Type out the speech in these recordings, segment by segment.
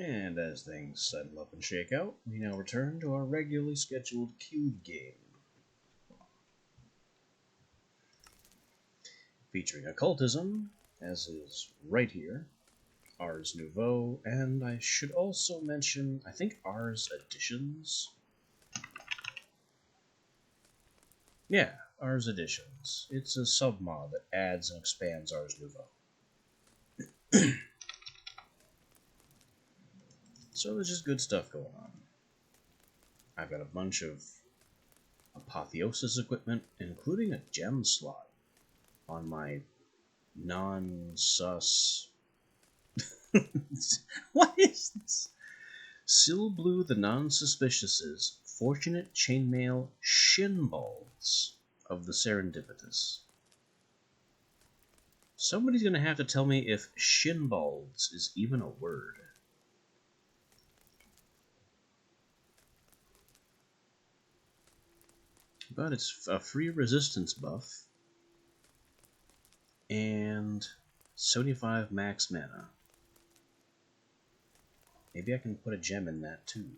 And as things settle up and shake out, we now return to our regularly scheduled cube game. Featuring occultism, as is right here, Ars Nouveau, and I should also mention, I think Ars Additions? Yeah, Ars Additions. It's a submod that adds and expands Ars Nouveau. So there's just good stuff going on. I've got a bunch of Apotheosis equipment, including a gem slot on my non-sus... What is this? Sil Blue the Non-Suspicious's Fortunate Chainmail Shinbalds of the Serendipitous. Somebody's going to have to tell me if Shinbalds is even a word. But it's a free resistance buff and 75 max mana. Maybe I can put a gem in that too.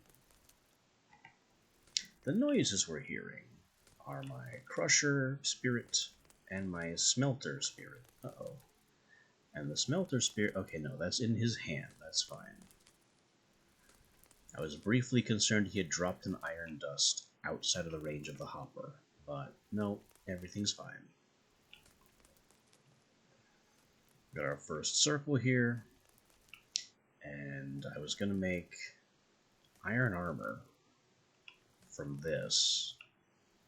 The noises we're hearing are my Crusher Spirit and my Smelter Spirit. Uh-oh. And the Smelter Spirit... Okay, no, that's in his hand. That's fine. I was briefly concerned he had dropped an Iron Dust outside of the range of the hopper, but no, everything's fine. Got our first circle here, and I was going to make iron armor from this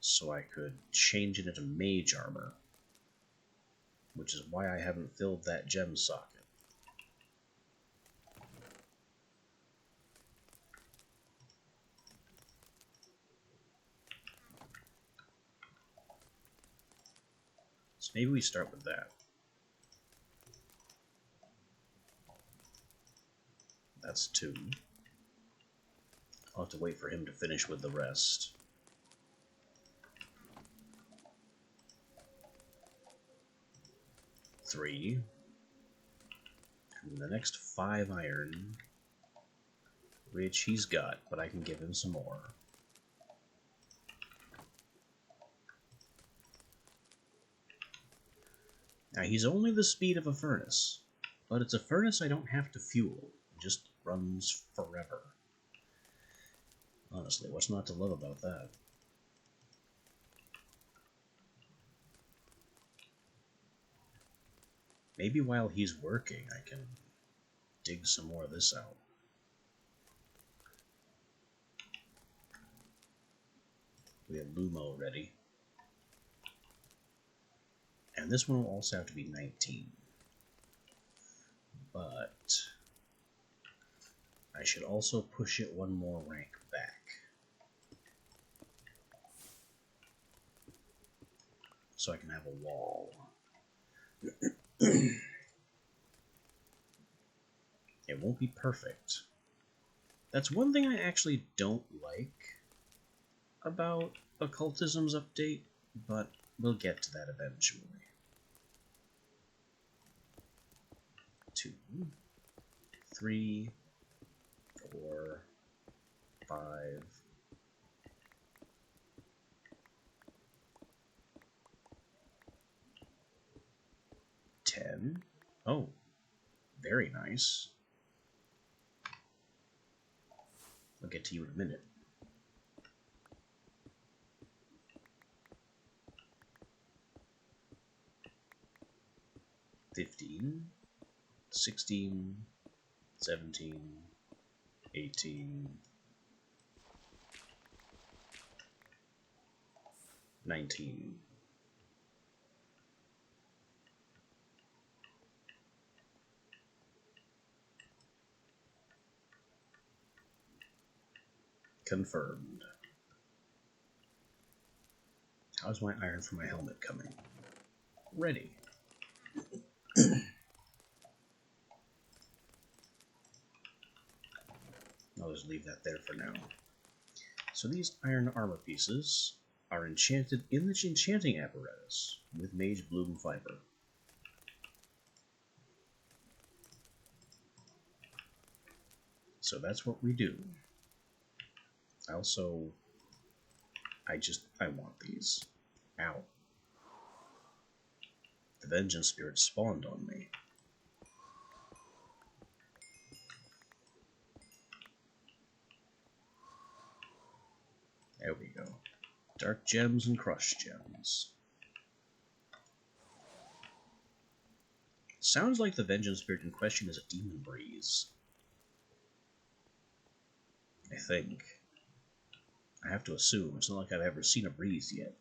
so I could change it into mage armor, which is why I haven't filled that gem socket. So maybe we start with that. That's 2. I'll have to wait for him to finish with the rest. Three. And the next 5 iron, which he's got, but I can give him some more. Now, he's only the speed of a furnace, but it's a furnace I don't have to fuel. It just runs forever. Honestly, what's not to love about that? Maybe while he's working, I can dig some more of this out. We have Lumo ready. And this one will also have to be 19. But I should also push it one more rank back. So I can have a wall. It won't be perfect. That's one thing I actually don't like about Occultism's update, but we'll get to that eventually. 2, 3, 4, 5. 10. Oh, very nice. I'll get to you in a minute. 15, 16, 17, 18, 19. Confirmed. How's my iron for my helmet coming? Ready. I'll just leave that there for now. So these iron armor pieces are enchanted in the enchanting apparatus with Mage Bloom Fiber. So that's what we do. I want these. Ow. The vengeance spirit spawned on me. There we go. Dark gems and crushed gems. Sounds like the vengeance spirit in question is a demon breeze. I think. I have to assume. It's not like I've ever seen a breeze yet.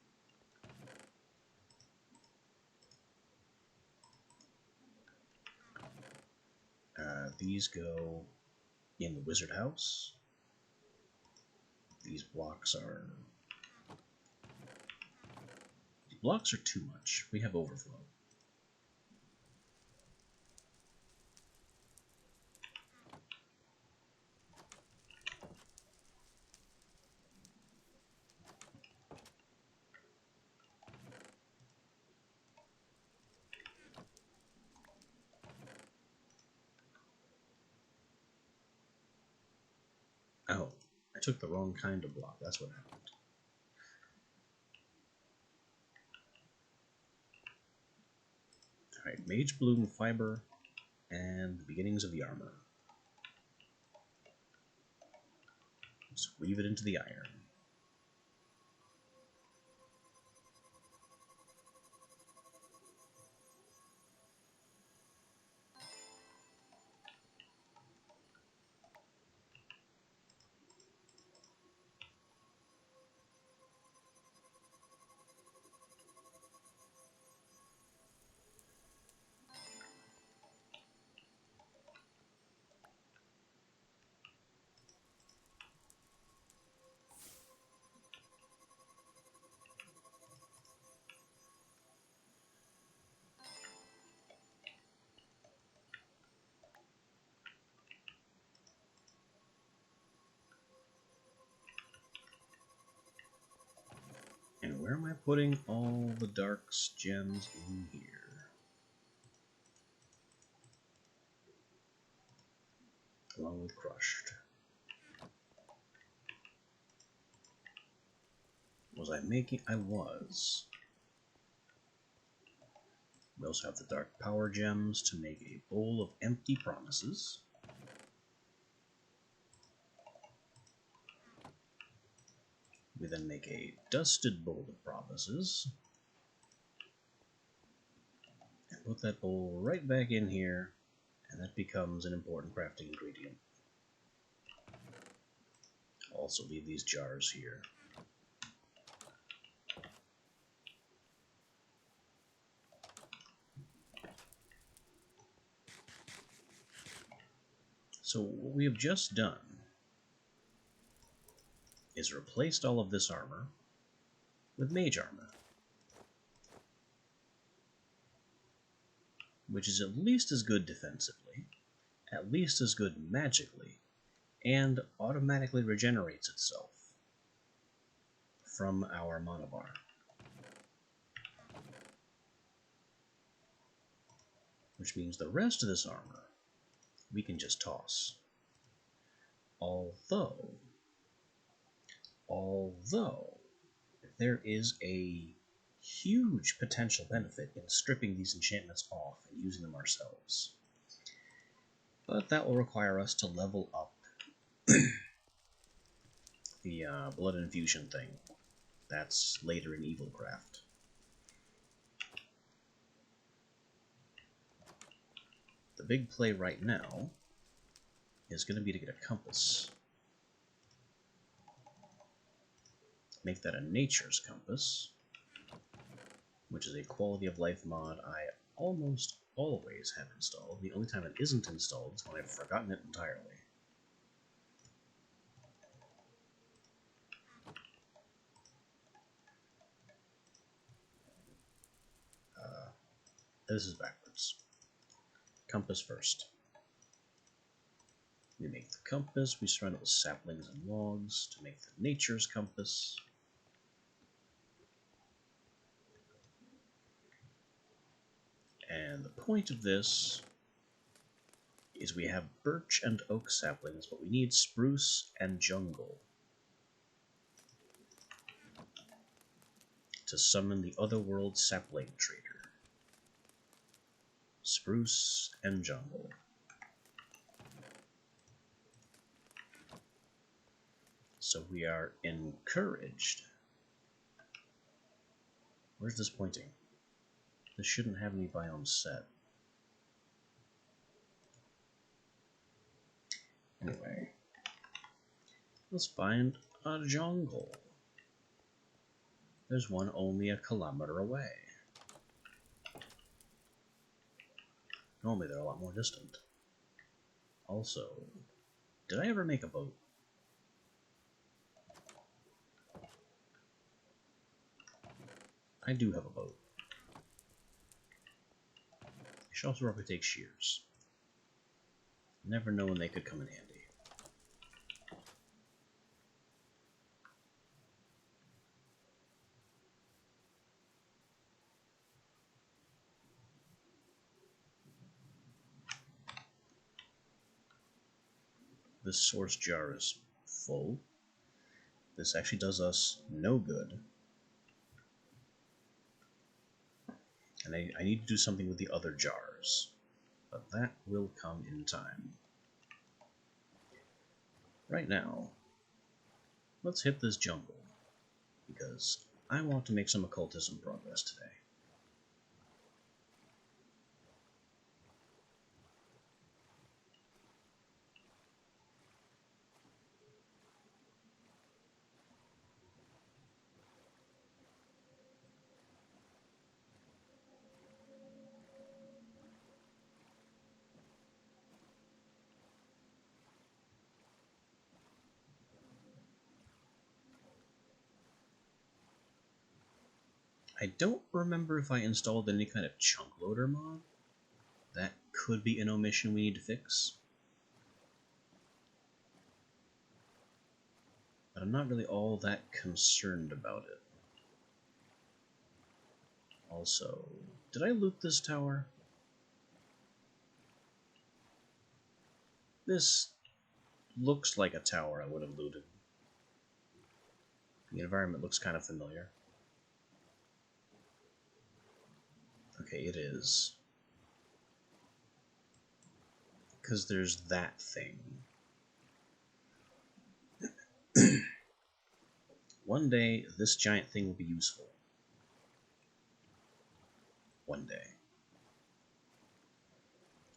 These go in the wizard house. These blocks are... The blocks are too much. We have overflow. Oh, I took the wrong kind of block. That's what happened. Alright, Mage Bloom Fiber and the beginnings of the armor. Just weave it into the iron. And where am I putting all the dark gems in here? Along with crushed. Was I making? I was. We also have the dark power gems to make a bowl of empty promises. We then make a dusted bowl of promises. And put that bowl right back in here, and that becomes an important crafting ingredient. I'll also leave these jars here. So what we have just done is replaced all of this armor with mage armor, which is at least as good defensively, at least as good magically, and automatically regenerates itself from our mana bar. Which means the rest of this armor we can just toss. Although there is a huge potential benefit in stripping these enchantments off and using them ourselves. But that will require us to level up the blood infusion thing. That's later in Evilcraft. The big play right now is going to be to get a compass. Make that a nature's compass, which is a quality of life mod I almost always have installed. The only time it isn't installed is when I've forgotten it entirely. This is backwards. Compass first. We make the compass, we surround it with saplings and logs to make the nature's compass. And the point of this is we have birch and oak saplings, but we need spruce and jungle to summon the Otherworld sapling trader. Spruce and jungle. So we are encouraged. Where's this pointing? This shouldn't have any biomes set. Anyway, let's find a jungle. There's one only a kilometer away. Normally they're a lot more distant. Also, did I ever make a boat? I do have a boat. I should also probably take shears. Never know when they could come in handy. This source jar is full. This actually does us no good. And I need to do something with the other jars. But that will come in time. Right now, let's hit this jungle. Because I want to make some occultism progress today. I don't remember if I installed any kind of chunk loader mod. That could be an omission we need to fix. But I'm not really all that concerned about it. Also, did I loot this tower? This looks like a tower I would have looted. The environment looks kind of familiar. Okay, it is. Because there's that thing. One day, this giant thing will be useful. One day.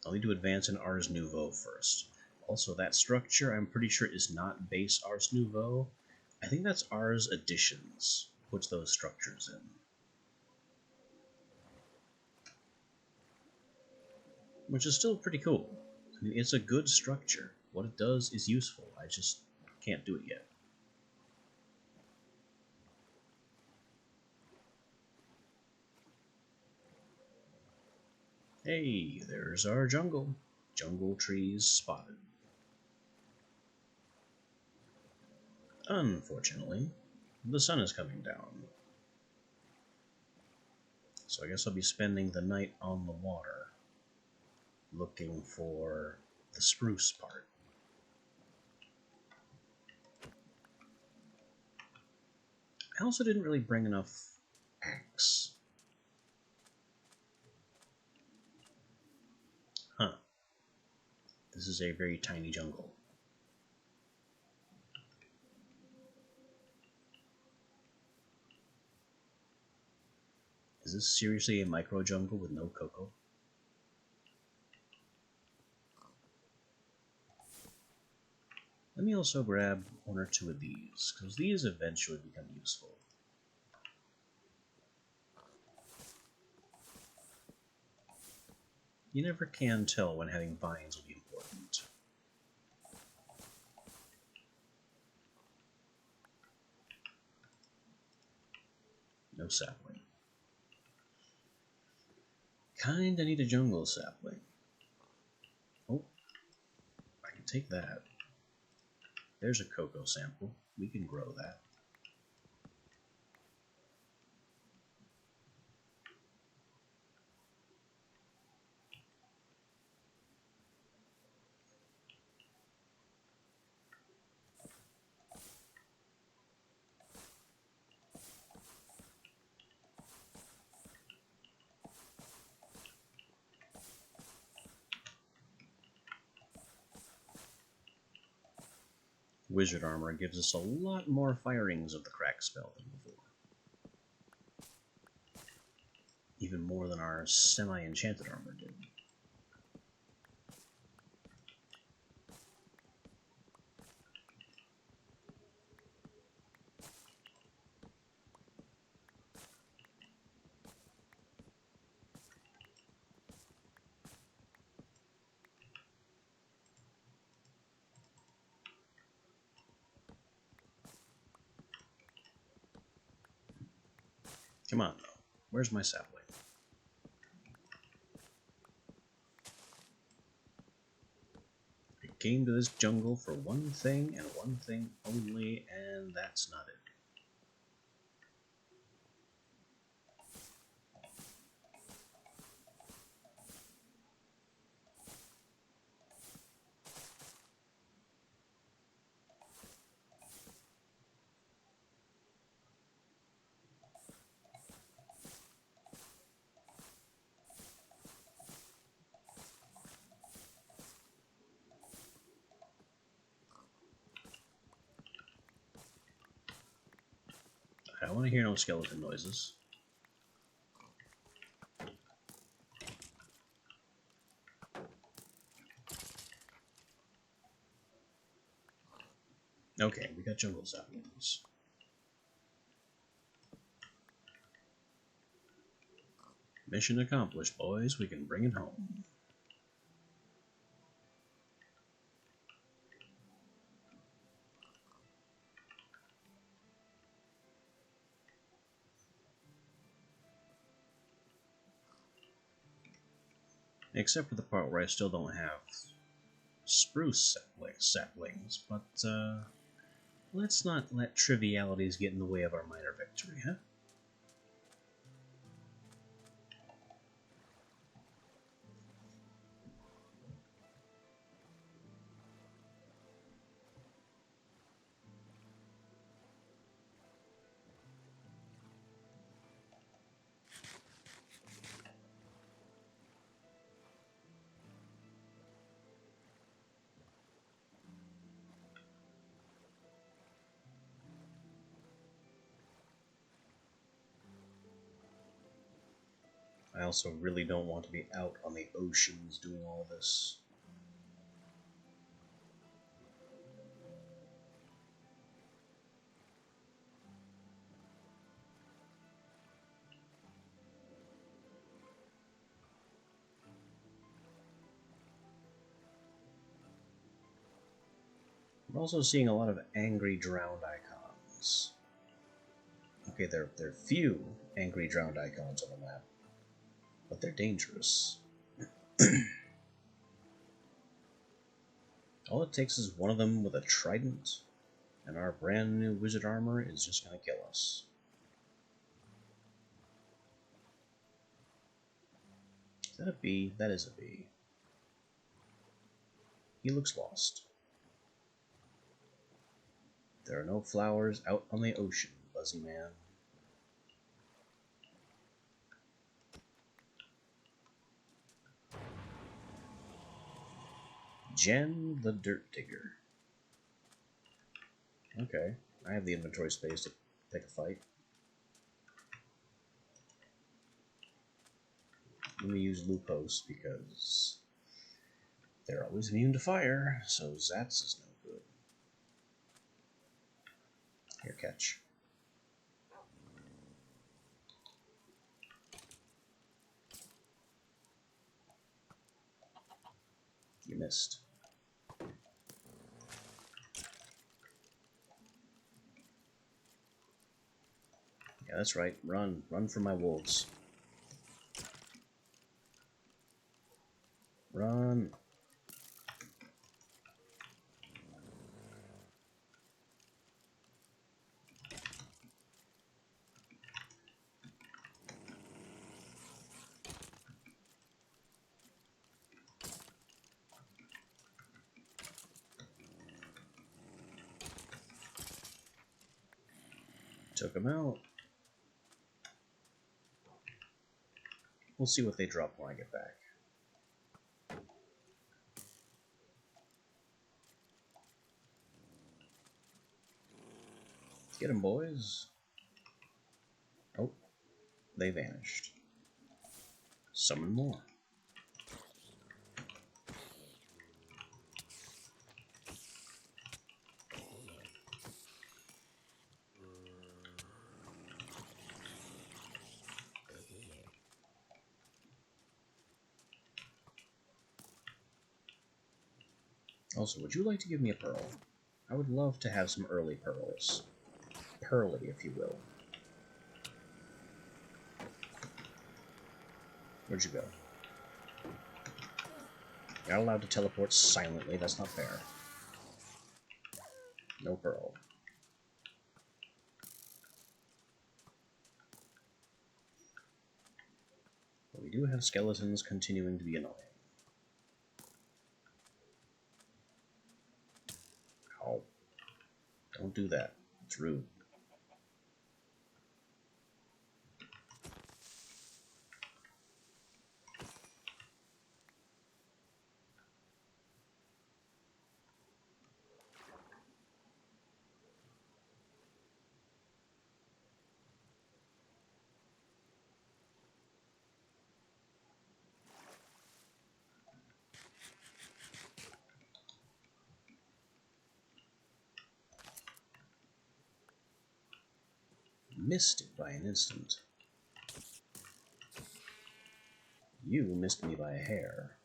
I'll need to advance in Ars Nouveau first. Also, that structure, I'm pretty sure, is not base Ars Nouveau. I think that's Ars Additions, puts those structures in. Which is still pretty cool. I mean, it's a good structure. What it does is useful. I just can't do it yet. Hey, there's our jungle. Jungle trees spotted. Unfortunately, the sun is coming down. So I guess I'll be spending the night on the water, looking for the spruce part. I also didn't really bring enough axe. Huh. This is a very tiny jungle. Is this seriously a micro jungle with no cocoa? Let me also grab one or two of these, because these eventually become useful. You never can tell when having vines will be important. No sapling. Kinda need a jungle sapling. Oh, I can take that. There's a cocoa sample. We can grow that. Wizard armor gives us a lot more firings of the crack spell than before. Even more than our semi-enchanted armor did. Come on, though. Where's my sapling? I came to this jungle for one thing and one thing only, and that's not it. I don't want to hear no skeleton noises. Okay, we got jungle saplings. Mission accomplished, boys. We can bring it home. Except for the part where I still don't have spruce saplings, but let's not let trivialities get in the way of our minor victory, huh? I also really don't want to be out on the oceans doing all this. I'm also seeing a lot of angry drowned icons. Okay, there are few angry drowned icons on the map, but they're dangerous. All it takes is one of them with a trident, and our brand new wizard armor is just gonna kill us. Is that a bee? That is a bee. He looks lost. There are no flowers out on the ocean, Buzzy Man. Jen the Dirt Digger. Okay, I have the inventory space to take a fight. Let me use Lupos because they're always immune to fire, so Zats is no good. Here, catch. You missed. Yeah, that's right. Run. Run from my wolves. Run. Took him out. We'll see what they drop when I get back. Get them, boys. Oh, they vanished. Summon more. Also, would you like to give me a pearl? I would love to have some early pearls. Pearly, if you will. Where'd you go? You're not allowed to teleport silently, that's not fair. No pearl. But we do have skeletons continuing to be annoying. Oh. Don't do that. It's rude. Missed it by an instant. You missed me by a hair.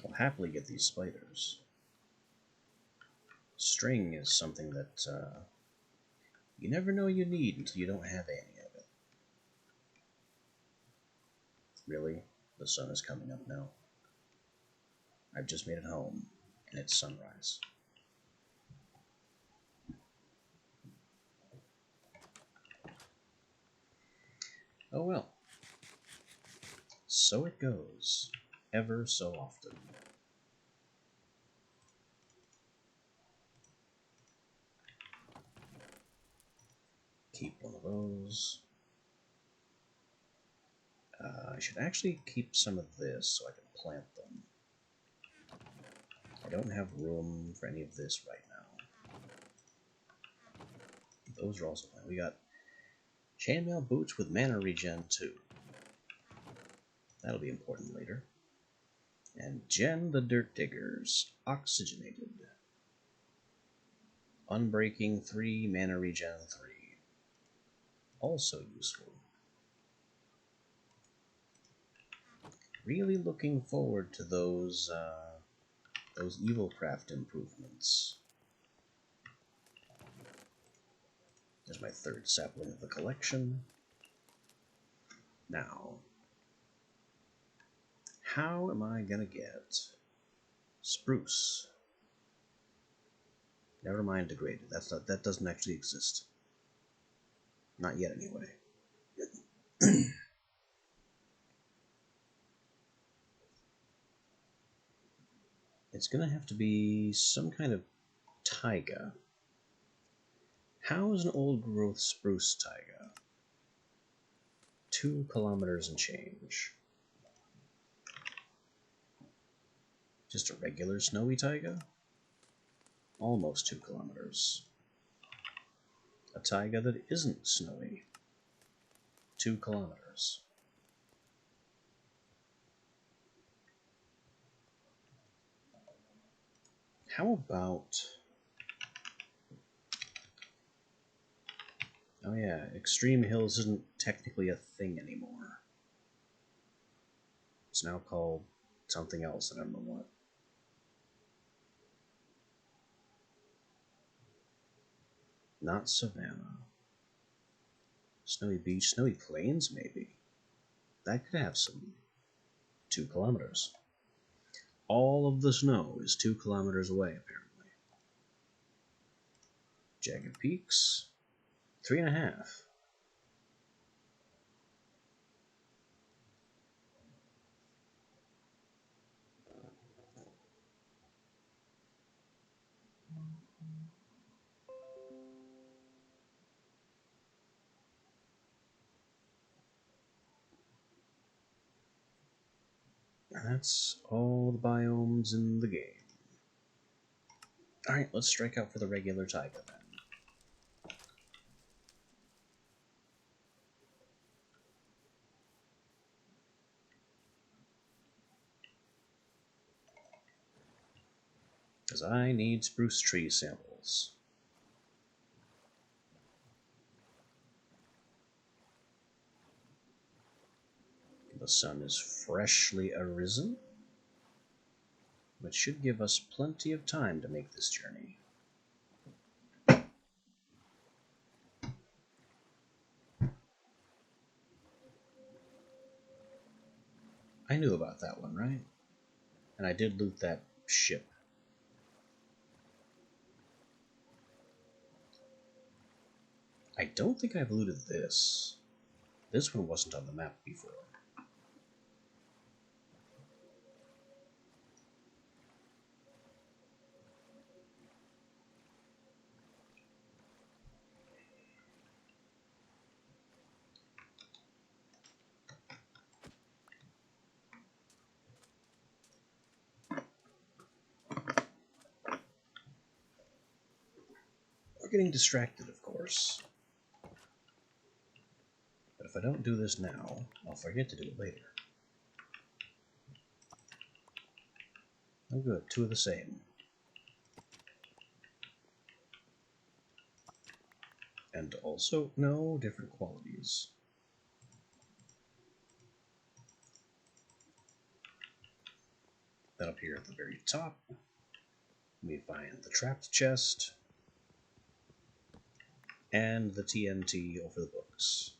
I'll happily get these spiders. String is something that you never know you need until you don't have any of it. Really? The sun is coming up now. I've just made it home, and it's sunrise. Oh well. So it goes, ever so often. Keep one of those. I should actually keep some of this so I can plant them. I don't have room for any of this right now. Those are also fine. We got chainmail boots with mana regen 2. That'll be important later. And Jen the Dirt Diggers, oxygenated. Unbreaking 3, mana regen 3. Also useful. Really looking forward to those Evilcraft improvements. There's my third sapling of the collection. Now, how am I gonna get spruce? Never mind degraded. That doesn't actually exist. Not yet, anyway. It's gonna have to be some kind of taiga. How is an old growth spruce taiga? 2 kilometers and change. Just a regular snowy taiga? Almost 2 kilometers. A taiga that isn't snowy. 2 kilometers. How about... Oh yeah, Extreme Hills isn't technically a thing anymore. It's now called something else, I don't know what. Not Savannah. Snowy Beach, Snowy Plains, maybe. That could have some 2 kilometers. All of the snow is 2 kilometers away, apparently. Jagged Peaks, 3.5. That's all the biomes in the game. Alright, let's strike out for the regular taiga then. Because I need spruce tree samples. The sun is freshly arisen, which should give us plenty of time to make this journey. I knew about that one, right? And I did loot that ship. I don't think I've looted this. This one wasn't on the map before. We're getting distracted, of course. But if I don't do this now, I'll forget to do it later. Oh good, two of the same. And also, no, different qualities. Then up here at the very top, we find the trapped chest and the TNT over the books.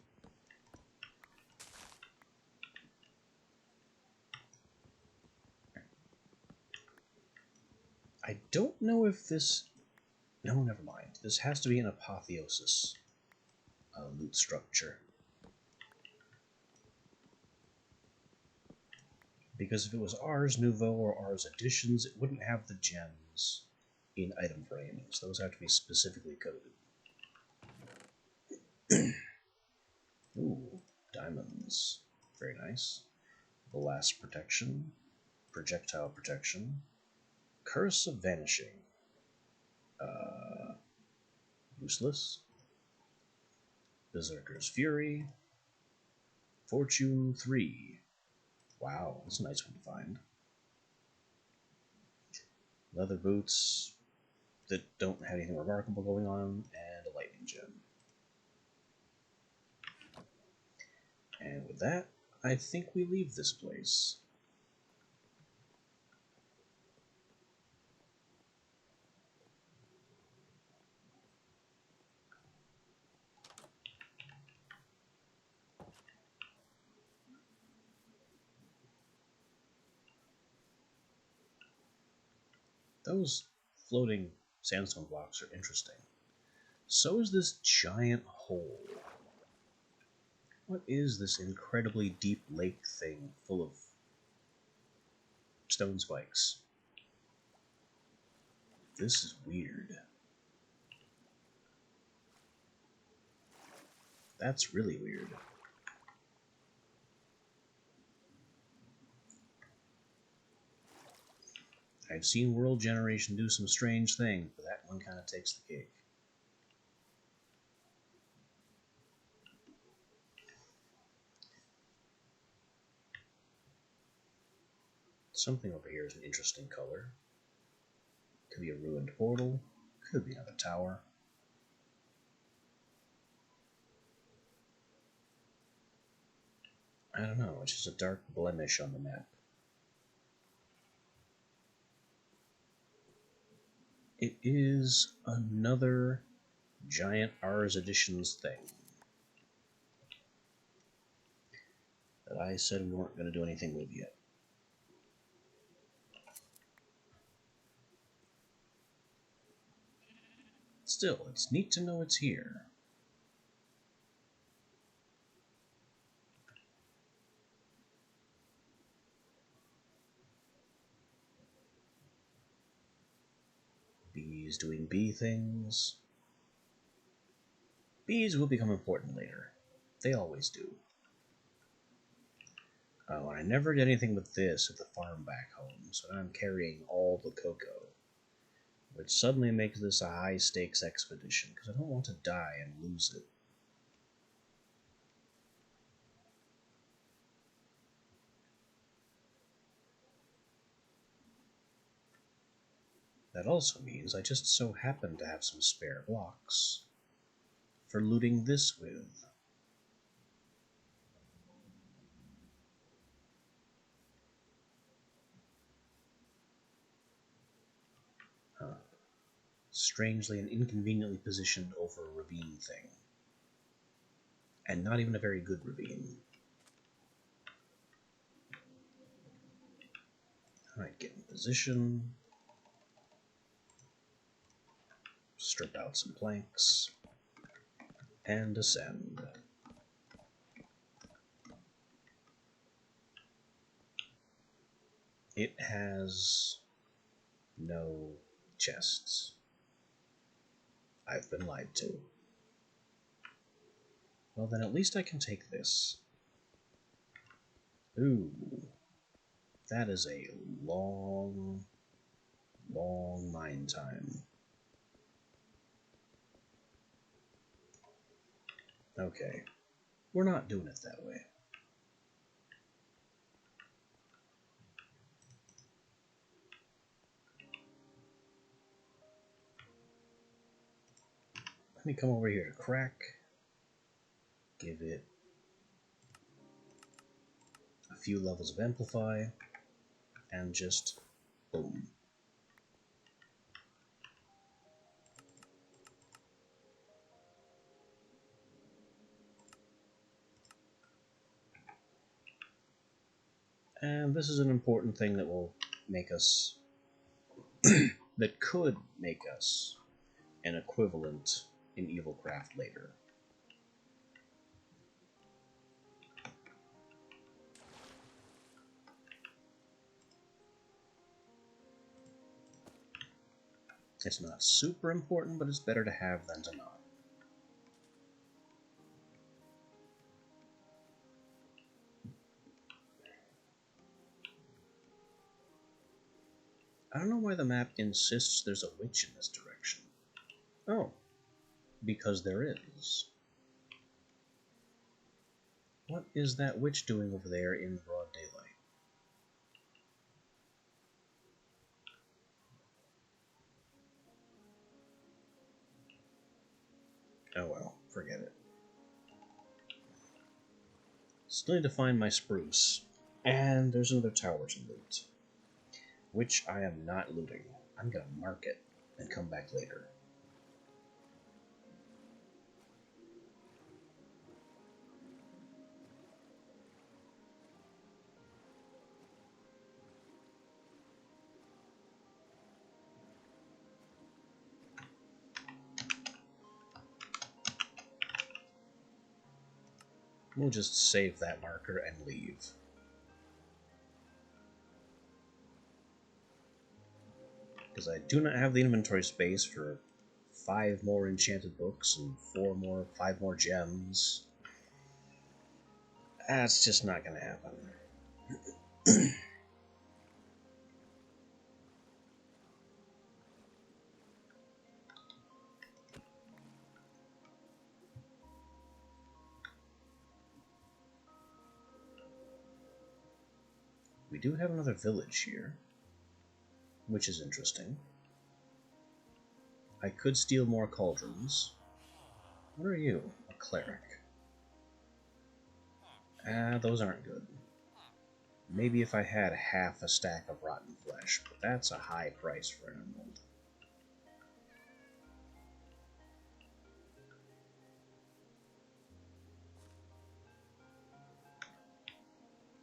I don't know if this... No, never mind. This has to be an apotheosis loot structure. Because if it was Ars Nouveau or Ars Editions, it wouldn't have the gems in item frames. Those have to be specifically coded. Ooh, diamonds. Very nice. Blast protection. Projectile protection. Curse of Vanishing. Useless. Berserker's Fury. Fortune 3. Wow, that's a nice one to find. Leather boots that don't have anything remarkable going on, and a lightning gem. And with that, I think we leave this place. Those floating sandstone blocks are interesting. So is this giant hole. What is this incredibly deep lake thing full of stone spikes? This is weird. That's really weird. I've seen World Generation do some strange things, but that one kind of takes the cake. Something over here is an interesting color. Could be a ruined portal. Could be another tower. I don't know, it's just a dark blemish on the map. It is another giant Ars Editions thing that I said we weren't going to do anything with yet. Still, it's neat to know it's here. Bees doing bee things. Bees will become important later. They always do. Oh, and I never did anything with this at the farm back home, so now I'm carrying all the cocoa. Which suddenly makes this a high-stakes expedition, because I don't want to die and lose it. That also means I just so happen to have some spare blocks for looting this with. Huh. Strangely and inconveniently positioned over a ravine thing. And not even a very good ravine. Alright, get in position. Strip out some planks. And ascend. It has no chests. I've been lied to. Well, then at least I can take this. Ooh. That is a long, long mine time. Okay. We're not doing it that way. Let me come over here to crack. Give it a few levels of amplify. And just boom. And this is an important thing that will make us, that could make us an equivalent in Evilcraft later. It's not super important, but it's better to have than to not. I don't know why the map insists there's a witch in this direction. Oh, because there is. What is that witch doing over there in broad daylight? Oh well, forget it. Still need to find my spruce. And there's another tower to loot. Which I am not looting. I'm gonna mark it and come back later. We'll just save that marker and leave. Because I do not have the inventory space for 5 more enchanted books and 5 more gems. That's just not gonna happen. We do have another village here, which is interesting. I could steal more cauldrons. What are you? A cleric. Those aren't good. Maybe if I had half a stack of rotten flesh, but that's a high price for an emerald.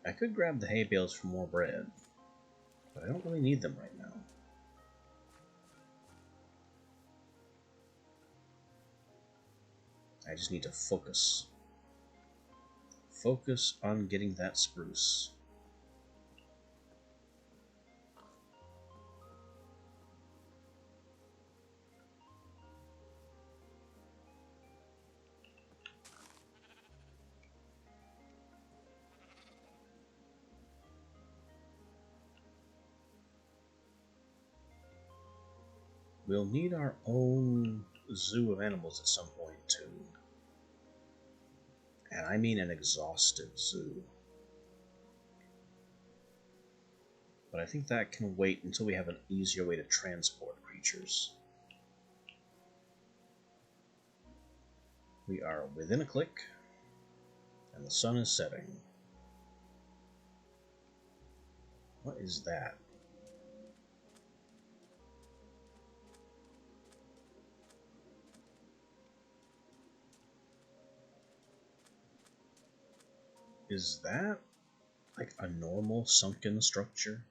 I could grab the hay bales for more bread, but I don't really need them right now. I just need to focus. Focus on getting that spruce. We'll need our own zoo of animals at some point, too. And I mean an exhaustive zoo. But I think that can wait until we have an easier way to transport creatures. We are within a click, and the sun is setting. What is that? Is that like a normal sunken structure?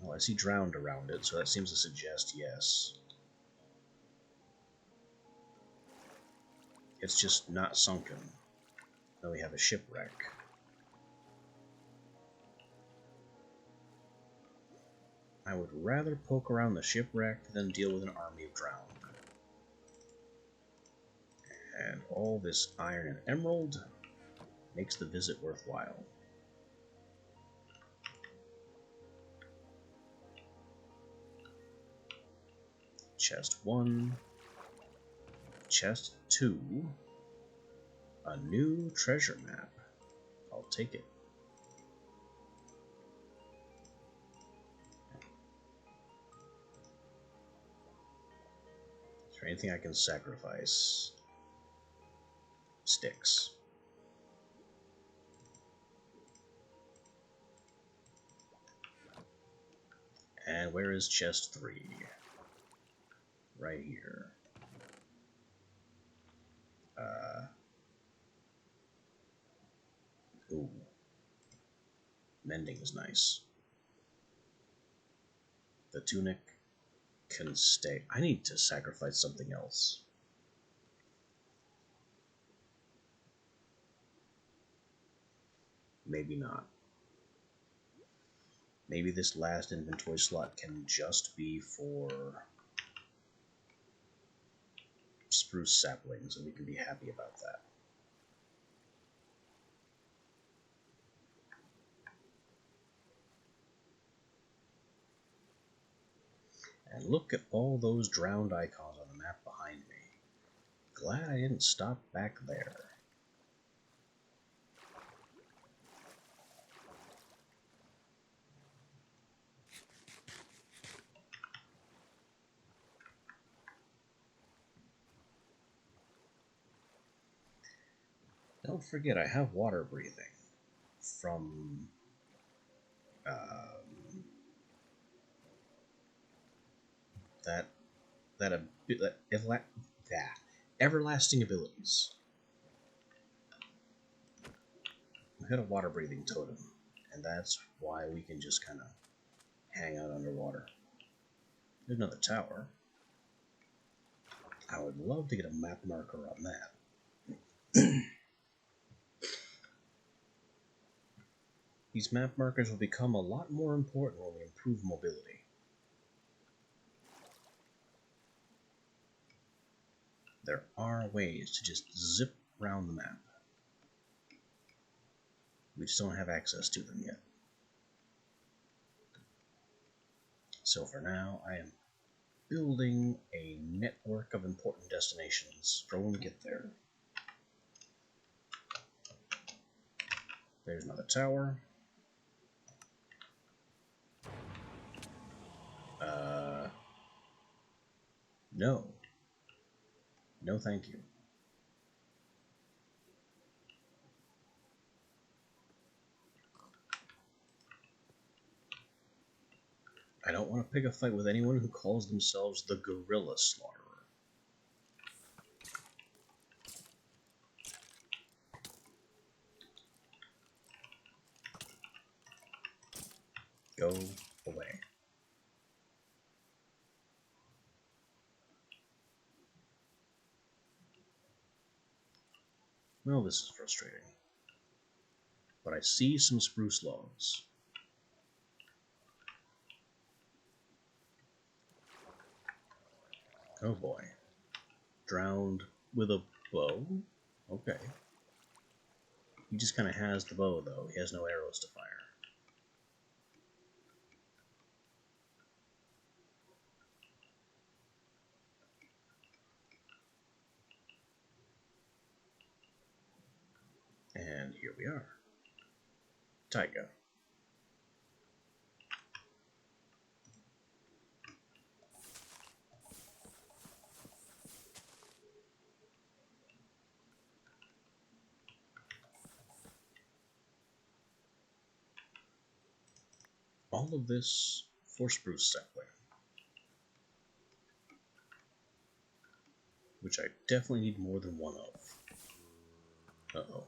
Well, I see drowned around it, so that seems to suggest yes. It's just not sunken. Then we have a shipwreck. I would rather poke around the shipwreck than deal with an army of drowned. And all this iron and emerald makes the visit worthwhile. Chest 1, chest 2, a new treasure map. I'll take it. Is there anything I can sacrifice? Sticks. And where is chest 3? Right here. Ooh. Mending is nice. The tunic can stay. I need to sacrifice something else. Maybe not. Maybe this last inventory slot can just be for spruce saplings, and we can be happy about that. And look at all those drowned icons on the map behind me. Glad I didn't stop back there. Don't forget, I have water breathing from that everlasting abilities. We had a water breathing totem, and that's why we can just kind of hang out underwater. There's another tower. I would love to get a map marker on that. These map markers will become a lot more important when we improve mobility. There are ways to just zip around the map. We just don't have access to them yet. So for now, I am building a network of important destinations for when we get there. There's another tower. No. No, thank you. I don't want to pick a fight with anyone who calls themselves the Gorilla Slaughterer. Go away. Well, this is frustrating. But I see some spruce logs. Oh boy. Drowned with a bow? Okay. He just kind of has the bow, though. He has no arrows to fire. And here we are. Taiga. All of this for spruce sapling, which I definitely need more than one of. Uh-oh.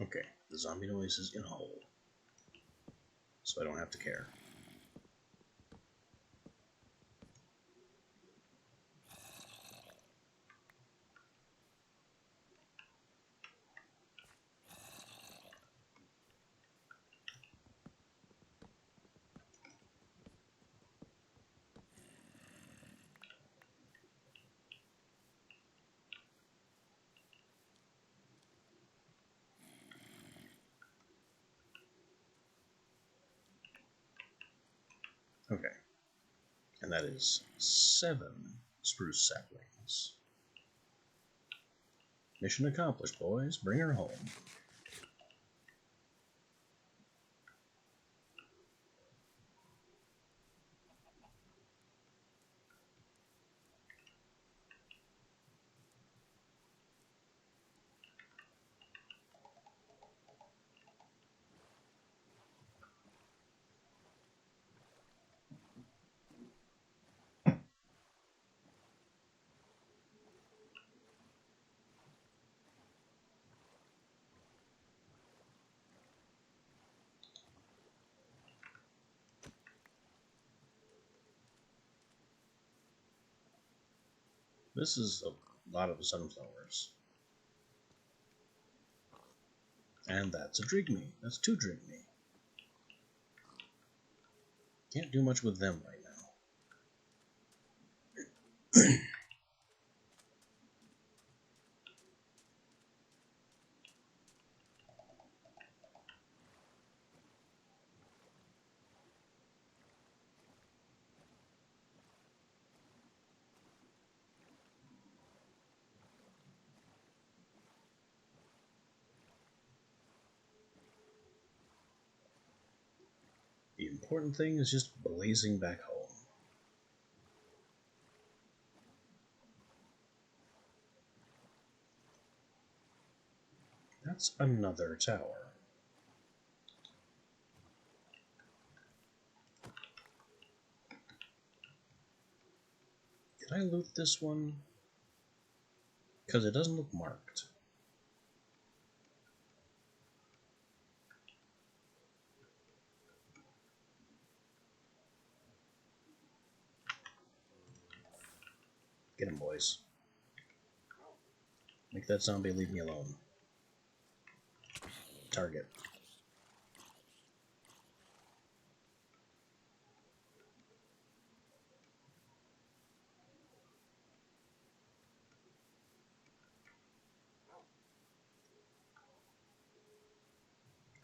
Okay, the zombie noise is in a hole, so I don't have to care. Okay, and that is 7 spruce saplings. Mission accomplished, boys. Bring her home. This is a lot of sunflowers. And that's a drigme. That's 2 drigme. Can't do much with them right now. The important thing is just blazing back home. That's another tower. Did I loot this one? Because it doesn't look marked. Get him, boys. Make that zombie leave me alone. Target.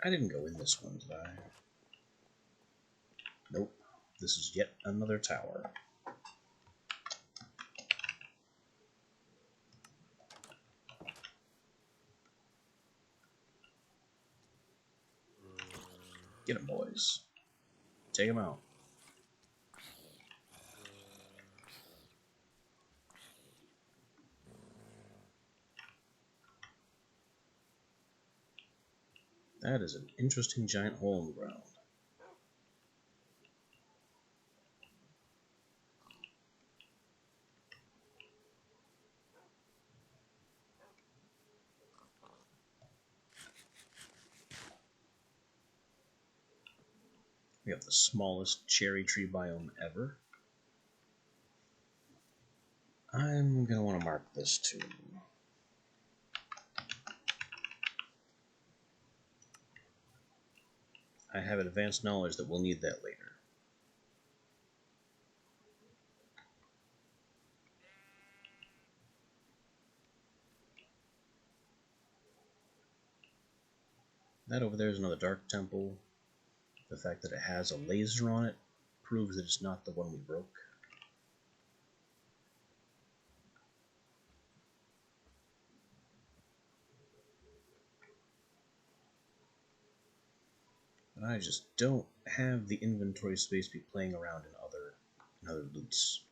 I didn't go in this one, did I? Nope. This is yet another tower. Get him, boys. Take him out. That is an interesting giant hole in the ground. We have the smallest cherry tree biome ever. I'm going to want to mark this too. I have advanced knowledge that we'll need that later. That over there is another Dark Temple. The fact that it has a laser on it proves that it's not the one we broke. But I just don't have the inventory space to be playing around in other loots,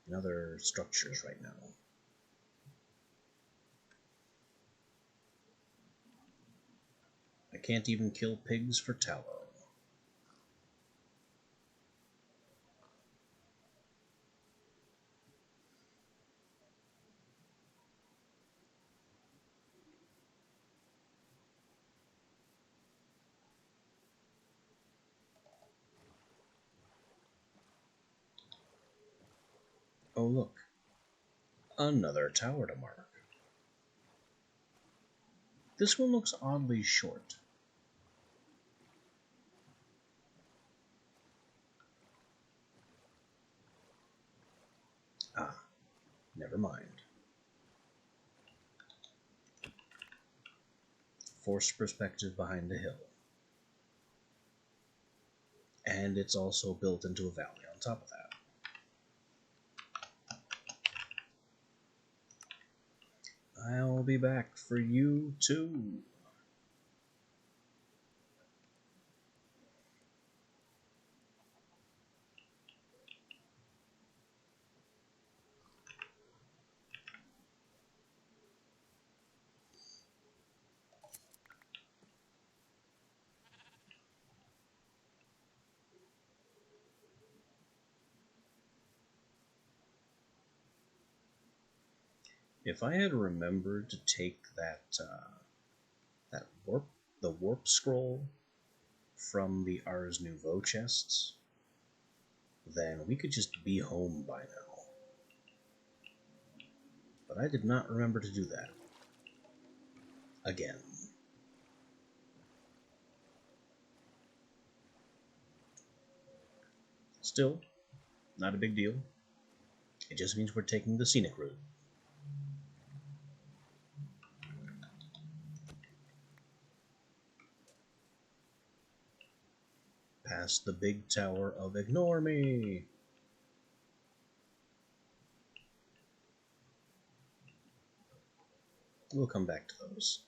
in other structures right now. I can't even kill pigs for tallow. Oh look, another tower to mark. This one looks oddly short. Ah, never mind. Forced perspective behind the hill. And it's also built into a valley on top of that. I'll be back for you too. If I had remembered to take the warp scroll from the Ars Nouveau chests, then we could just be home by now. But I did not remember to do that. Again. Still, not a big deal. It just means we're taking the scenic route. Past the big tower of Ignore Me! We'll come back to those.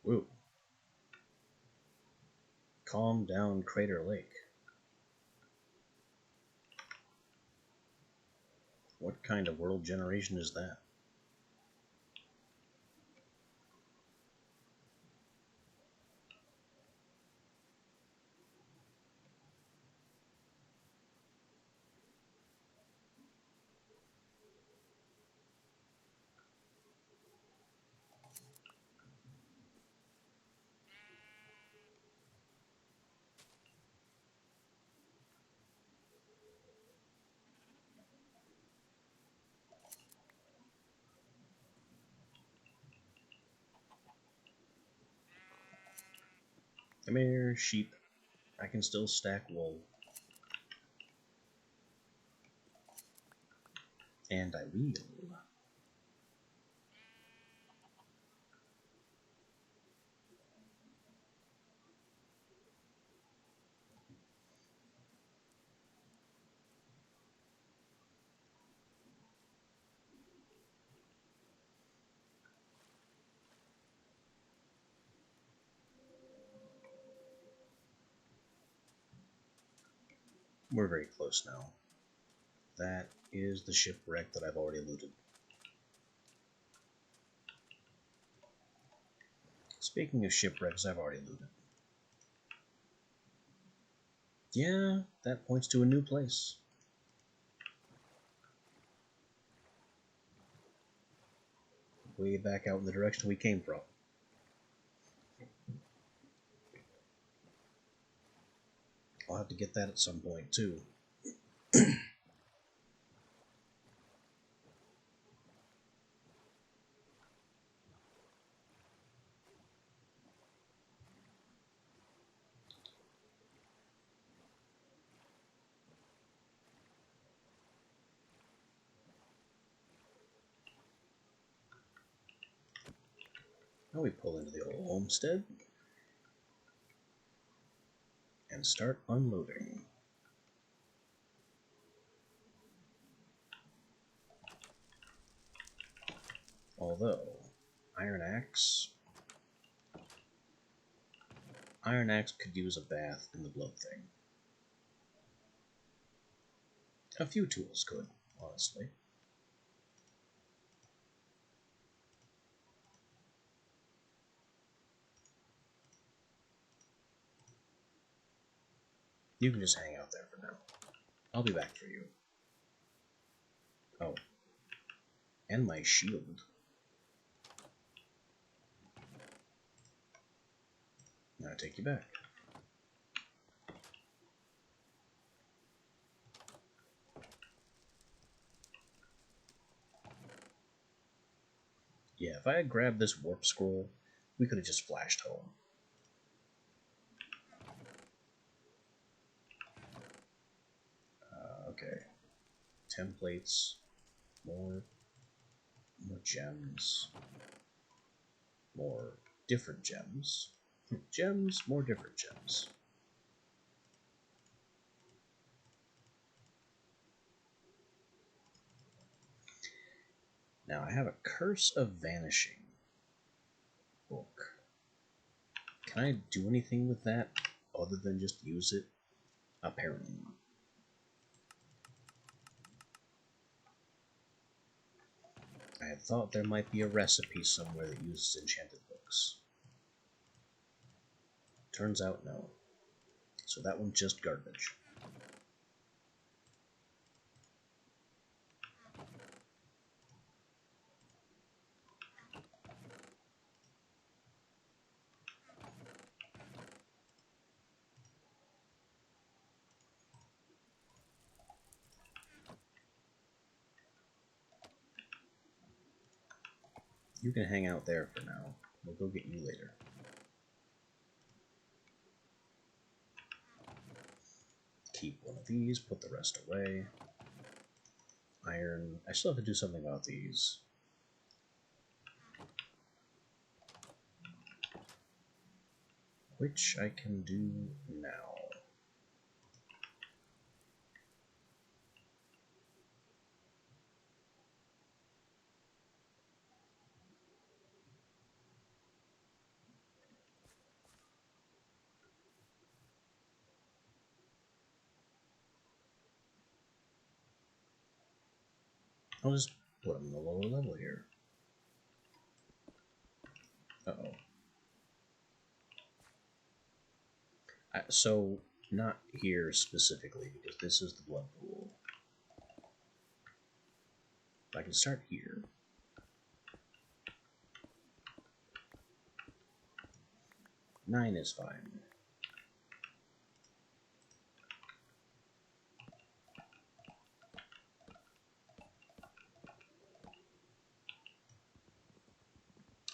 Woo. Calm down, Crater Lake. What kind of world generation is that? Come here, sheep. I can still stack wool. And I will. We're very close now. That is the shipwreck that I've already looted. Speaking of shipwrecks I've already looted. Yeah, that points to a new place. Way back out in the direction we came from. I'll have to get that at some point, too. Now we pull into the old homestead and start unloading. Although, Iron Axe could use a bath in the blood thing. A few tools could, honestly. You can just hang out there for now. I'll be back for you. Oh. And my shield. Now I take you back. Yeah, if I had grabbed this warp scroll, we could have just flashed home. Okay. Templates. More gems. More different gems. Gems, more different gems. Now I have a Curse of Vanishing book. Can I do anything with that other than just use it? Apparently not. I had thought there might be a recipe somewhere that uses enchanted books. Turns out no. So that one's just garbage. You can hang out there for now. We'll go get you later. Keep one of these, put the rest away. Iron. I still have to do something about these. Which I can do now. I'll just put them in the lower level here. Uh-oh. So, not here specifically, because this is the blood pool. I can start here. Nine is fine.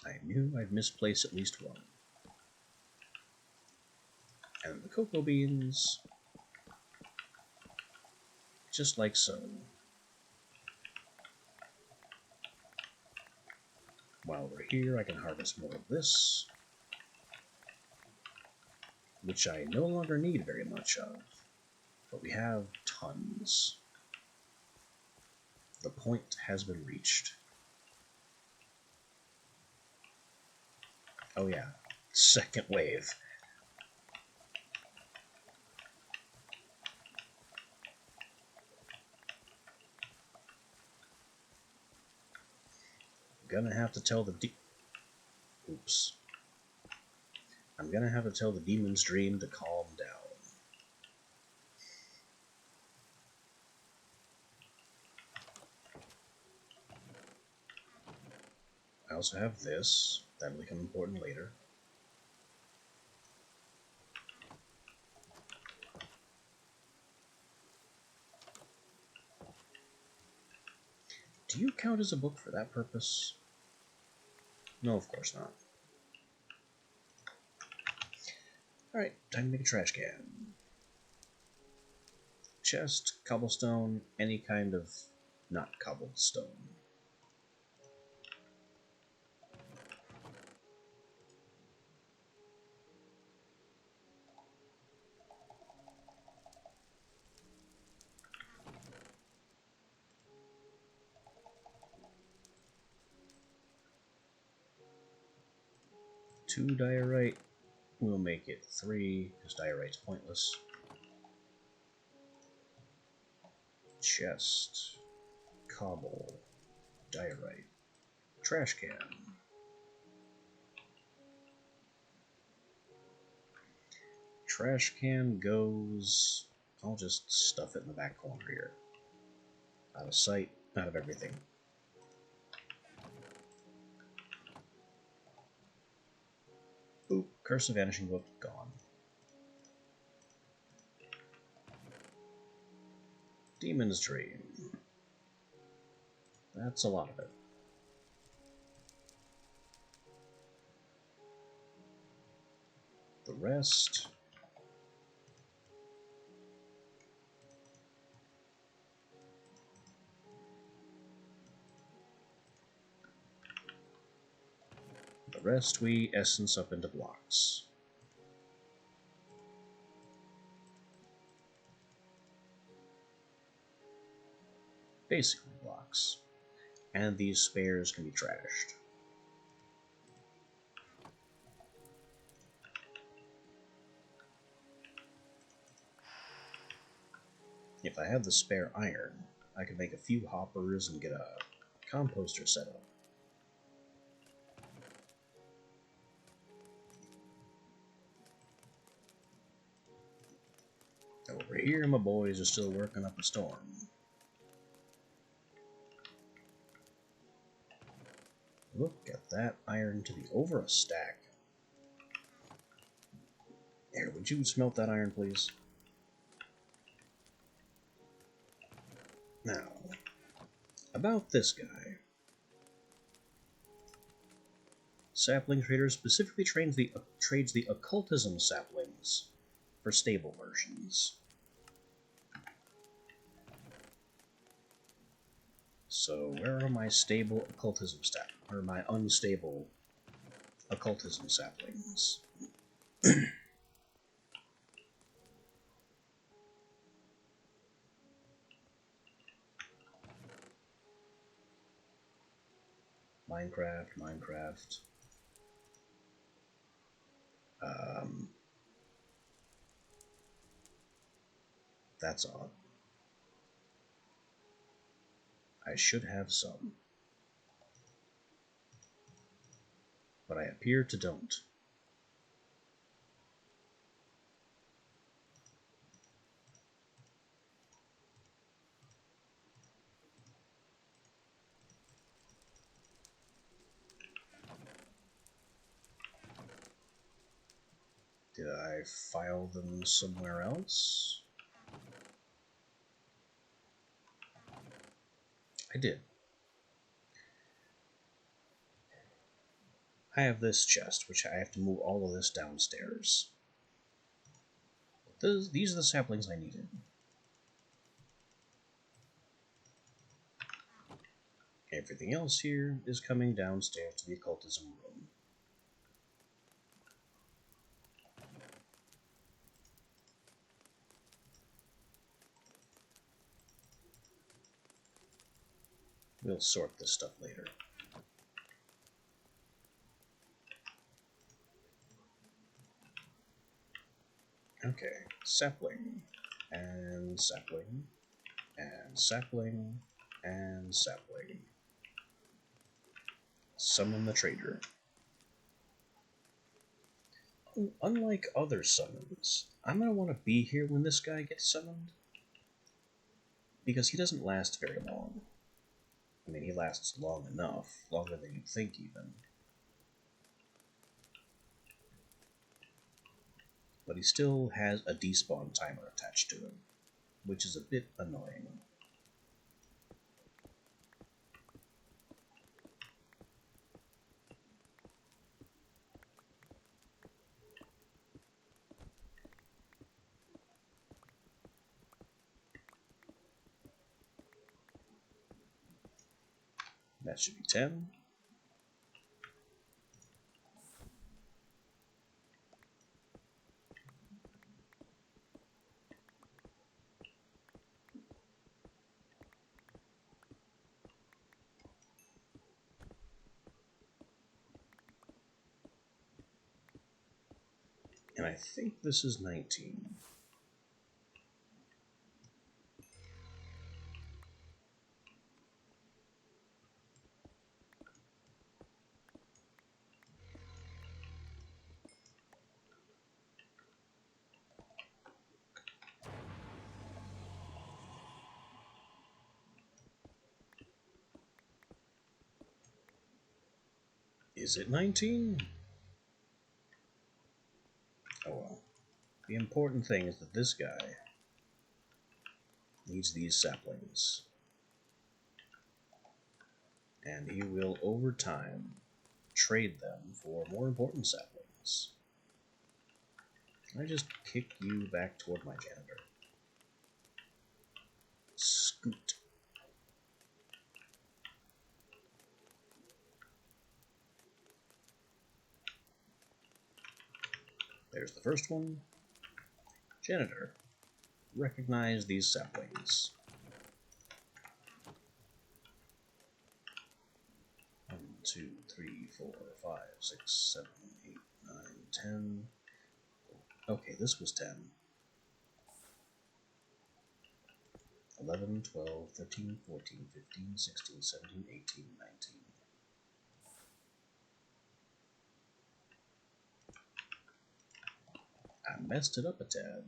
I knew I'd misplace at least one. And the cocoa beans, just like so. While we're here, I can harvest more of this, which I no longer need very much of, but we have tons. The point has been reached. Oh yeah, second wave. I'm gonna have to tell the Oops. I'm gonna have to tell the demon's dream to calm down. I also have this. That'll become important later. Do you count as a book for that purpose? No, of course not. Alright, time to make a trash can. Chest, cobblestone, any kind of not cobbled stone. 2 diorite. We'll make it 3, because diorite's pointless. Chest. Cobble. Diorite. Trash can. Trash can goes... I'll just stuff it in the back corner here. Out of sight, out of everything. Oop, Curse of Vanishing Book, gone. Demon's Dream. That's a lot of it. The rest... The rest we essence up into blocks. Basically blocks. And these spares can be trashed. If I have the spare iron, I could make a few hoppers and get a composter set up. Over here, my boys are still working up a storm. Look at that iron to be over a stack. Here, would you smelt that iron, please? Now, about this guy. Sapling Trader specifically trades the occultism saplings for stable versions. So where are my stable occultism or my unstable occultism saplings? Minecraft. That's odd. I should have some. But I appear to don't. Did I file them somewhere else? I did. I have this chest, which I have to move all of this downstairs. These are the saplings I needed. Everything else here is coming downstairs to the occultism room. We'll sort this stuff later. Okay, sapling, and sapling, and sapling, and sapling. Summon the trader. Unlike other summons, I'm going to want to be here when this guy gets summoned, because he doesn't last very long. I mean, he lasts long enough, longer than you'd think even. But he still has a despawn timer attached to him, which is a bit annoying. That should be 10. And I think this is 19. Is it 19? Oh well. The important thing is that this guy needs these saplings. And he will, over time, trade them for more important saplings. Can I just kick you back toward my janitor? Scoot. There's the first one. Janitor, recognize these saplings. 1, 2, 3, 4, 5, 6, 7, 8, 9, 10. Okay, this was 10. 11, 12, 13, 14, 15, 16, 17, 18, 19. I messed it up a tad.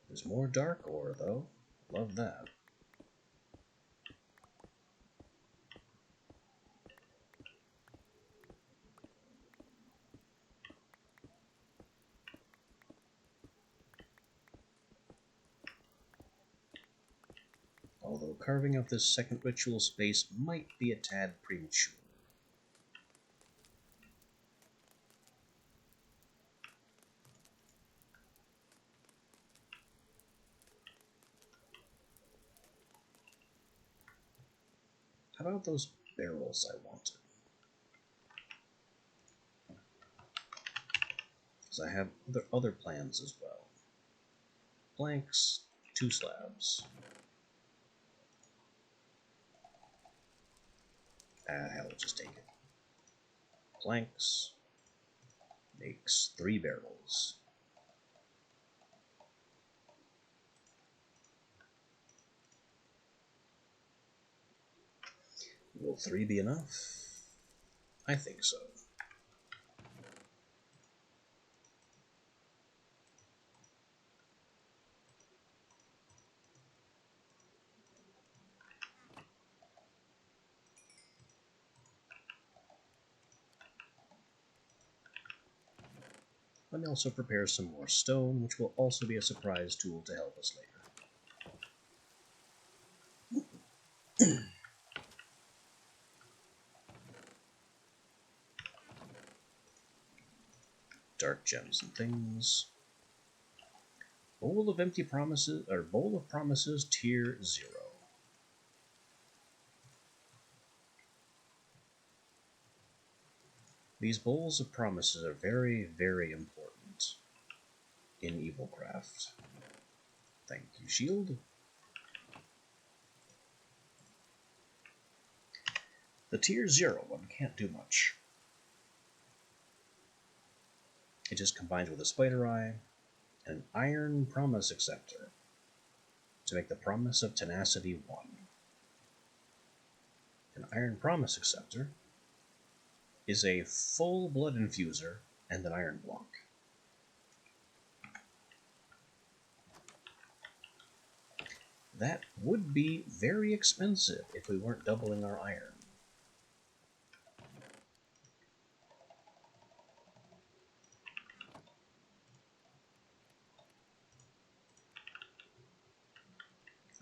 There's more dark ore, though. Love that. Although carving out this second ritual space might be a tad premature. How about those barrels I wanted? Because I have other plans as well. Blanks, 2 slabs. Hell, just take it. Planks makes 3 barrels. Will 3 be enough? I think so. Let me also prepare some more stone, which will also be a surprise tool to help us later. Dark gems and things. Bowl of empty promises, or bowl of promises, tier 0. These bowls of promises are very, very important in Evilcraft. Thank you, shield. The tier 0 one can't do much. It just combines with a spider eye and an iron promise acceptor to make the promise of tenacity 1. An iron promise acceptor is a full blood infuser and an iron block. That would be very expensive if we weren't doubling our iron.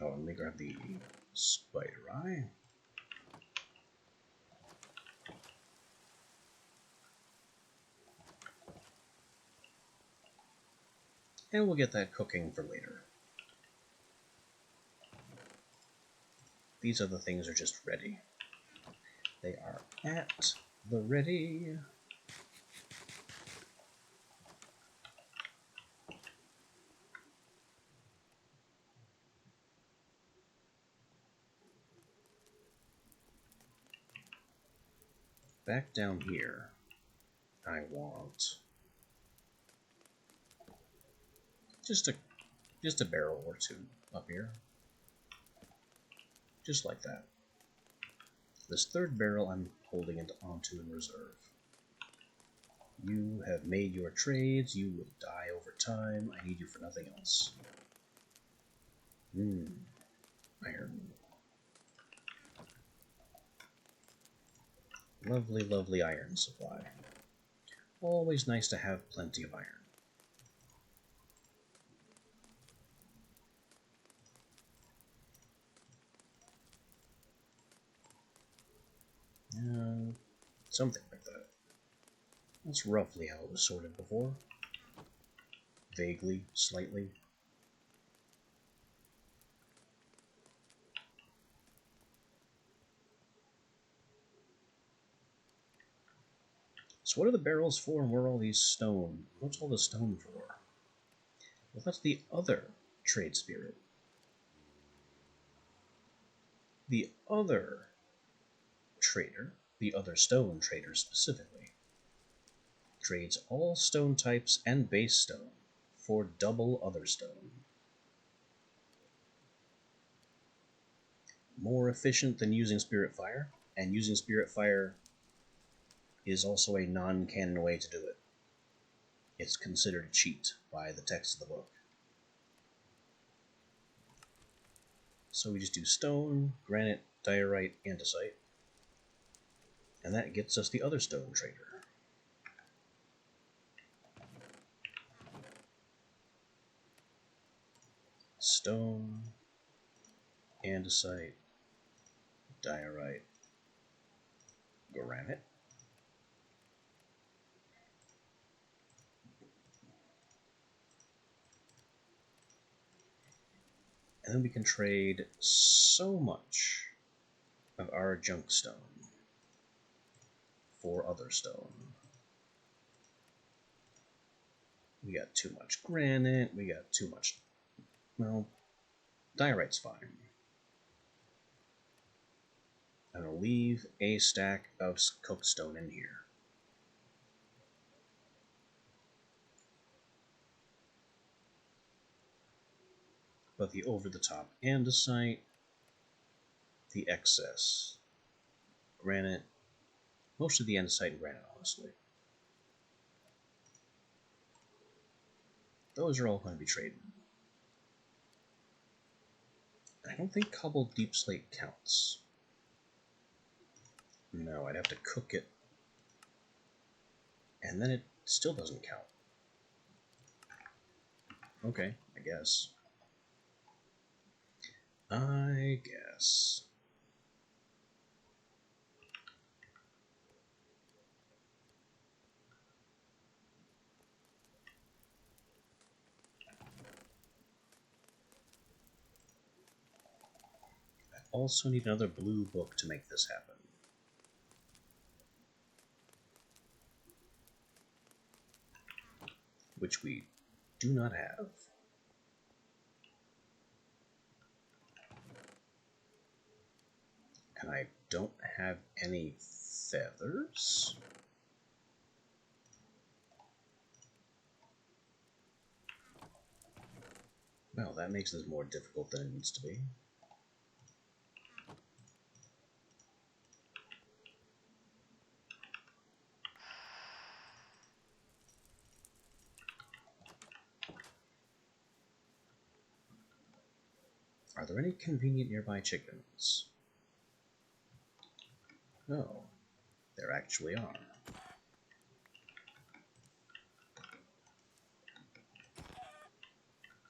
Oh, let me grab the spider eye. And we'll get that cooking for later. These other things are just ready. They are at the ready. Back down here, I want just a barrel or two up here. Just like that. This third barrel I'm holding it onto in reserve. You have made your trades. You will die over time. I need you for nothing else. Iron. Lovely, lovely iron supply. Always nice to have plenty of iron. Something like that. That's roughly how it was sorted before. Vaguely, slightly. So what are the barrels for, and where are all these stone? What's all the stone for? Well, that's the other trade spirit. The other trader, the other stone trader specifically, trades all stone types and base stone for double other stone. More efficient than using Spirit Fire, and using Spirit Fire is also a non-canon way to do it. It's considered a cheat by the text of the book. So we just do stone, granite, diorite, andesite, and that gets us the other stone trader. Stone, andesite, diorite, granite. And then we can trade so much of our junk stone for other stone. We got too much granite, we got too much, well, diorite's fine. I'm going to leave a stack of cooked stone in here. But the over-the-top andesite, the excess granite, most of the andesite and granite, honestly. Those are all going to be traded. I don't think cobbled deep slate counts. No, I'd have to cook it, and then it still doesn't count. Okay, I guess. I guess. I also need another blue book to make this happen. Which we do not have. And I don't have any feathers. Well, that makes this more difficult than it needs to be. Are there any convenient nearby chickens? No, there actually are.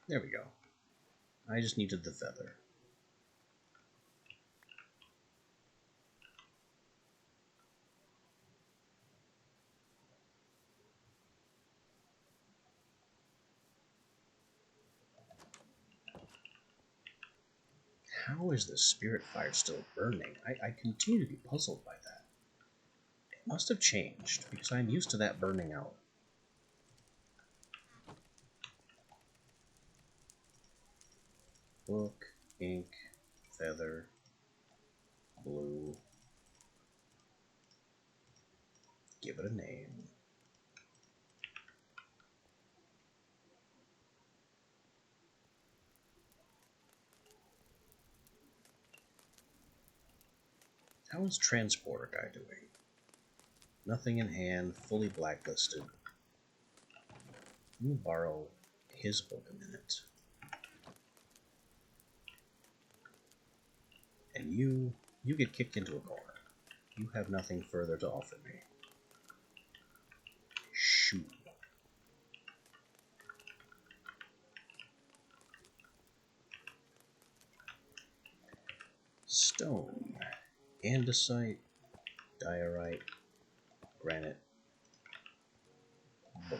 There we go. I just needed the feather. How is the spirit fire still burning? I continue to be puzzled by that. It must have changed, because I'm used to that burning out. Book, ink, feather, blue. Give it a name. How is Transporter Guy doing? Nothing in hand, fully blacklisted. Let me borrow his book a minute. And you get kicked into a corner. You have nothing further to offer me. Shoo. Stone. Andesite. Diorite. Granite. Book.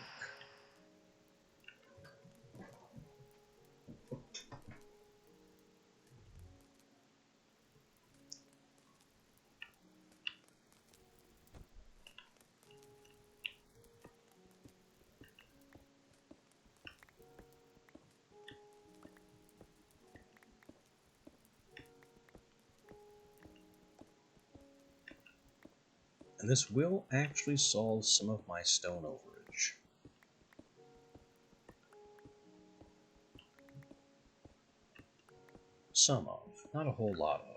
And this will actually solve some of my stone overage. Some of, not a whole lot of.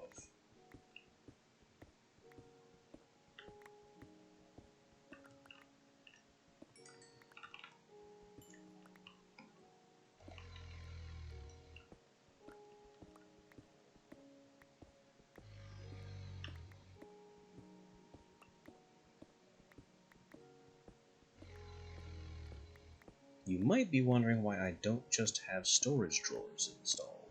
You might be wondering why I don't just have storage drawers installed.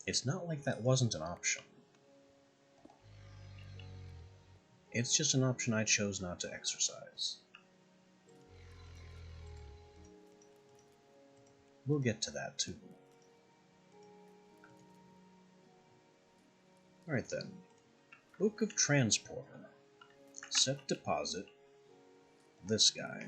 It's not like that wasn't an option. It's just an option I chose not to exercise. We'll get to that too. Alright then. Book of Transporter. Set deposit. This guy.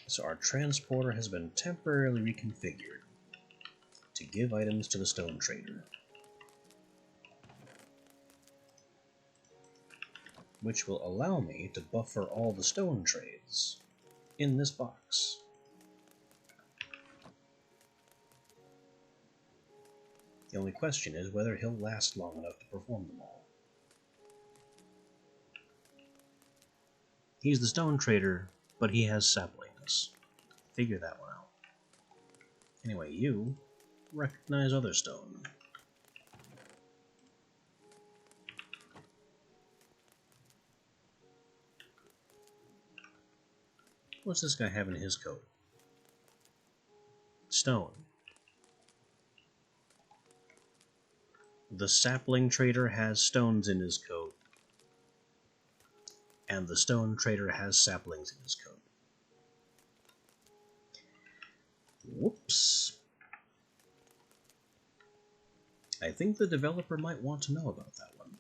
So our transporter has been temporarily reconfigured to give items to the stone trader, which will allow me to buffer all the stone trades in this box. The only question is whether he'll last long enough to perform them all. He's the stone trader, but he has saplingness. Figure that one out. Anyway, you recognize other stone. What's this guy have in his coat? Stone. The sapling trader has stones in his coat, and the stone trader has saplings in his coat. Whoops. I think the developer might want to know about that one.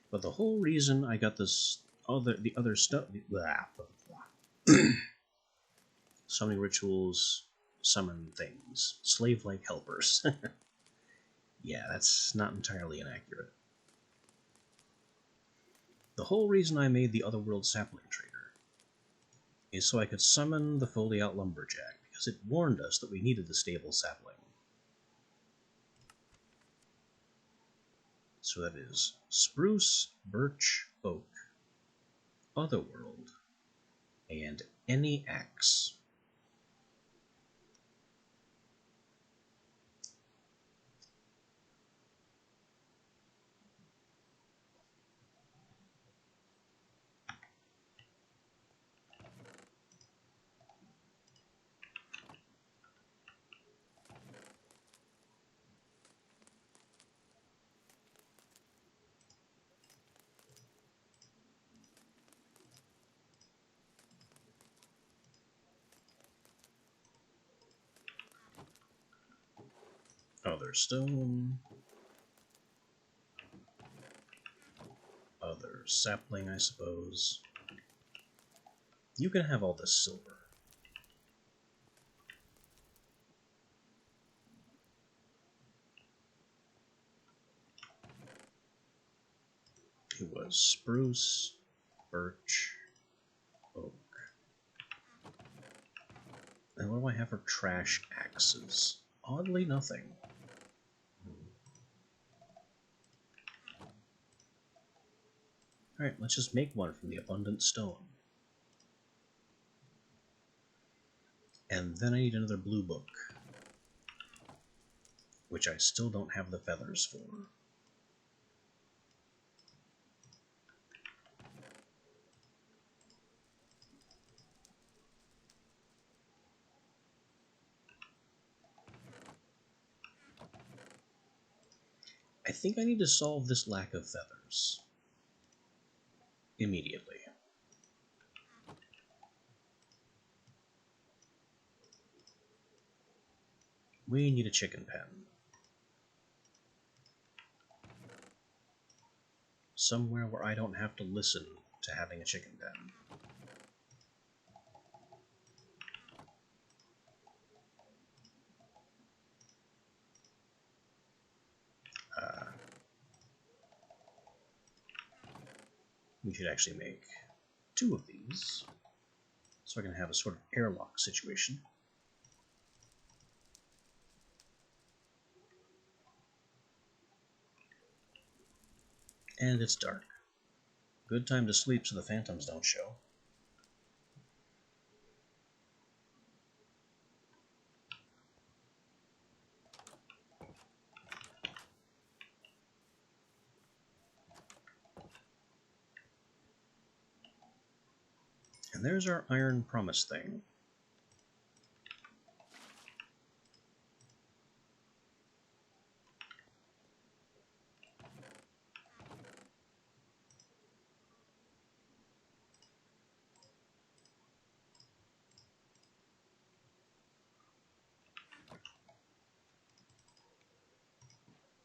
But the whole reason I got the other stuff, summoning rituals, summon things, slave-like helpers. Yeah, that's not entirely inaccurate. The whole reason I made the Otherworld Sapling Trader is so I could summon the fully out Lumberjack, because it warned us that we needed the stable sapling. So that is spruce, birch, oak, Otherworld, and any axe. Other stone. sapling, I suppose. You can have all this silver. It was spruce, birch, oak. And what do I have for trash axes? Oddly, nothing. Alright, let's just make one from the abundant stone. And then I need another blue book, which I still don't have the feathers for. I think I need to solve this lack of feathers immediately. We need a chicken pen. Somewhere where I don't have to listen to having a chicken pen. We should actually make 2 of these, so I can have a sort of airlock situation. And it's dark. Good time to sleep so the phantoms don't show. And there's our iron promise thing.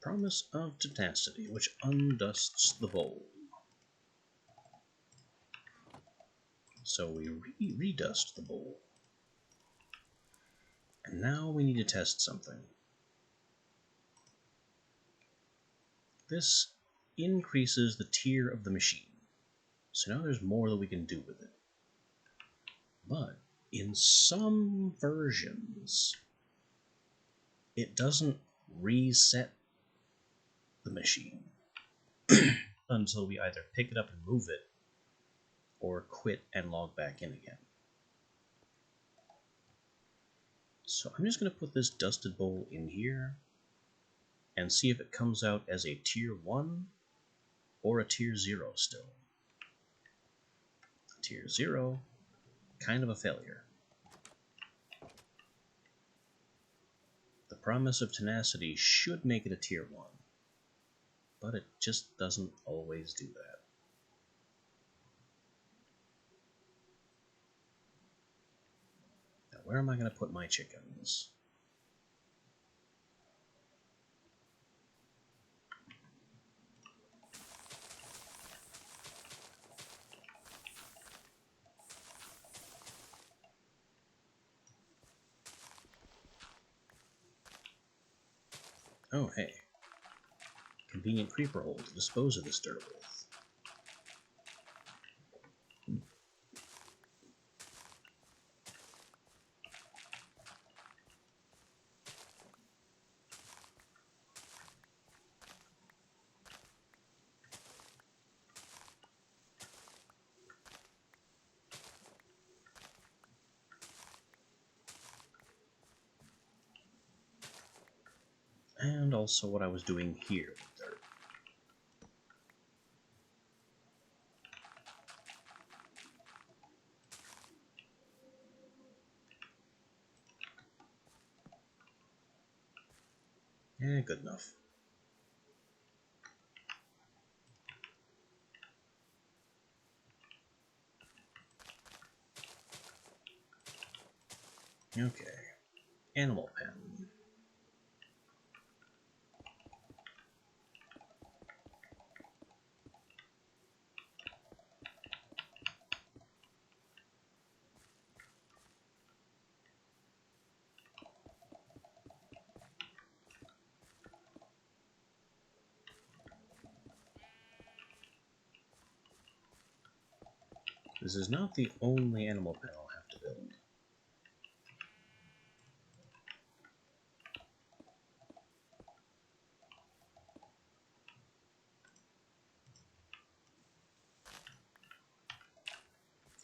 Promise of tenacity, which undusts the bowl. So we redust the bowl. And now we need to test something. This increases the tier of the machine. So now there's more that we can do with it. But in some versions, it doesn't reset the machine until we either pick it up and move it, or quit and log back in again. So I'm just going to put this dusted bowl in here and see if it comes out as a tier 1 or a tier 0 still. Tier 0, kind of a failure. The promise of tenacity should make it a tier 1, but it just doesn't always do that. Now, where am I going to put my chickens? Oh, hey. Convenient creeper hole to dispose of this dirt with. And also what I was doing here with dirt. Good enough. Okay. Animal pen. This is not the only animal pen I'll have to build.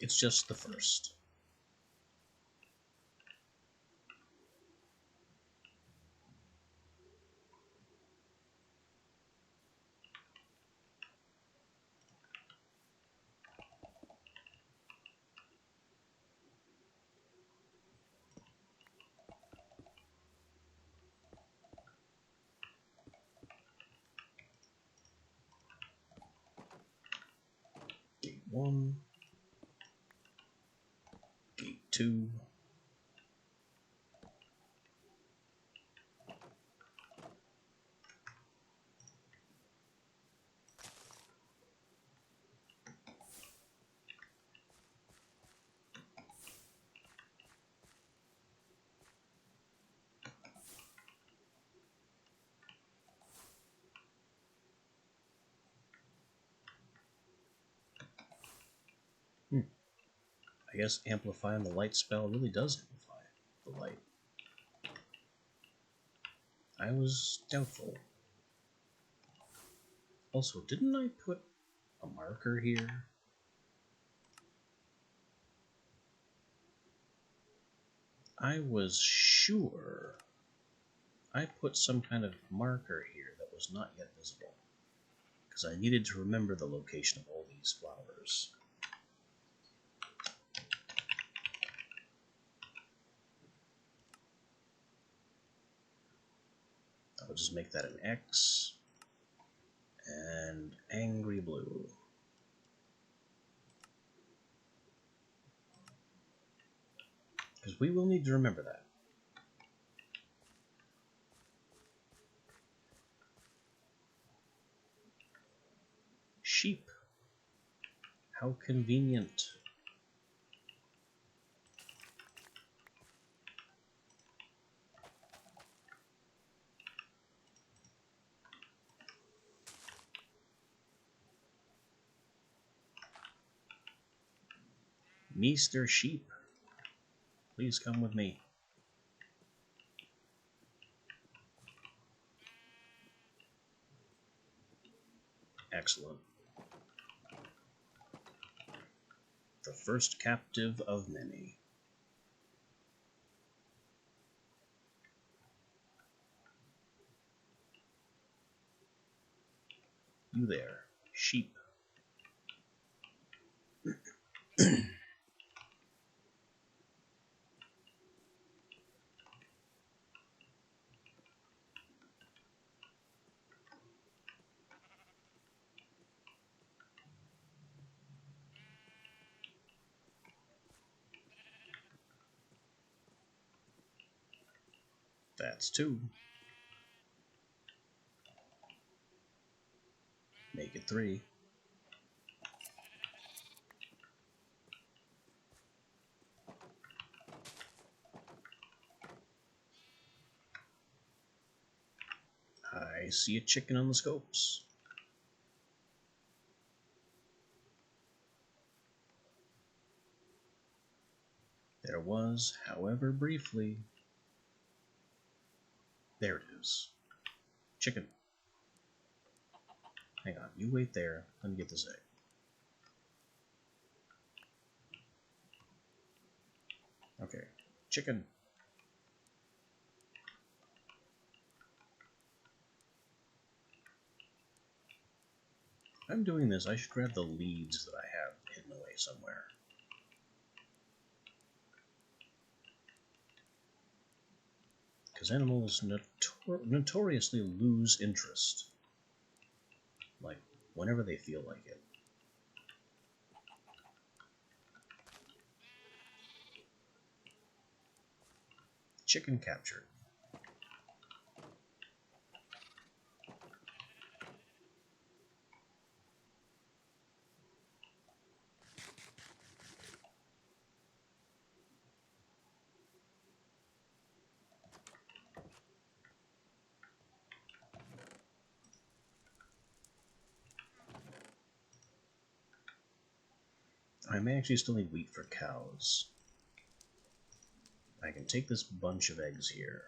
It's just the first. Gate 1. Gate 2. I guess amplifying the light spell really does amplify the light. I was doubtful. Also, didn't I put a marker here? I was sure I put some kind of marker here that was not yet visible, because I needed to remember the location of all these flowers. I'll just make that an X, and angry blue. Because we will need to remember that. Sheep. How convenient. Meester Sheep, please come with me. Excellent. The first captive of many. You there, sheep. That's 2. Make it 3. I see a chicken on the scopes. There was, however briefly. There it is. Chicken. Hang on, you wait there. Let me get this egg. Okay, chicken. I'm doing this. I should grab the leads that I have hidden away somewhere. Because animals notoriously lose interest. Like, whenever they feel like it. Chicken captured. I may actually still need wheat for cows. I can take this bunch of eggs here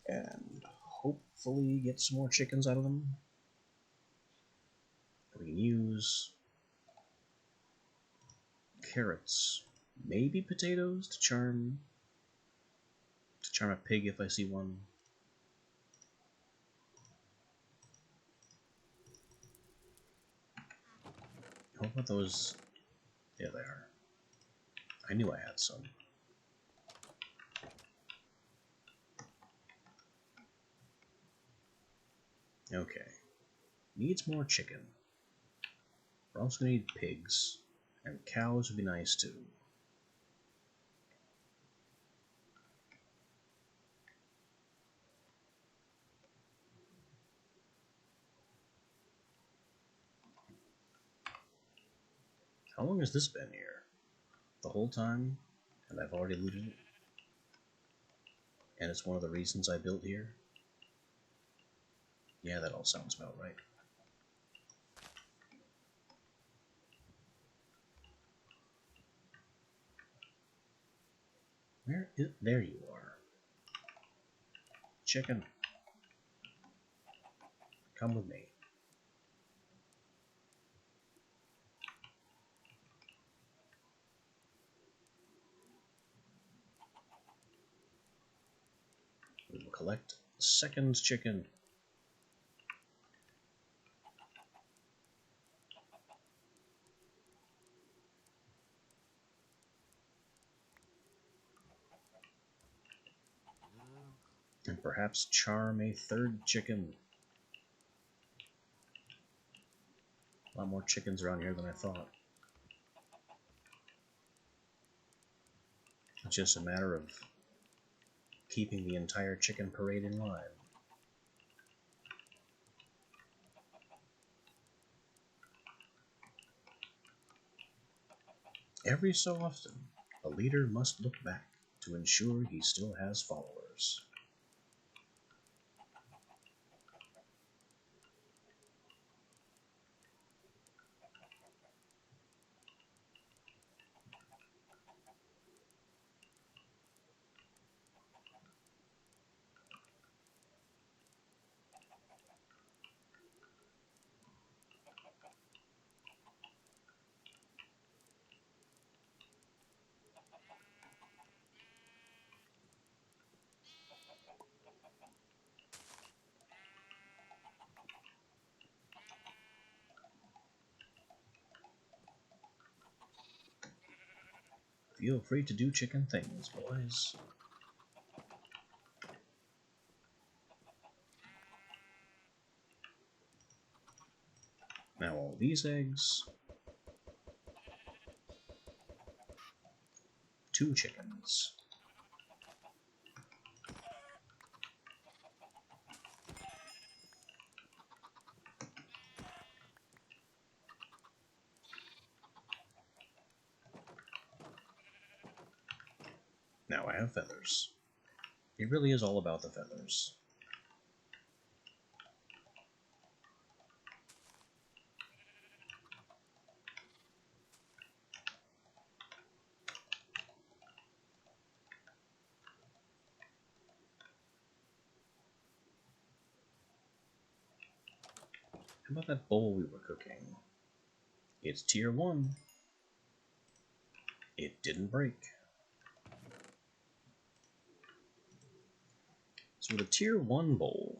and hopefully get some more chickens out of them. We can use carrots, maybe potatoes to charm a pig if I see one. How about those? Yeah, they are. I knew I had some. Okay. Needs more chicken. We're also going to need pigs. And cows would be nice too. How long has this been here? The whole time? And I've already looted it? And it's one of the reasons I built here? Yeah, that all sounds about right. There you are. Chicken. Come with me. We will collect the second chicken. And perhaps charm a third chicken. A lot more chickens around here than I thought. It's just a matter of keeping the entire chicken parade in line. Every so often, a leader must look back to ensure he still has followers. Feel free to do chicken things, boys. Now all these eggs, 2 chickens. Now I have feathers. It really is all about the feathers. How about that bowl we were cooking? It's tier 1. It didn't break. So with a tier 1 bowl,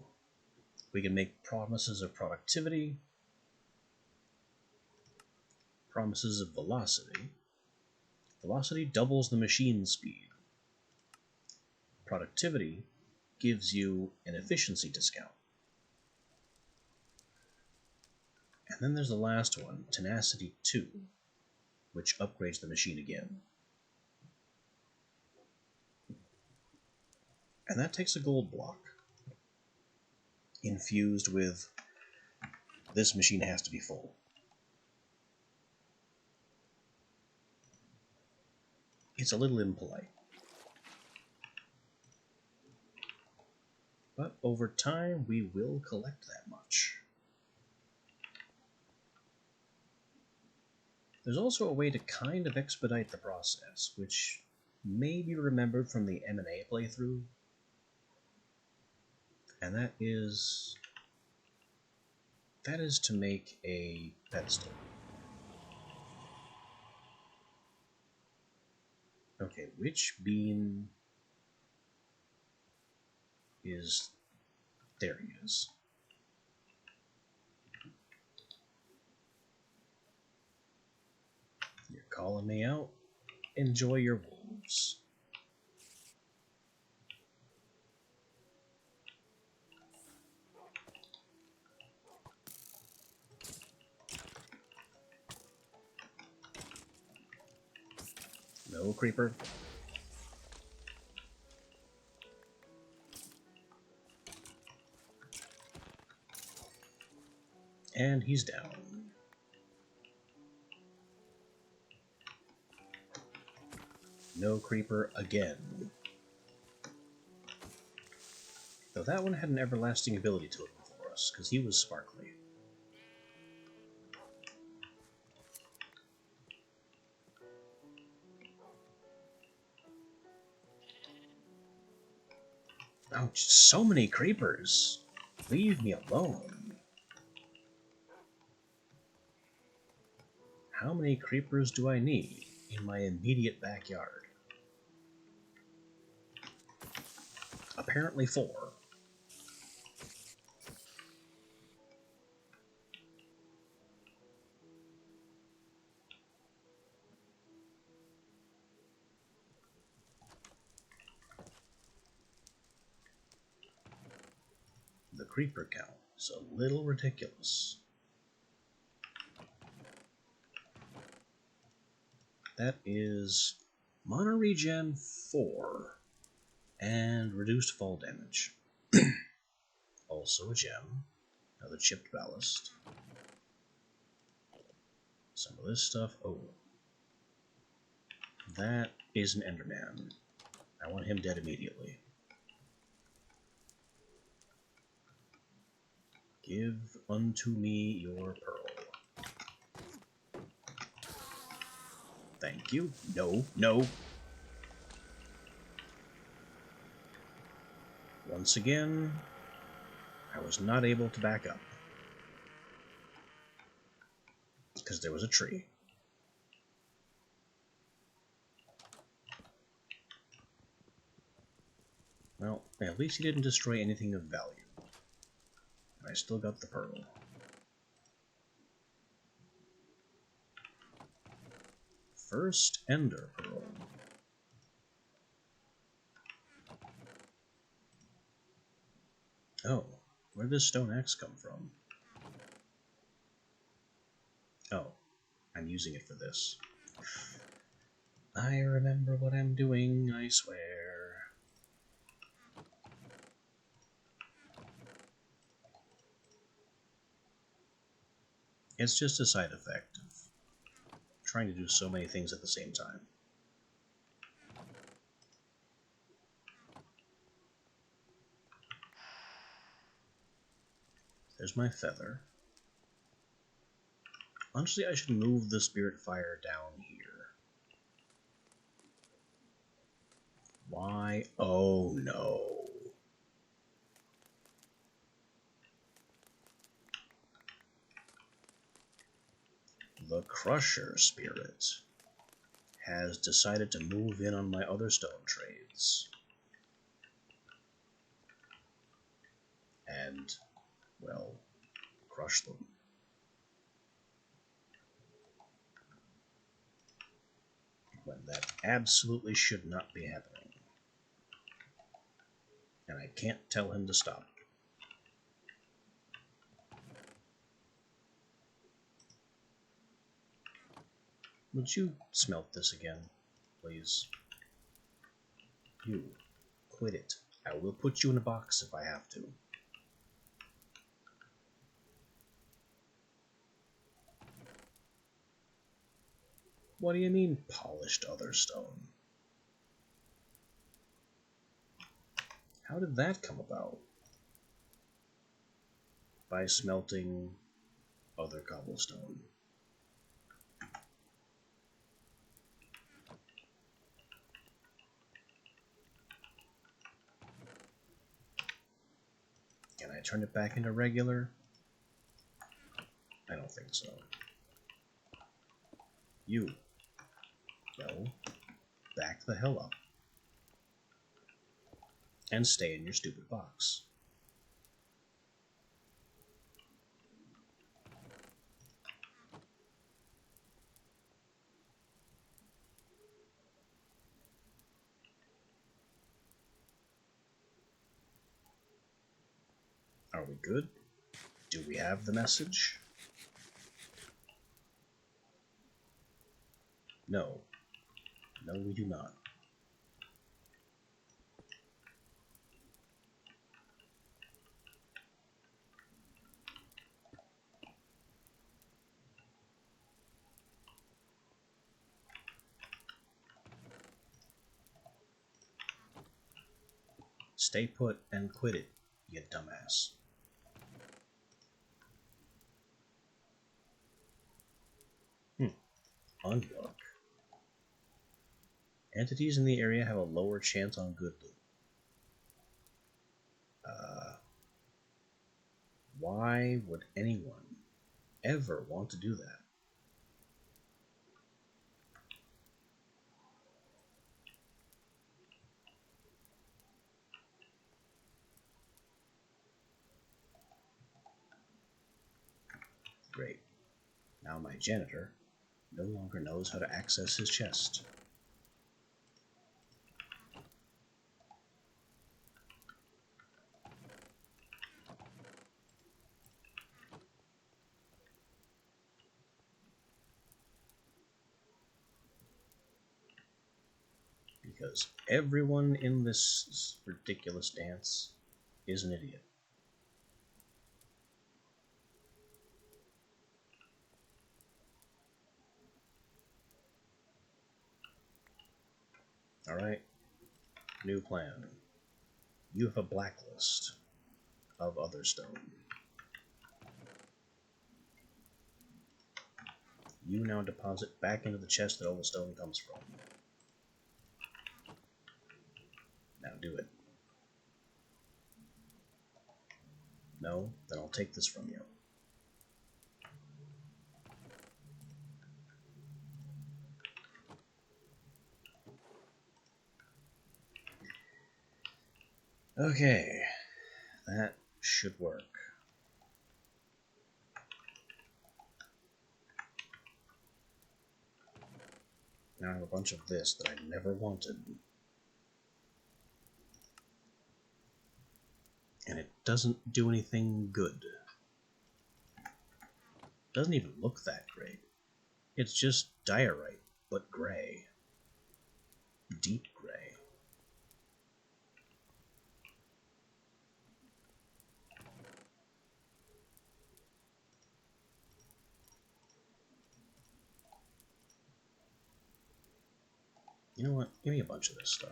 we can make promises of productivity, promises of velocity. Velocity doubles the machine speed. Productivity gives you an efficiency discount. And then there's the last one, Tenacity 2, which upgrades the machine again. And that takes a gold block, infused with this machine has to be full. It's a little impolite. But over time, we will collect that much. There's also a way to kind of expedite the process, which may be remembered from the M&A playthrough, and that is to make a pedestal. Okay, which beam is... There he is. You're calling me out? Enjoy your wolves. No creeper. And he's down. No creeper again. Though that one had an everlasting ability to it for us, because he was sparkly. Oh, so many creepers! Leave me alone. How many creepers do I need in my immediate backyard? Apparently 4. The creeper count is a little ridiculous. That is mono regen 4 and reduced fall damage. Also a gem, another chipped ballast. Some of this stuff. Oh, that is an Enderman. I want him dead immediately. Give unto me your pearl. Thank you. No, no. Once again, I was not able to back up. Because there was a tree. Well, at least he didn't destroy anything of value. I still got the pearl. First Ender Pearl. Oh, where did this stone axe come from? Oh, I'm using it for this. I remember what I'm doing, I swear. It's just a side effect of trying to do so many things at the same time. There's my feather. Honestly, I should move the spirit fire down here. Why? Oh no. The Crusher spirit has decided to move in on my other stone trades. And, well, crush them. When that absolutely should not be happening. And I can't tell him to stop. Would you smelt this again, please? You, quit it. I will put you in a box if I have to. What do you mean, polished other stone? How did that come about? By smelting other cobblestone. turn it back into regular? I don't think so. You. No. Back the hell up. And stay in your stupid box. Are we good? Do we have the message? No. No, we do not. Stay put and quit it, you dumbass. Unlock. Entities in the area have a lower chance on good loot. Why would anyone ever want to do that? Great. Now my janitor no longer knows how to access his chest. Because everyone in this ridiculous dance is an idiot. Alright, new plan. You have a blacklist of other stone. You now deposit back into the chest that all the stone comes from. Now do it. No? Then I'll take this from you. Okay, that should work. Now I have a bunch of this that I never wanted. And it doesn't do anything good. Doesn't even look that great. It's just diorite, but gray. Deep gray. You know what? Give me a bunch of this stuff.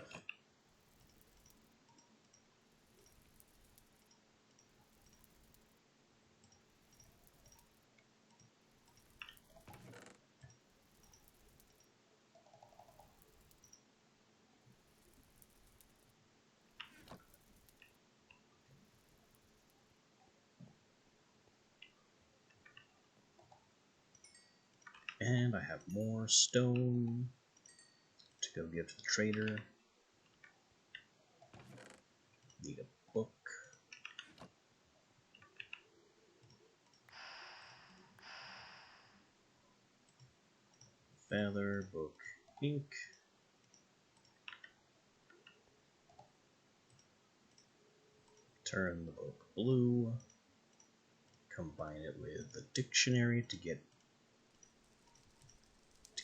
And I have more stone to go give to the trader. Need a book. Feather, book, ink. Turn the book blue. Combine it with the dictionary to get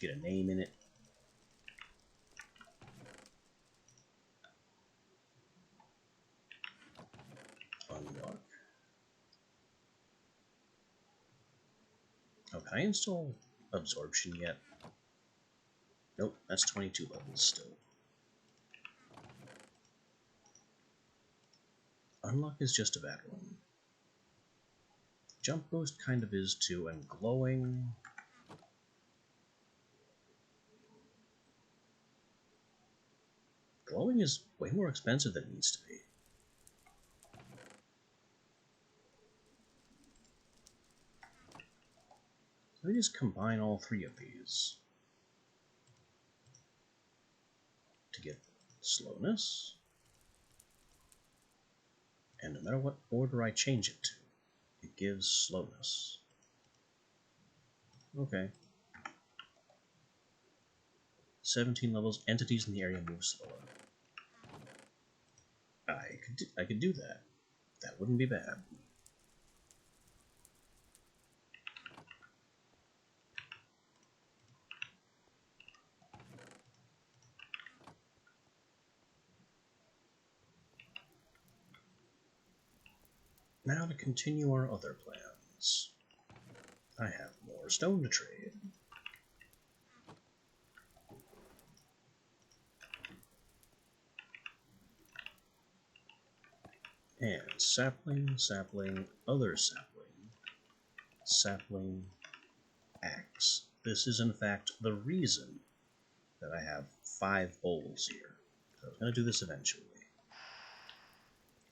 a name in it. Unlock. Oh, can I install absorption yet? Nope, that's 22 levels still. Unlock is just a bad one. Jump boost kind of is too, and glowing. Glowing is way more expensive than it needs to be. Let me just combine all three of these to get slowness. And no matter what order I change it to, it gives slowness. Okay. 17 levels, entities in the area move slower. I could do that. That wouldn't be bad. Now to continue our other plans. I have more stone to trade. And sapling, sapling, other sapling, sapling, axe. This is in fact the reason that I have 5 bowls here. I was going to do this eventually.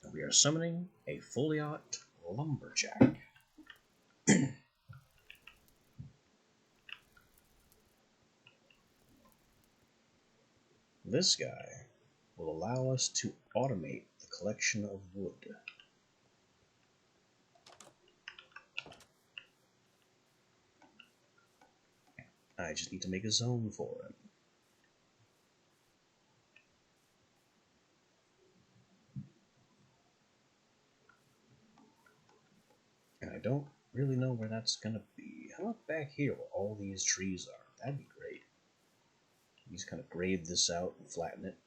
And we are summoning a Foliot Lumberjack. This guy will allow us to automate the collection of wood. I just need to make a zone for him. And I don't really know where that's gonna be. How about back here where all these trees are? That'd be great. You just kind of grade this out and flatten it.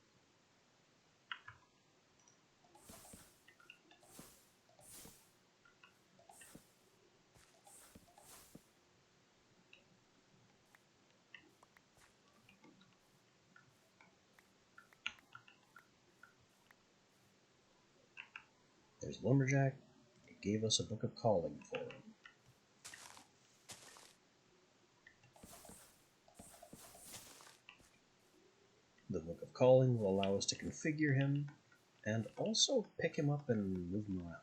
There's Lumberjack. It gave us a book of calling for him. The book of calling will allow us to configure him and also pick him up and move him around.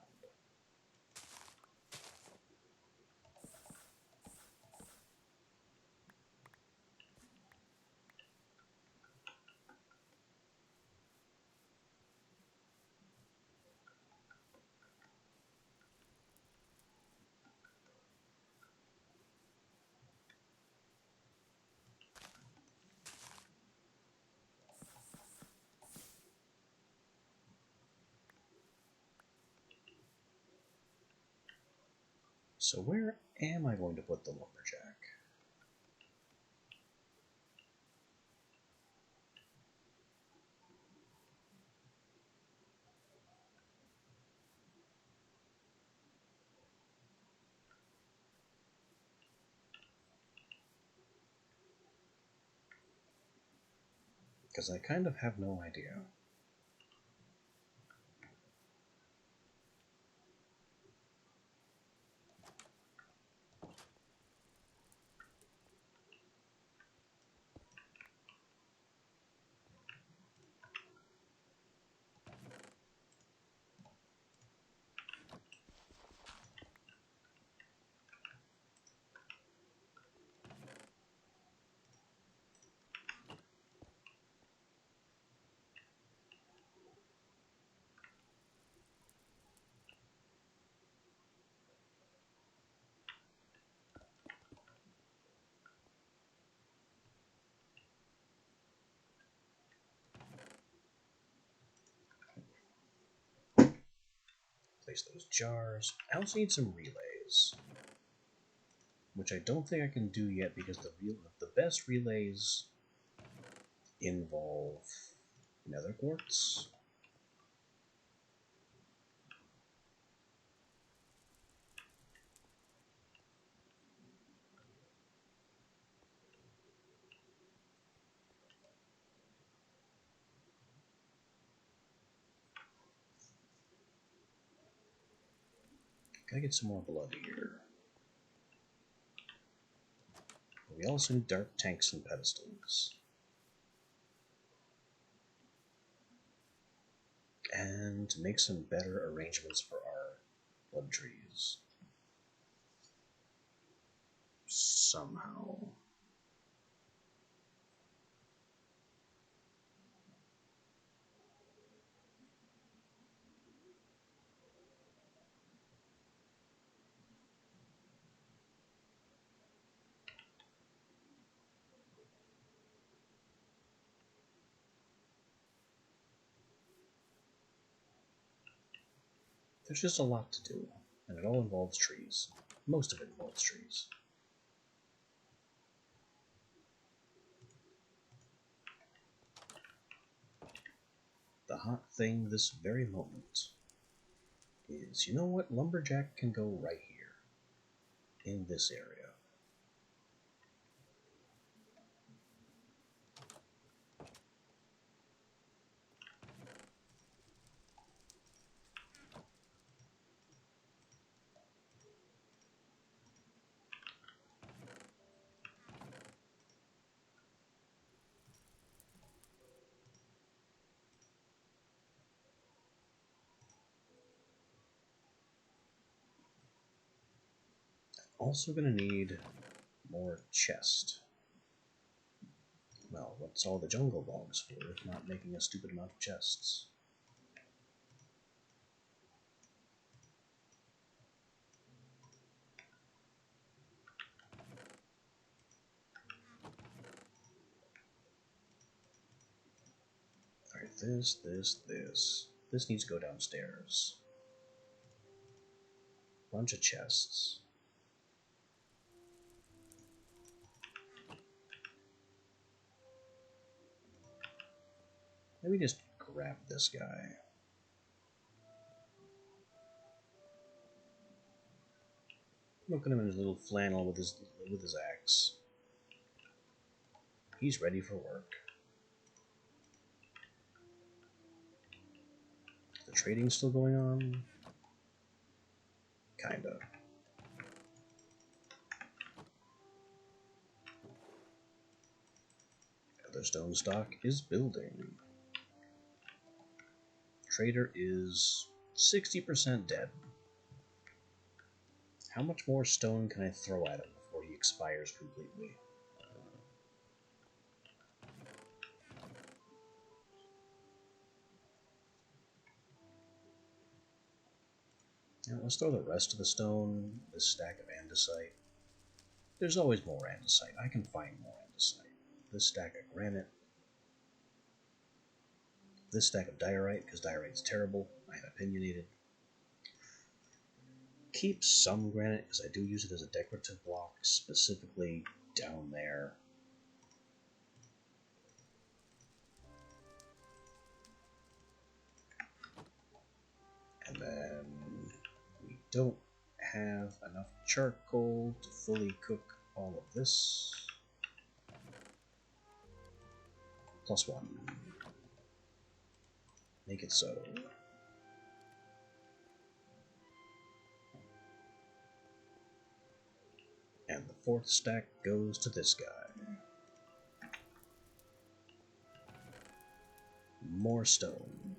So where am I going to put the Lumberjack? Because I kind of have no idea. Place those jars. I also need some relays, which I don't think I can do yet because the best relays involve nether quartz. Gotta get some more blood here. We also need dark tanks and pedestals. And to make some better arrangements for our blood trees. somehow. There's just a lot to do, and it all involves trees. Most of it involves trees. The hot thing this very moment is, you know what? Lumberjack can go right here, in this area. Also gonna need more chest. Well, what's all the jungle logs for if not making a stupid amount of chests? Alright, this. This needs to go downstairs. Bunch of chests. Maybe just grab this guy. Look at him in his little flannel with his axe. He's ready for work. The trading still going on? Kinda. Other stone stock is building. Trader is 60% dead. How much more stone can I throw at him before he expires completely? Now, let's throw the rest of the stone, this stack of andesite. There's always more andesite. I can find more andesite. This stack of granite. This stack of diorite, because diorite's terrible. I'm opinionated. Keep some granite, because I do use it as a decorative block, specifically down there. And then we don't have enough charcoal to fully cook all of this. +1. Make it so. And the fourth stack goes to this guy. More stone.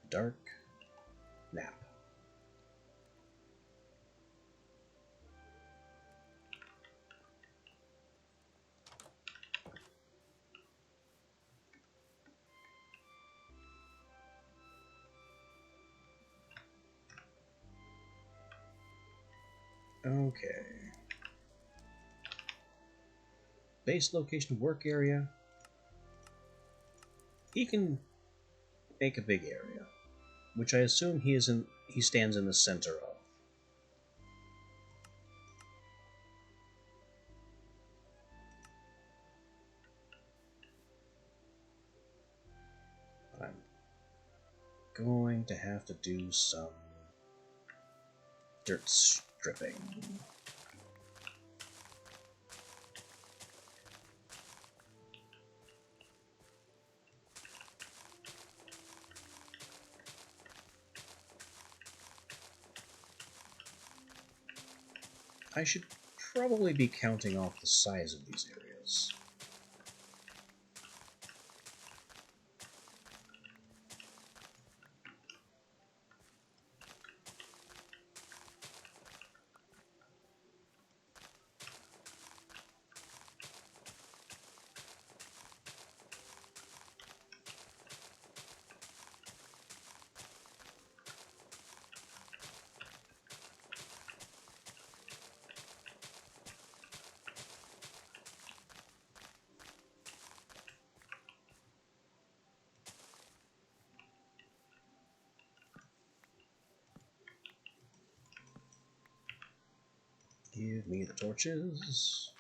Dark nap. Okay. Base location work area. He can make a big area, which I assume he stands in the center of. But I'm going to have to do some dirt stripping. I should probably be counting off the size of these areas. me the torches.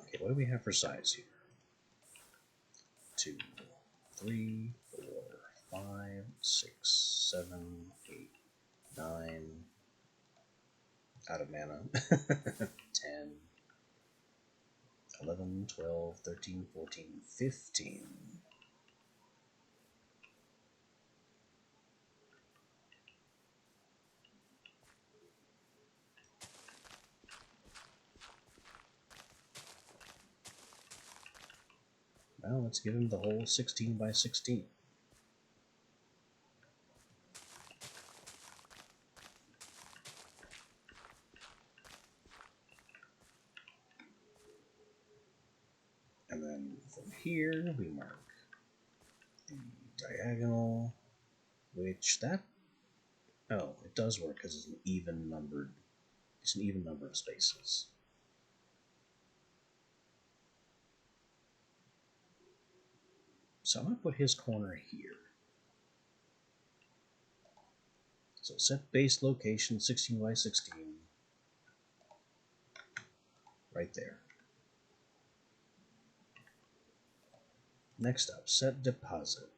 Okay, what do we have for size here? 2, 3, 4, 5, 6, 7, 8, 9. Out of mana. 10, 11, 12, 13, 14, 15. Well, let's give him the whole 16 by 16. And then from here, we mark the diagonal, which that, oh, it does work because it's an even number of spaces. So I'm going to put his corner here. So set base location 16 by 16 right there. Next up, set deposit.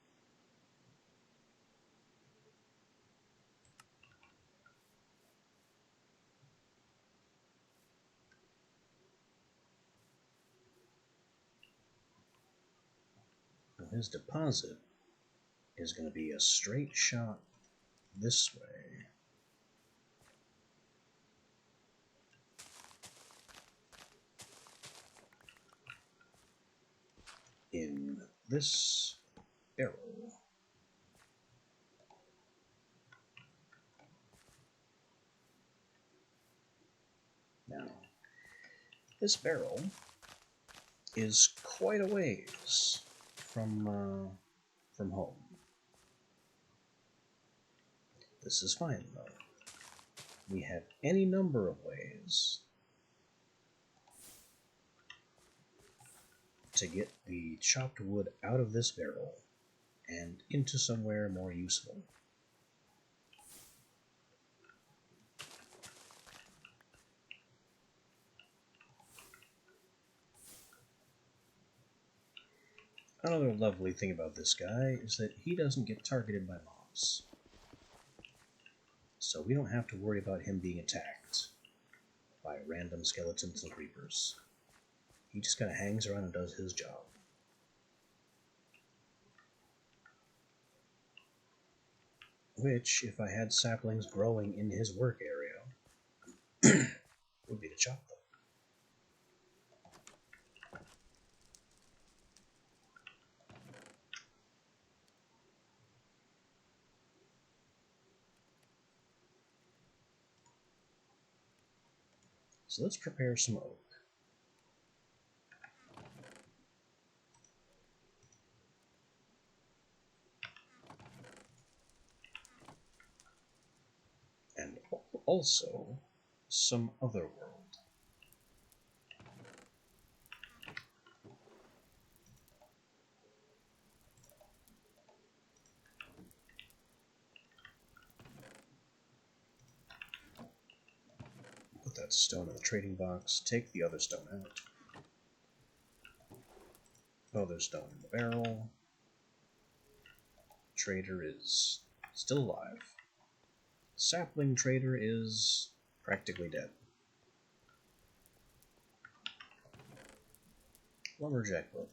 Now his deposit is going to be a straight shot this way. In this barrel. Now, this barrel is quite a ways from home. This is fine though. We have any number of ways to get the chopped wood out of this barrel and into somewhere more useful. Another lovely thing about this guy is that he doesn't get targeted by mobs. So we don't have to worry about him being attacked by random skeletons and creepers. He just kind of hangs around and does his job. Which, if I had saplings growing in his work area, would be to chop them. So let's prepare some oak. And also some other world. Put that stone in the trading box, take the other stone out. Other stone in the barrel. Trader is still alive. Sapling trader is practically dead. Lumberjack book.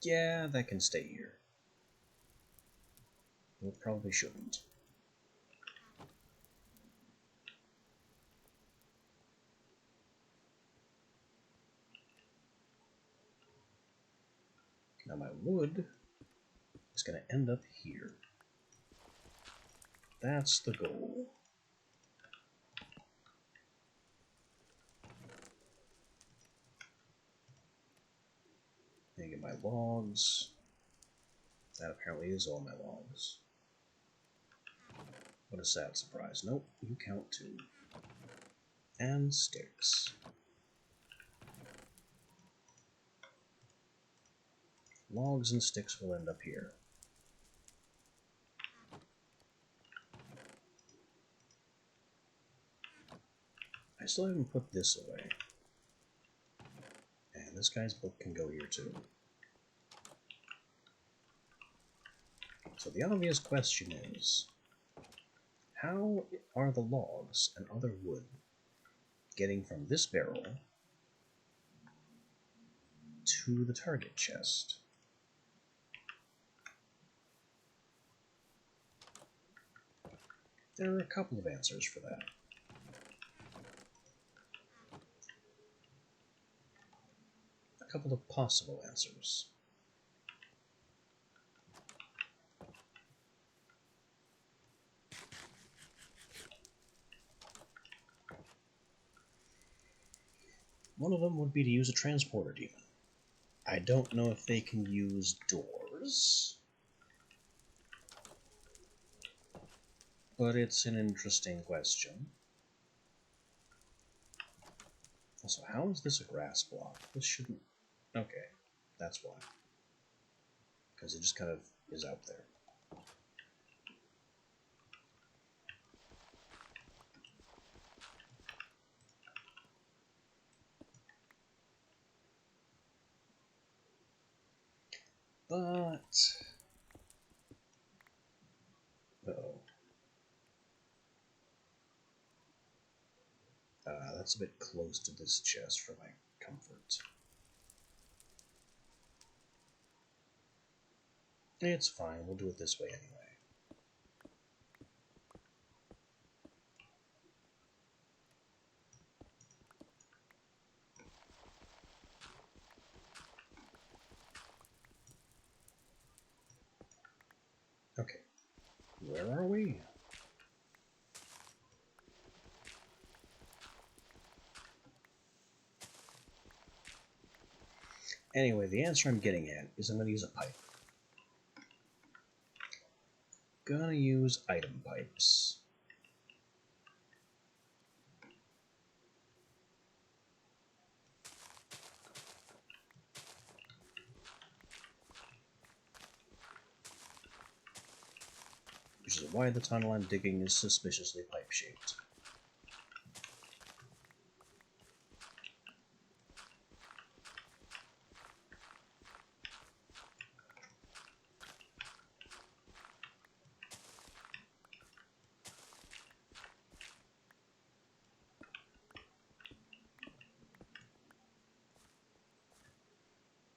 Yeah, that can stay here. It probably shouldn't. Now my wood is going to end up here. That's the goal. I get my logs. That apparently is all my logs. What a sad surprise. Nope, you count 2. And sticks. Logs and sticks will end up here. I still haven't put this away. And this guy's book can go here too. So the obvious question is, how are the logs and other wood getting from this barrel to the target chest? There are a couple of answers for that. A couple of possible answers. One of them would be to use a transporter demon. I don't know if they can use doors, but it's an interesting question. Also, how is this a grass block? This shouldn't... Okay, that's why. Because it just kind of is out there. But... Uh-oh. That's a bit close to this chest for my comfort. It's fine, we'll do it this way anyway. Okay, where are we? Anyway, the answer I'm getting at is I'm going to use a pipe. Gonna use item pipes. Which is why the tunnel I'm digging is suspiciously pipe-shaped.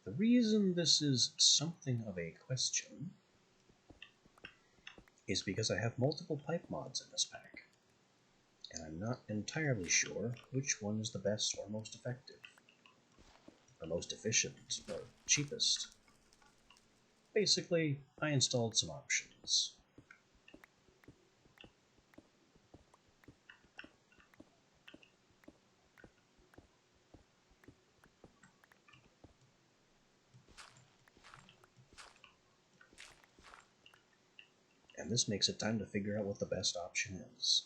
The reason this is something of a question is because I have multiple pipe mods in this pack, and I'm not entirely sure which one is the best or most effective, or most efficient, or cheapest. Basically, I installed some options. And this makes it time to figure out what the best option is.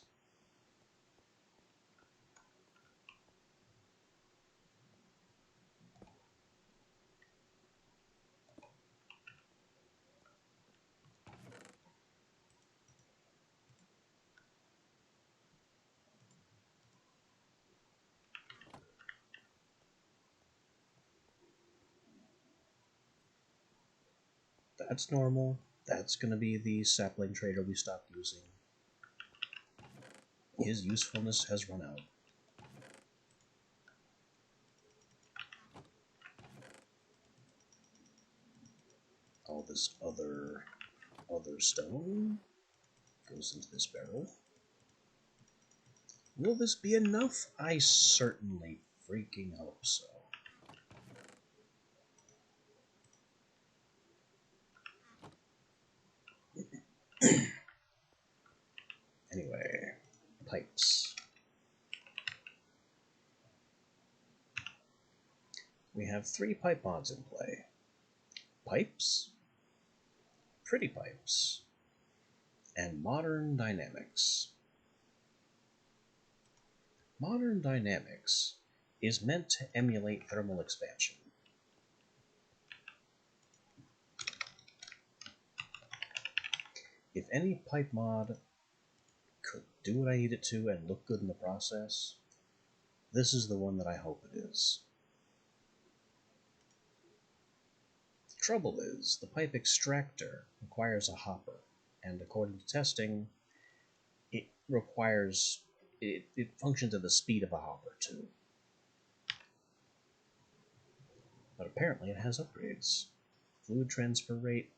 That's normal. That's going to be the sapling trader we stopped using. His usefulness has run out. All this other stone goes into this barrel. Will this be enough? I certainly freaking hope so. Anyway, pipes. We have 3 pipe mods in play. Pipes, pretty pipes, and modern dynamics. Modern dynamics is meant to emulate thermal expansion. If any pipe mod could do what I need it to and look good in the process, this is the one that I hope it is. Trouble is, the pipe extractor requires a hopper, and according to testing, it functions at the speed of a hopper too. But apparently it has upgrades. Fluid transfer rate,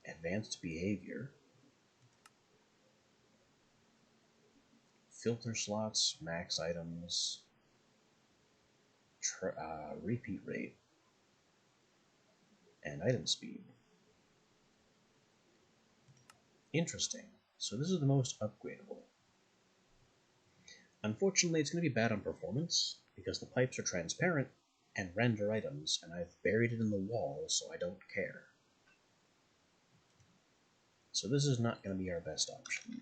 advanced behavior, filter slots, max items, repeat rate, and item speed. Interesting. So this is the most upgradable. Unfortunately, it's going to be bad on performance, because the pipes are transparent and render items, and I've buried it in the wall, so I don't care. So this is not going to be our best option.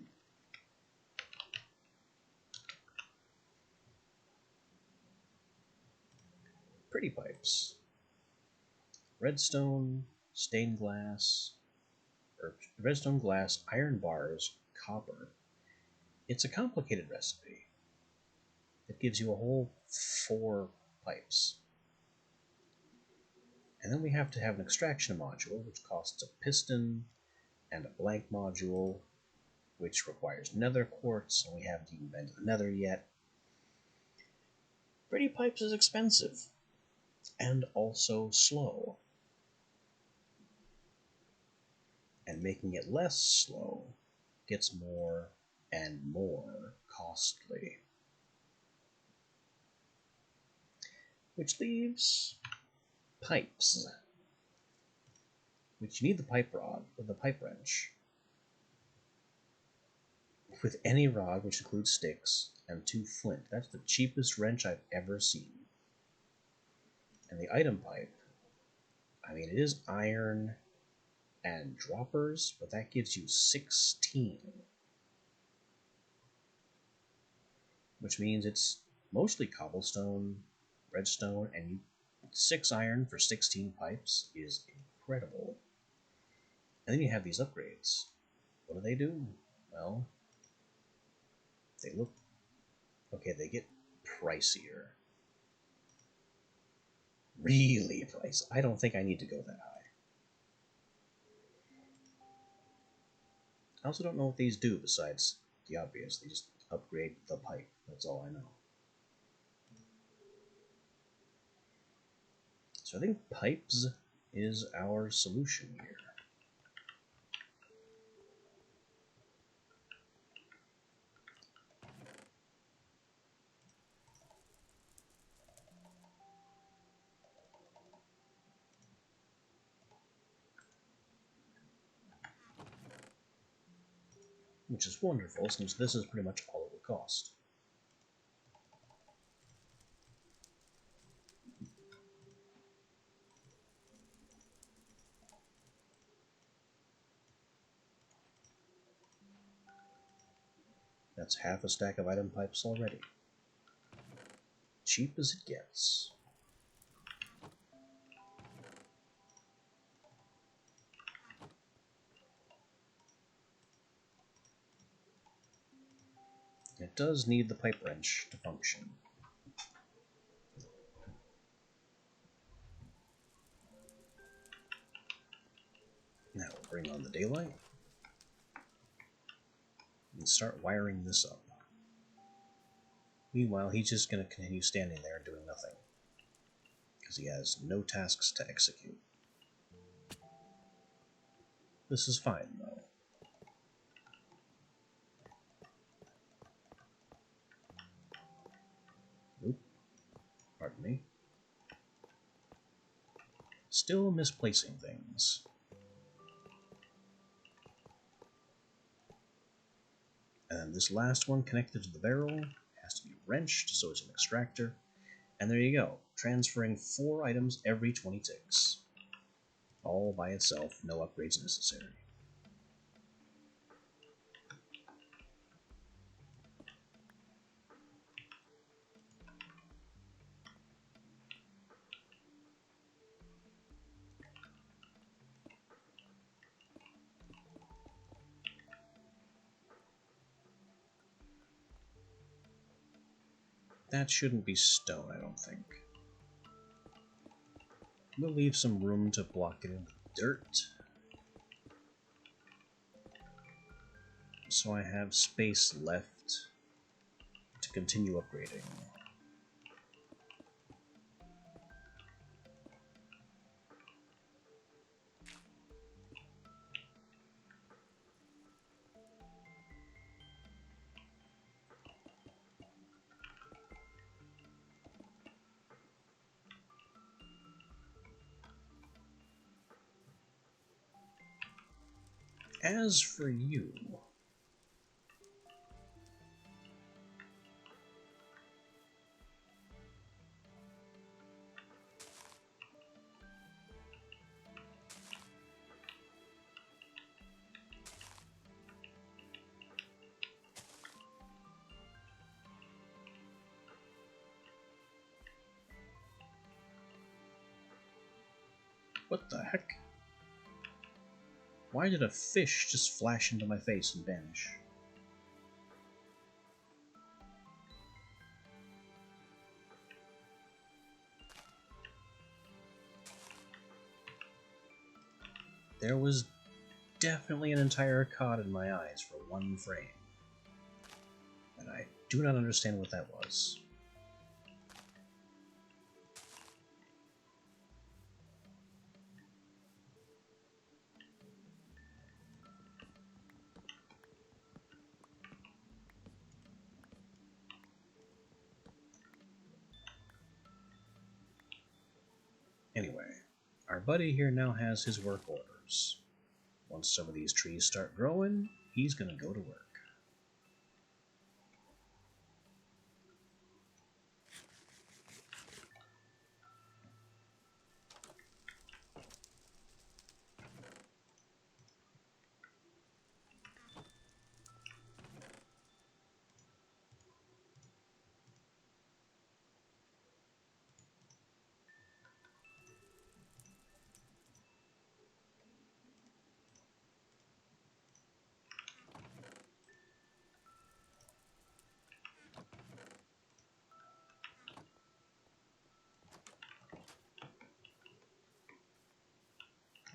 Pretty pipes. Redstone, stained glass, or redstone glass, iron bars, copper. It's a complicated recipe. It gives you a whole 4 pipes. And then we have to have an extraction module, which costs a piston, and a blank module, which requires nether quartz, and we haven't even been to the nether yet. Pretty pipes is expensive, and also slow. And making it less slow gets more and more costly. Which leaves pipes, which you need the pipe rod or the pipe wrench. With any rod, which includes sticks, and 2 flint. That's the cheapest wrench I've ever seen. And the item pipe, I mean, it is iron and droppers, but that gives you 16. Which means it's mostly cobblestone, redstone, and 6 iron for 16 pipes is incredible. And then you have these upgrades. What do? Well, they look... okay, they get pricier. Really pricey. I don't think I need to go that high. I also don't know what these do besides the obvious. They just upgrade the pipe. That's all I know. So I think pipes is our solution here. Which is wonderful, since this is pretty much all it would cost. That's half a stack of item pipes already. Cheap as it gets. It does need the pipe wrench to function. Now we'll bring on the daylight and start wiring this up. Meanwhile, he's just going to continue standing there and doing nothing, because he has no tasks to execute. This is fine, though. Oop. Pardon me. Still misplacing things. And this last one connected to the barrel has to be wrenched, so it's an extractor. And there you go, transferring 4 items every 20 ticks. all by itself, no upgrades necessary. That shouldn't be stone, I don't think. We'll leave some room to block it in the dirt, so I have space left to continue upgrading. As for you, what the heck? Why did a fish just flash into my face and vanish? There was definitely an entire cod in my eyes for one frame, and I do not understand what that was. Anyway, our buddy here now has his work orders. Once some of these trees start growing, he's gonna go to work.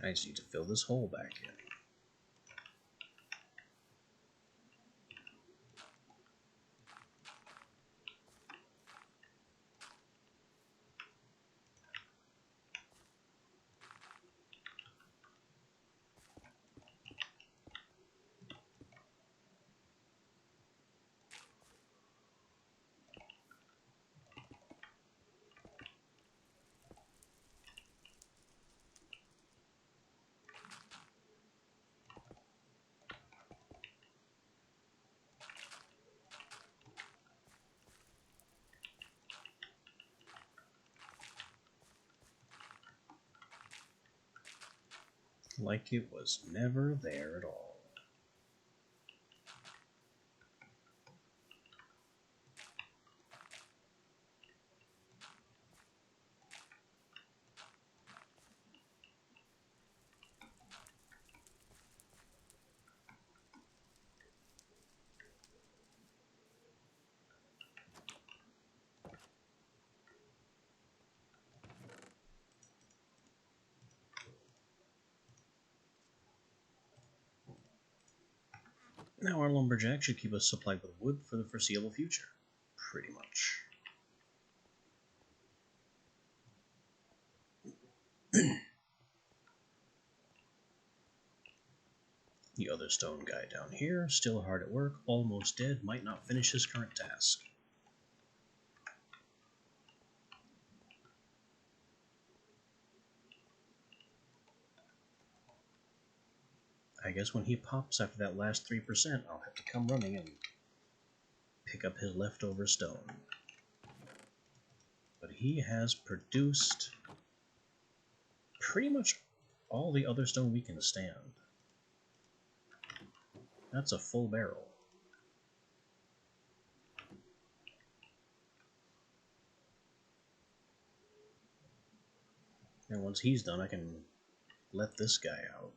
I just need to fill this hole back in. Like it was never there at all. Now our lumberjack should keep us supplied with wood for the foreseeable future. Pretty much. The other stone guy down here, still hard at work, almost dead, might not finish his current task. I guess when he pops after that last 3%, I'll have to come running and pick up his leftover stone. But he has produced pretty much all the other stone we can stand. That's a full barrel. And once he's done, I can let this guy out.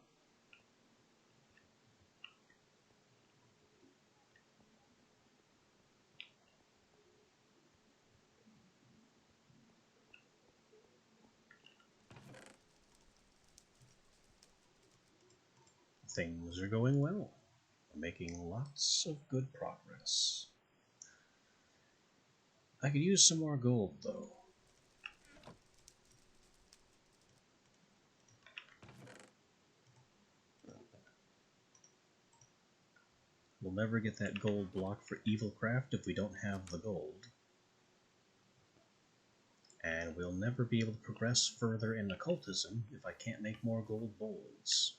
Things are going well. I'm making lots of good progress. I could use some more gold, though. We'll never get that gold block for evil craft if we don't have the gold. And we'll never be able to progress further in occultism if I can't make more gold bowls.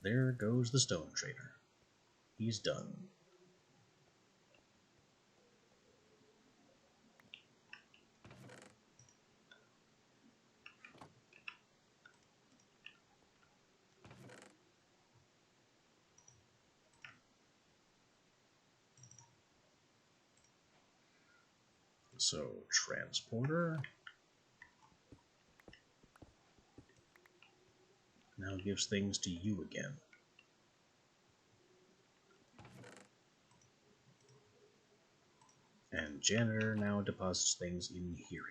There goes the stone trader. He's done. So, transporter now gives things to you again. And janitor now deposits things in here again.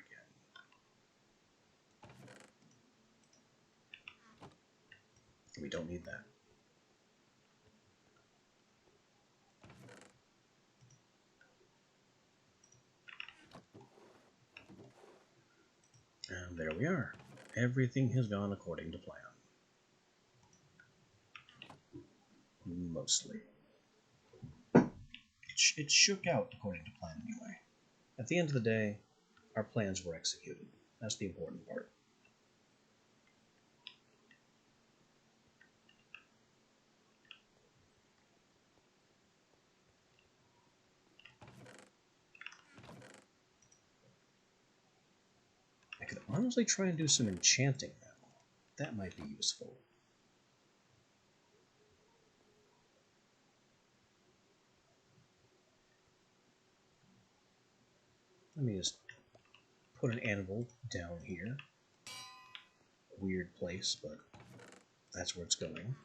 We don't need that. And there we are. Everything has gone according to plan. Mostly. It shook out according to plan anyway. At the end of the day, our plans were executed. That's the important part. I could honestly try and do some enchanting now. That might be useful. Let me just put an anvil down here. Weird place, but that's where it's going.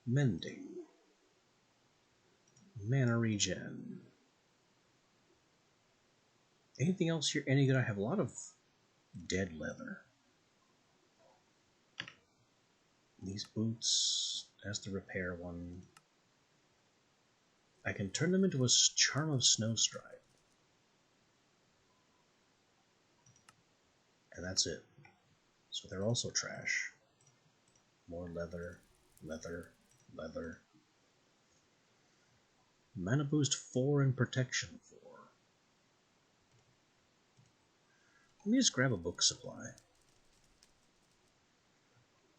Mending. Mana regen. Anything else here any good? I have a lot of dead leather. These boots, that's the repair one. I can turn them into a charm of snowstride. And that's it. So they're also trash. More leather, leather, leather. Mana boost 4 and protection 4. Let me just grab a book supply.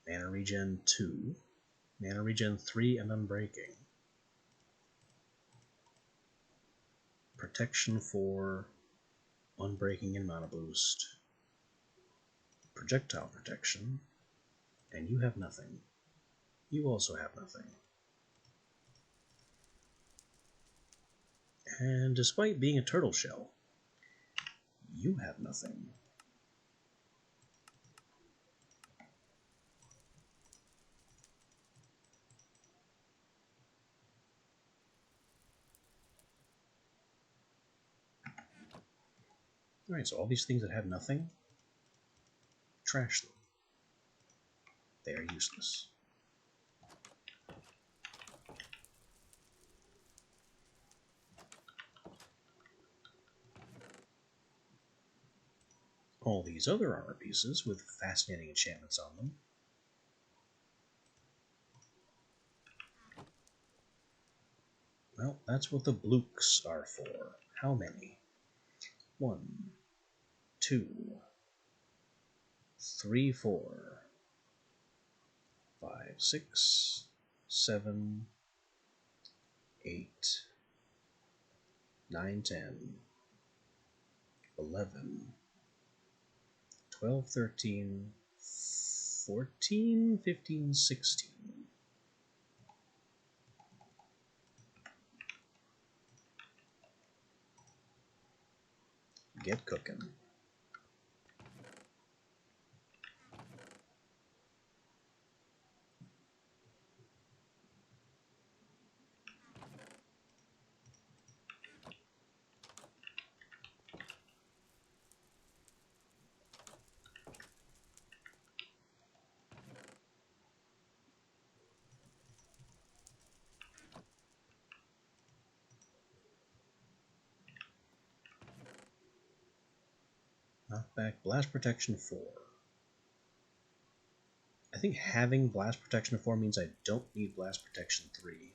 Mana regen 2. Mana regen 3 and unbreaking. Protection 4. Unbreaking and mana boost. Projectile protection. And you have nothing. You also have nothing. And despite being a turtle shell, you have nothing. Alright, so all these things that have nothing, trash them. They are useless. All these other armor pieces with fascinating enchantments on them. Well, that's what the blooks are for. How many? 1, 2, 3, 4, 5, 6, 7, 8, 9, 10, 11, 12, 13, 14, 15, 16. Get cooking. Knockback, blast protection 4. I think having blast protection 4 means I don't need blast protection 3.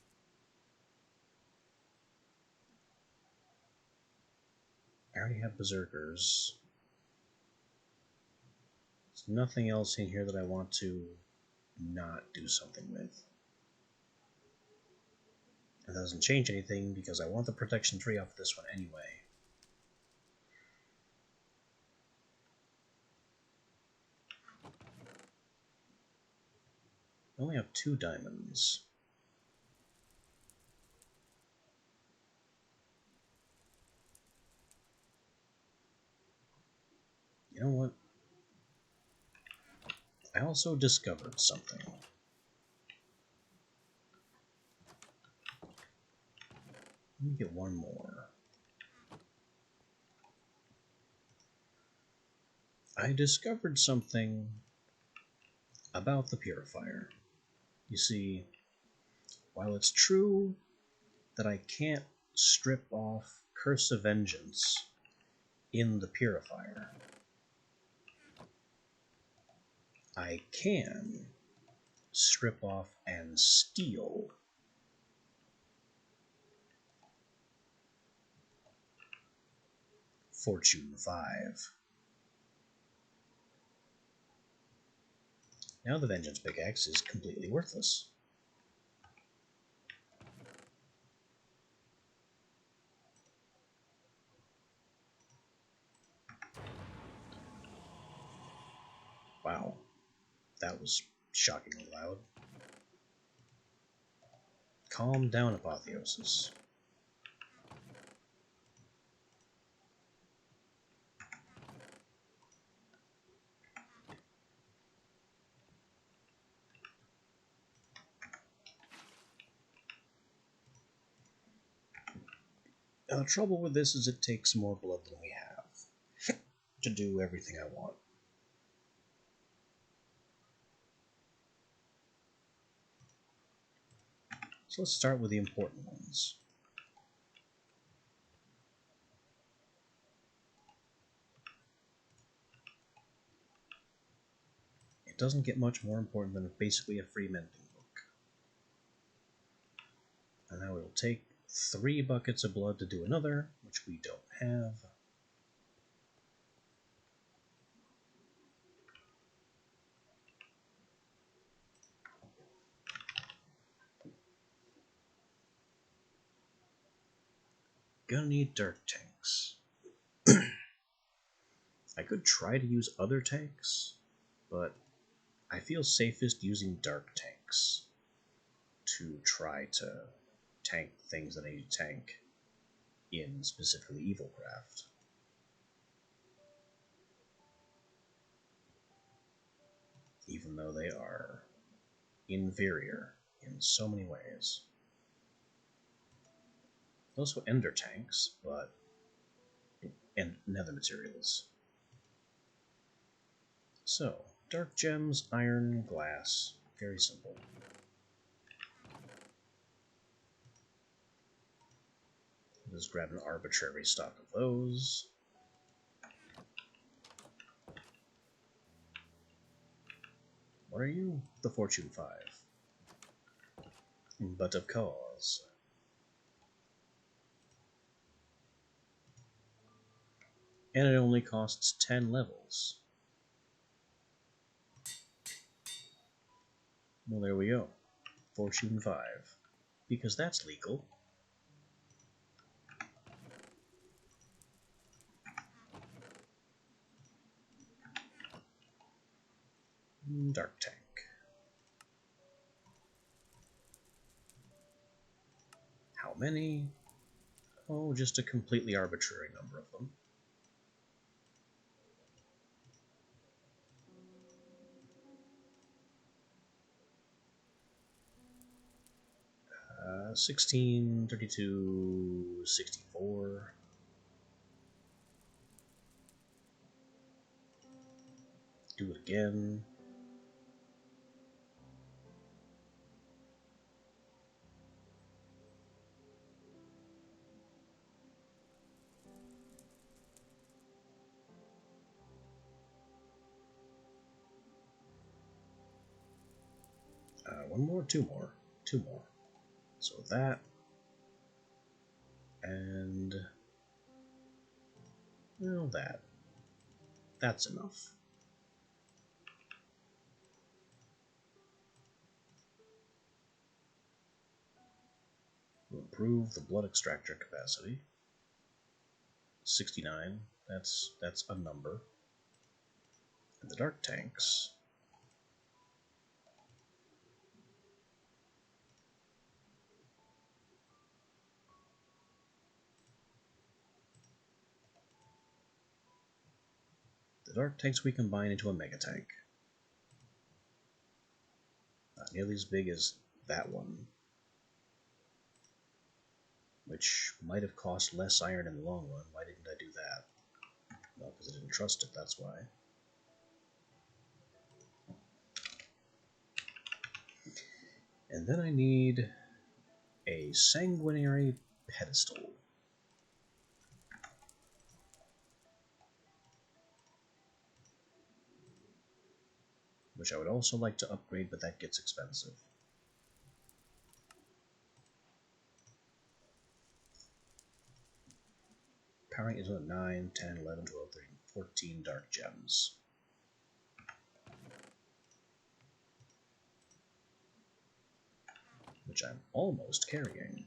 I already have berserkers. There's nothing else in here that I want to not do something with. It doesn't change anything because I want the protection 3 off this one anyway. I only have 2 diamonds. You know what? I also discovered something. Let me get one more. I discovered something about the purifier. You see, while it's true that I can't strip off Curse of Vengeance in the purifier, I can strip off and steal Fortune 5. Now the Vengeance Pickaxe is completely worthless. Wow, that was shockingly loud. Calm down, Apotheosis. Now, the trouble with this is it takes more blood than we have to do everything I want. So let's start with the important ones. It doesn't get much more important than basically a free mending book. And now it'll take 3 buckets of blood to do another, which we don't have. Gonna need dark tanks. I could try to use other tanks, but I feel safest using dark tanks to try to tank things that I need to tank in specifically Evilcraft. Even though they are inferior in so many ways. Also ender tanks, but and nether materials. So, dark gems, iron, glass. Very simple. Just grab an arbitrary stock of those. What are you? The Fortune 5. But of cause. And it only costs 10 levels. Well, there we go. Fortune 5. Because that's legal. Dark tank. How many? Oh, just a completely arbitrary number of them. Uh, 16, 32, 64. Do it again. One more, two more. Two more. So that, and, well, that. That's enough. We'll improve the blood extractor capacity. 69, that's a number. And the dark tanks. The dark tanks we combine into a mega tank. Not nearly as big as that one, which might have cost less iron in the long run. Why didn't I do that? Well, because I didn't trust it, that's why. And then I need a sanguinary pedestal. Which I would also like to upgrade, but that gets expensive. Powering is 9, 10, 11, 12, 13, 14 dark gems. Which I'm almost carrying.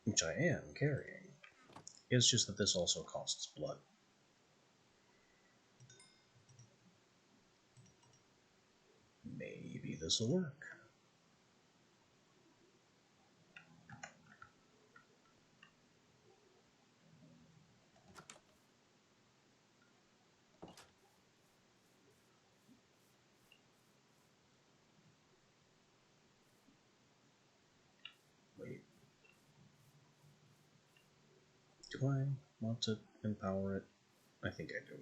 Which I am carrying. It's just that this also costs blood. Maybe this will work. Wait. Do I want to empower it? I think I do.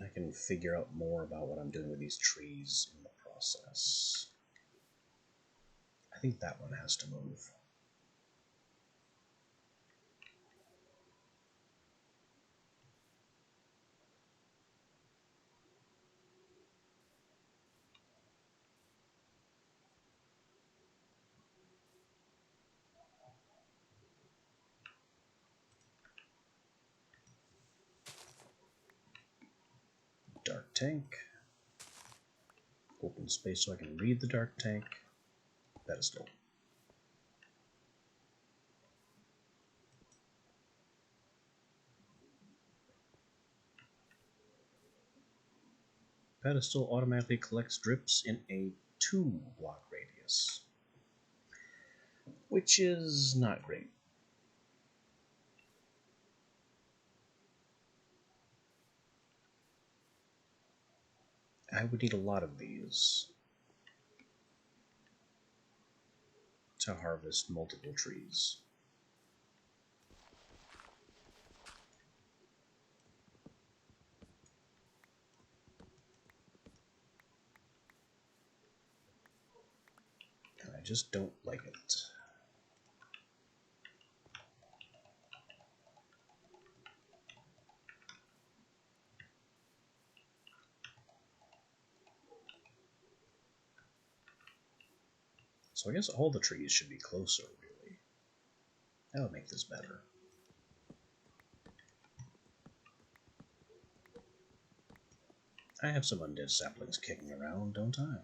I can figure out more about what I'm doing with these trees in the process. I think that one has to move. Dark tank. Open space so I can read the dark tank. Pedestal. Pedestal automatically collects drips in a 2-block radius, which is not great. I would need a lot of these to harvest multiple trees. And I just don't like it. So I guess all the trees should be closer, really. That would make this better. I have some undead saplings kicking around, don't I?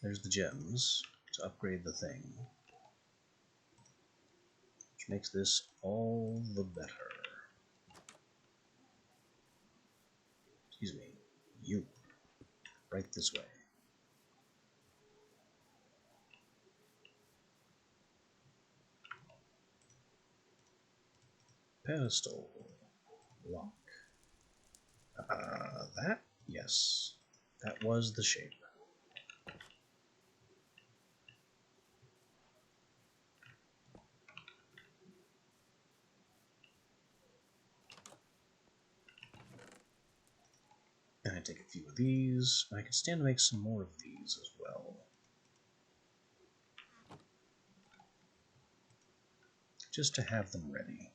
There's the gems to upgrade the thing, which makes this all the better. Excuse me, you. Right this way. Pedestal. Lock. That? Yes. That was the shape. And I take a few of these. I can stand to make some more of these as well. Just to have them ready.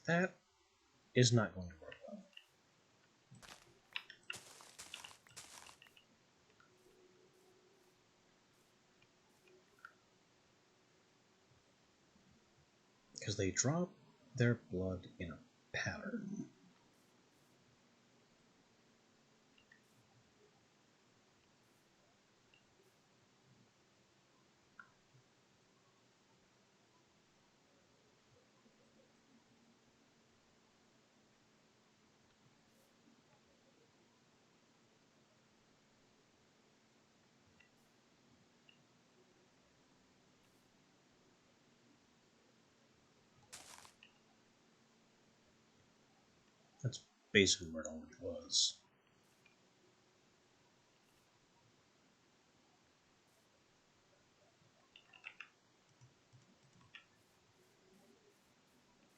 That is not going to work well. Because they drop their blood in a pattern. That's basically where it already was.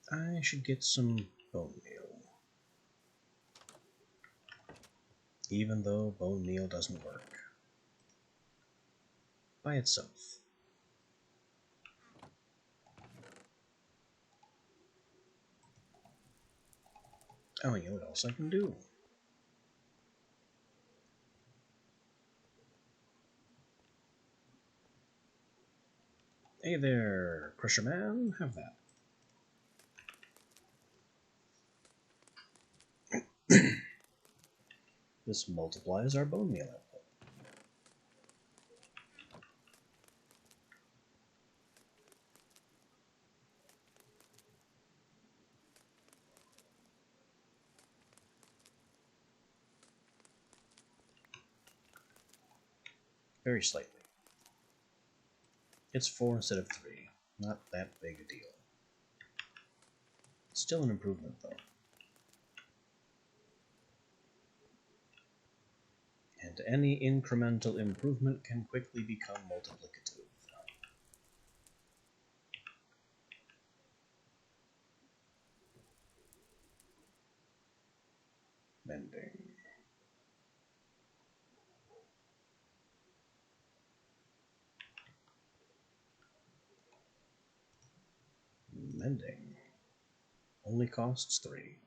I should get some bone meal. Even though bone meal doesn't work. By itself. Oh, you know what else I can do? Hey there, Crusher Man, have that. This multiplies our bone meal output. Very slightly. It's 4 instead of 3. Not that big a deal. Still an improvement, though. And any incremental improvement can quickly become multiplicative. Mending. Mending. Only costs 3.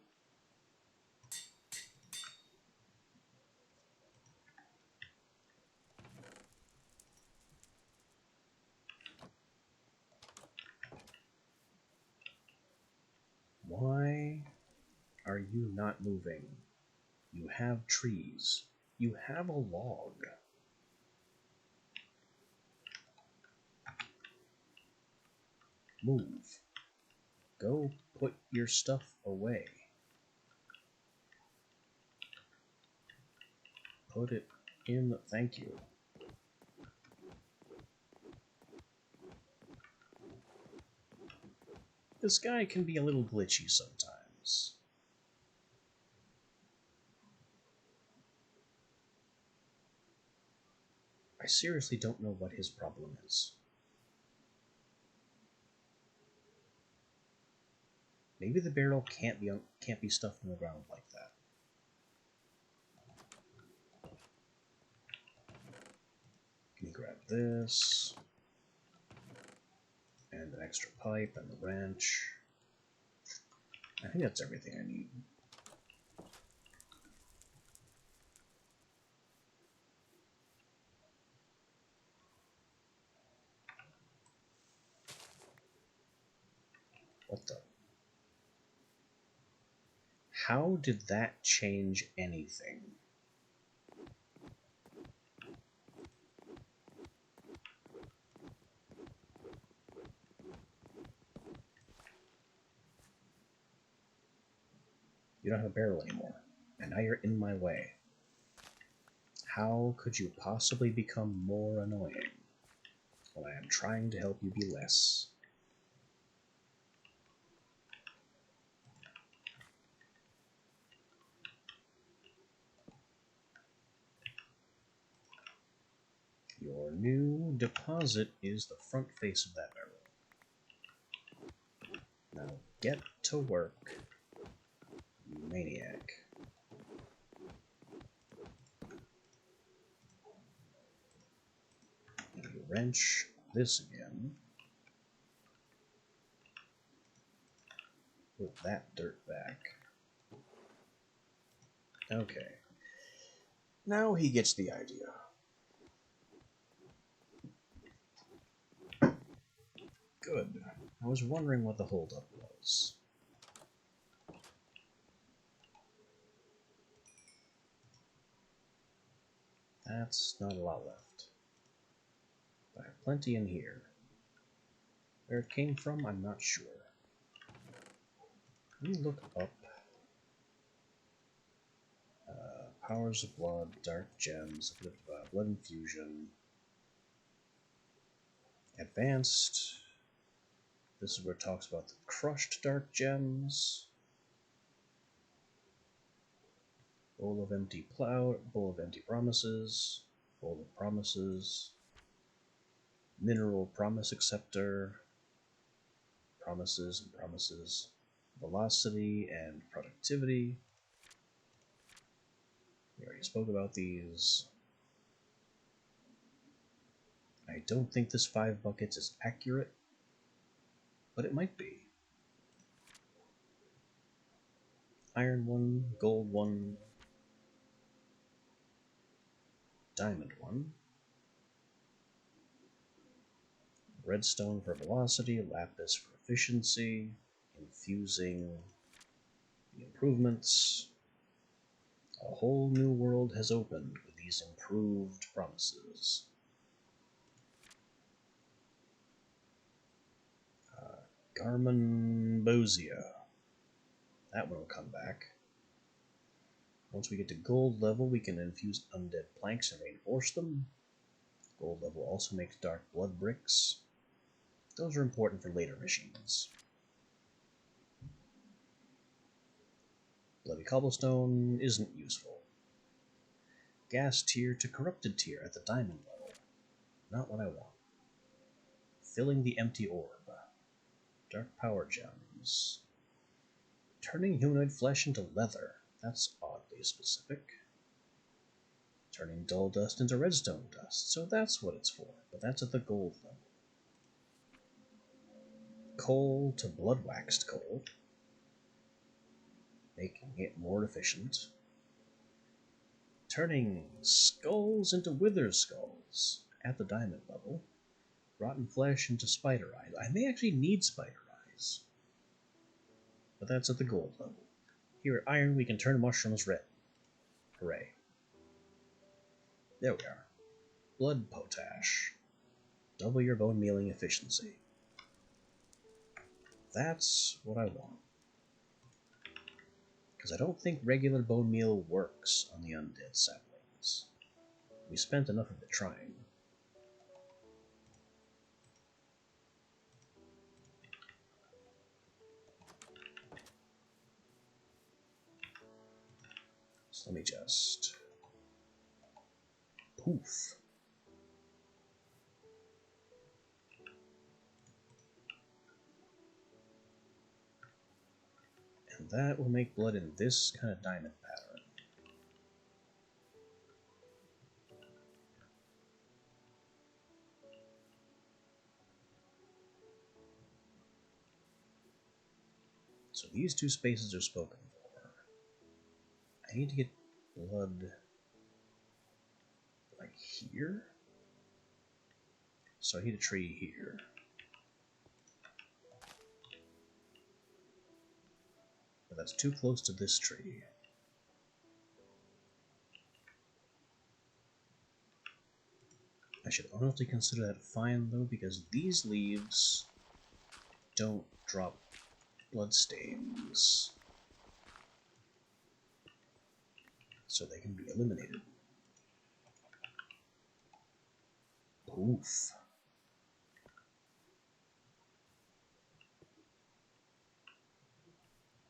Why are you not moving? You have trees. You have a log. Move. Go put your stuff away. Put it in. Thank you. This guy can be a little glitchy sometimes. I seriously don't know what his problem is. Maybe the barrel can't be stuffed in the ground like that. Let me grab this, and an extra pipe, and the wrench. I think that's everything I need. What the? How did that change anything? You don't have a barrel anymore, and now you're in my way. How could you possibly become more annoying when I am trying to help you be less? Your new deposit is the front face of that barrel. Now get to work, you maniac. You wrench this again. Put that dirt back. Okay. Now he gets the idea. Good. I was wondering what the holdup was. That's not a lot left. But I have plenty in here. Where it came from, I'm not sure. Let me look up. Powers of blood, dark gems, blood infusion. Advanced. This is where it talks about the crushed dark gems. Bowl of empty promises. Bowl of promises. Mineral promise acceptor. Promises and promises. Velocity and productivity. We already spoke about these. I don't think this 5 buckets is accurate, but it might be. Iron 1, gold 1, diamond 1, redstone for velocity, lapis for efficiency, infusing the improvements. A whole new world has opened with these improved promises. Garmonbosia. That one will come back. Once we get to gold level, we can infuse undead planks and reinforce them. Gold level also makes dark blood bricks. Those are important for later machines. Bloody cobblestone isn't useful. Gas tier to corrupted tier at the diamond level. Not what I want. Filling the empty orb. Dark power gems. Turning humanoid flesh into leather. That's oddly specific. Turning dull dust into redstone dust. So that's what it's for, but that's at the gold level. Coal to blood waxed coal. Making it more efficient. Turning skulls into wither skulls at the diamond level. Rotten flesh into spider eyes. I may actually need spider eyes, but that's at the gold level. Here at iron, we can turn mushrooms red. Hooray. There we are. Blood potash. Double your bone mealing efficiency. That's what I want. Because I don't think regular bone meal works on the undead saplings. We spent enough of it trying. So let me just... Poof. that will make blood in this kind of diamond pattern. So these two spaces are spoken for. I need to get blood like here. So I need a tree here. But that's too close to this tree. I should honestly consider that fine though, because these leaves don't drop bloodstains. So they can be eliminated. Oof.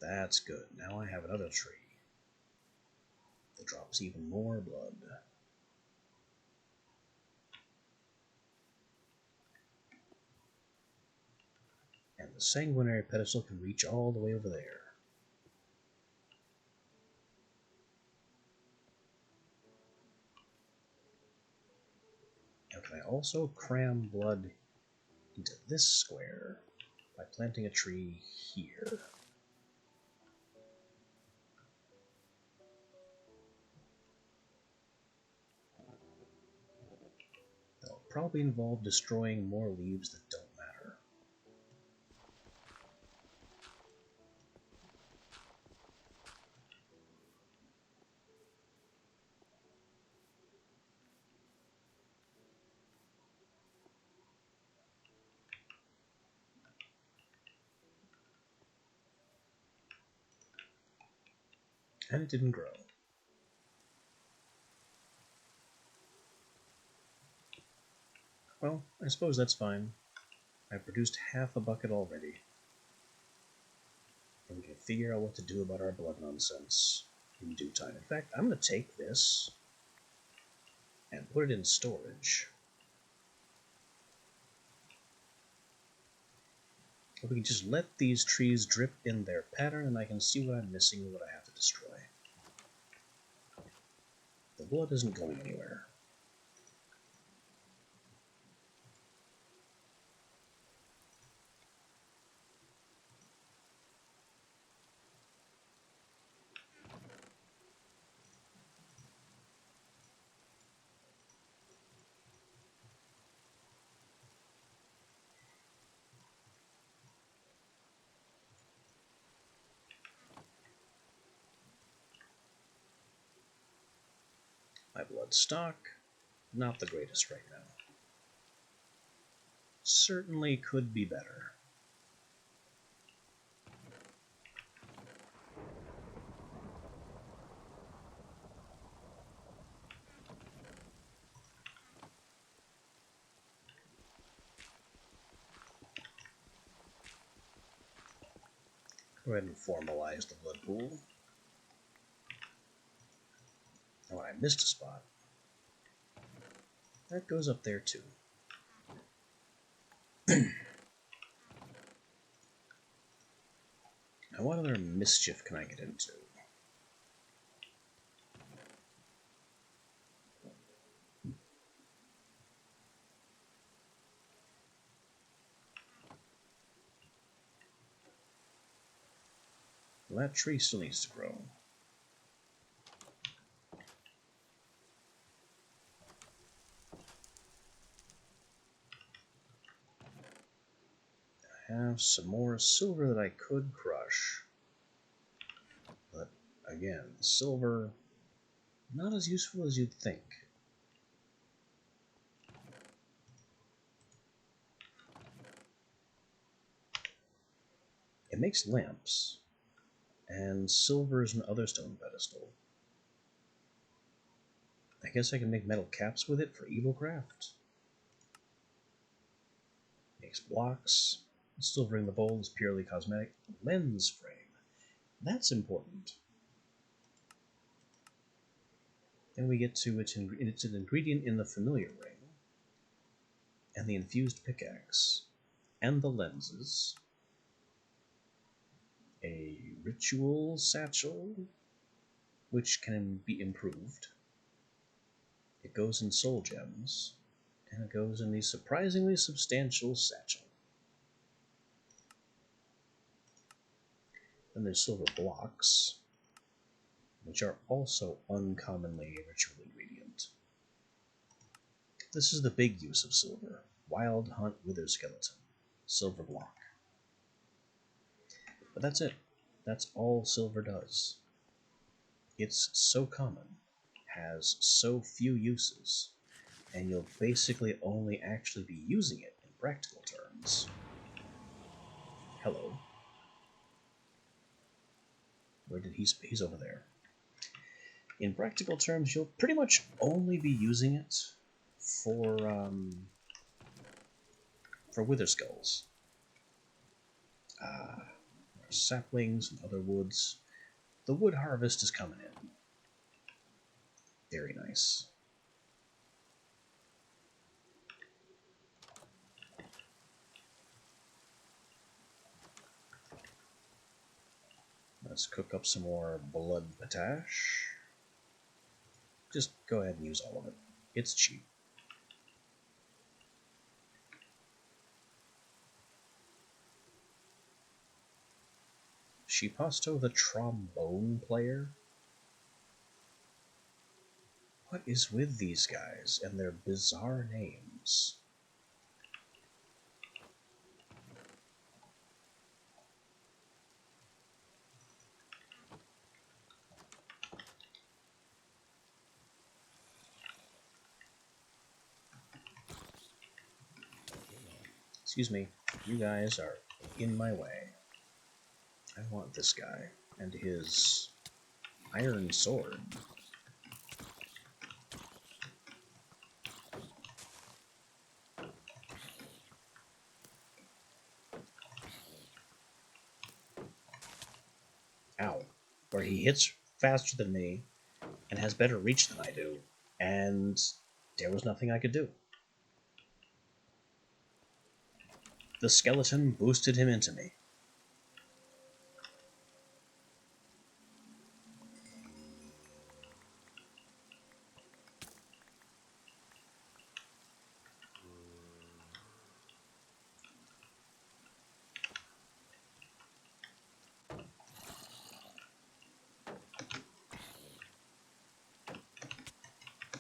That's good. Now I have another tree that drops even more blood. And the sanguinary pedestal can reach all the way over there. Now can I also cram blood into this square by planting a tree here? That'll probably involve destroying more leaves that don't matter. And it didn't grow. Well, I suppose that's fine. I produced half a bucket already. And we can figure out what to do about our blood nonsense in due time. In fact, I'm going to take this and put it in storage. We can just let these trees drip in their pattern, and I can see what I'm missing and what I have to destroy. The blood isn't going anywhere. My blood stock, not the greatest right now. Certainly could be better. Go ahead and formalize the blood pool. Oh, I missed a spot. That goes up there too. Now what other mischief can I get into? Well, that tree still needs to grow. I have some more silver that I could crush. But again, silver, not as useful as you'd think. It makes lamps, and silver is an other stone pedestal. I guess I can make metal caps with it for evilcraft. Makes blocks. Silver in the bowl is purely cosmetic. Lens frame. That's important. Then we get to it's an ingredient in the familiar ring, and the infused pickaxe, and the lenses. A ritual satchel, which can be improved. It goes in soul gems, and it goes in the surprisingly substantial satchel. Then there's silver blocks, which are also uncommonly ritually radiant. This is the big use of silver. Wild Hunt Wither Skeleton. Silver block. But that's it. That's all silver does. It's so common, has so few uses, and you'll basically only actually be using it in practical terms. Hello. Where did he's over there. In practical terms, you'll pretty much only be using it for wither skulls. Saplings and other woods. The wood harvest is coming in. Very nice. Let's cook up some more blood potash. Just go ahead and use all of it. It's cheap. Shipasto the trombone player? What is with these guys and their bizarre names? Excuse me, you guys are in my way. I want this guy and his iron sword. Ow. Where he hits faster than me and has better reach than I do, and there was nothing I could do. The skeleton boosted him into me.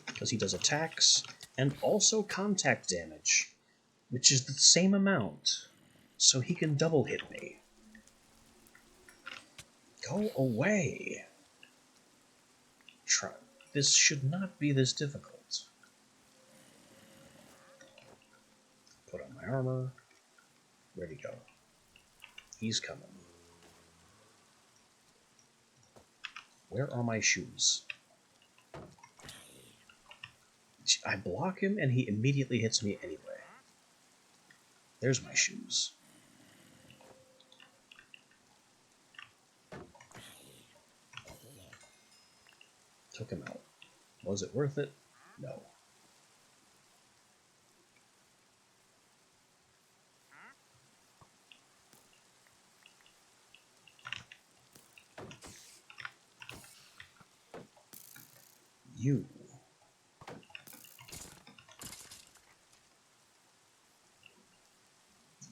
Because he does attacks and also contact damage, which is the same amount, so he can double hit me. Go away! Try. This should not be this difficult. Put on my armor. Where'd he go? He's coming. Where are my shoes? I block him and he immediately hits me anyway. There's my shoes. Took him out. Was it worth it? No. You.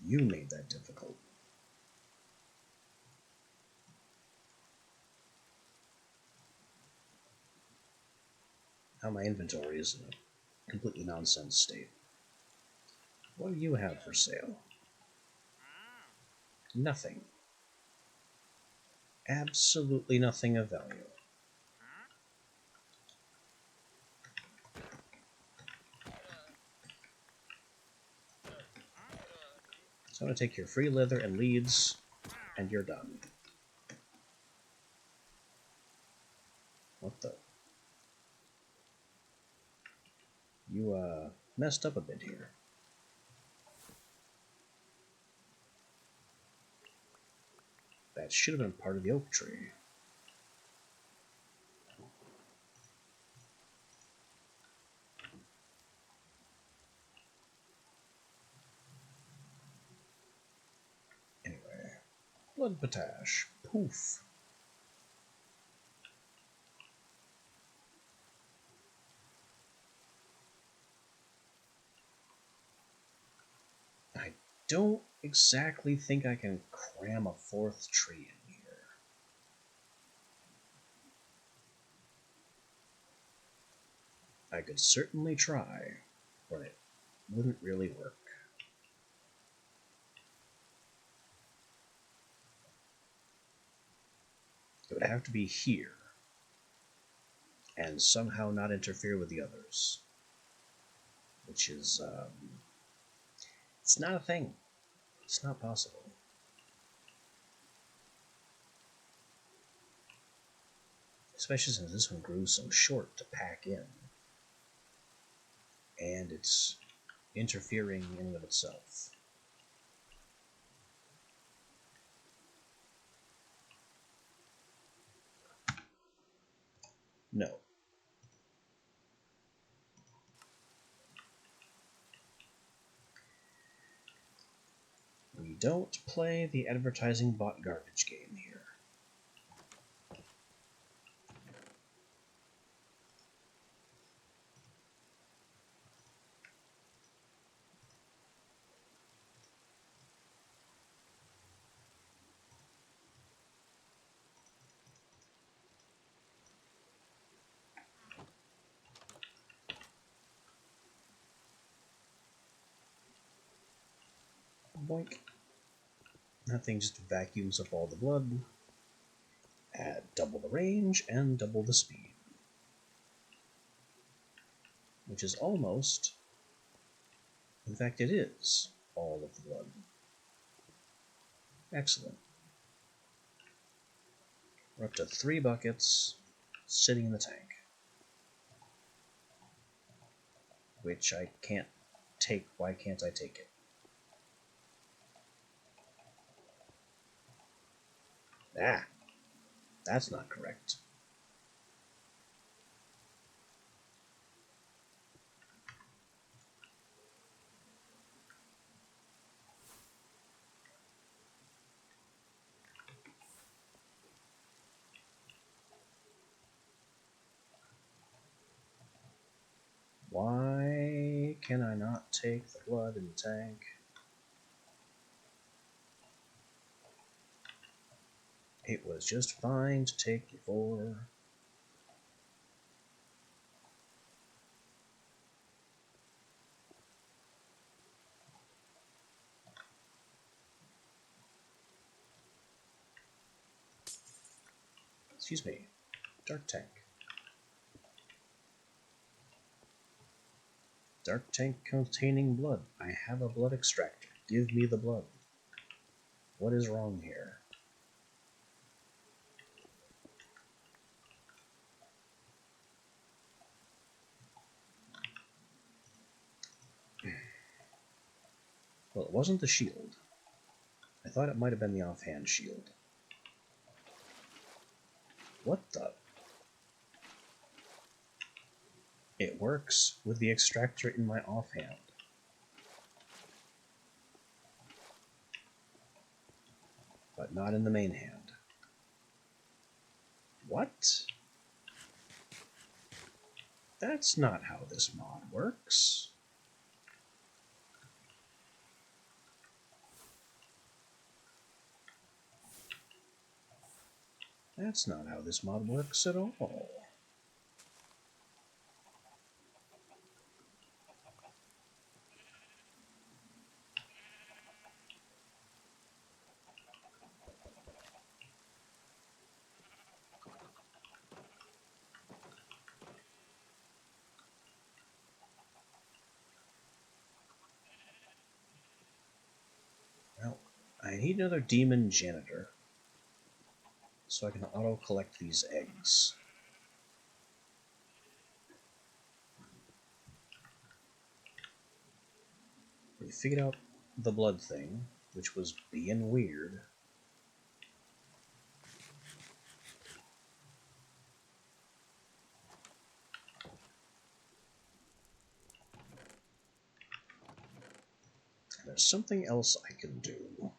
You made that difficult. Now my inventory is in a completely nonsense state. What do you have for sale? Nothing. Absolutely nothing of value. So I'm going to take your free leather and leads, and you're done. What the? You, messed up a bit here. That should have been part of the oak tree. Anyway, blood potash. Poof. I don't exactly think I can cram a fourth tree in here. I could certainly try, but it wouldn't really work. It would have to be here, and somehow not interfere with the others, which is, it's not a thing. It's not possible. Especially since this one grew so short to pack in. And it's interfering in and of itself. No. We don't play the advertising bot garbage game here. Boink. That thing just vacuums up all the blood. Add double the range and double the speed. Which is almost, in fact it is, all of the blood. Excellent. We're up to 3 buckets sitting in the tank. Which I can't take. Why can't I take it? Ah, that's not correct. Why can I not take the blood in the tank? It was just fine to take before. Excuse me. Dark tank. Dark tank containing blood. I have a blood extractor. Give me the blood. What is wrong here? Well, it wasn't the shield. I thought it might have been the offhand shield. What the? It works with the extractor in my offhand. But not in the main hand. What? That's not how this mod works. That's not how this mod works at all. Well, I need another demon janitor so I can auto-collect these eggs. We figured out the blood thing, which was being weird. There's something else I can do.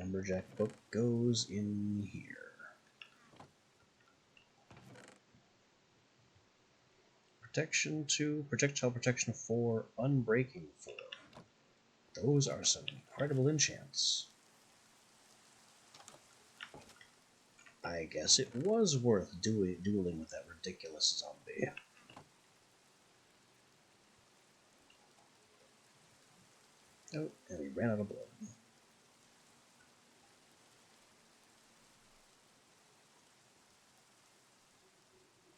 lumberjack book goes in here. Protection 2, projectile protection 4, unbreaking 4. Those are some incredible enchants. I guess it was worth dueling with that ridiculous zombie. Oh, and we ran out of blood.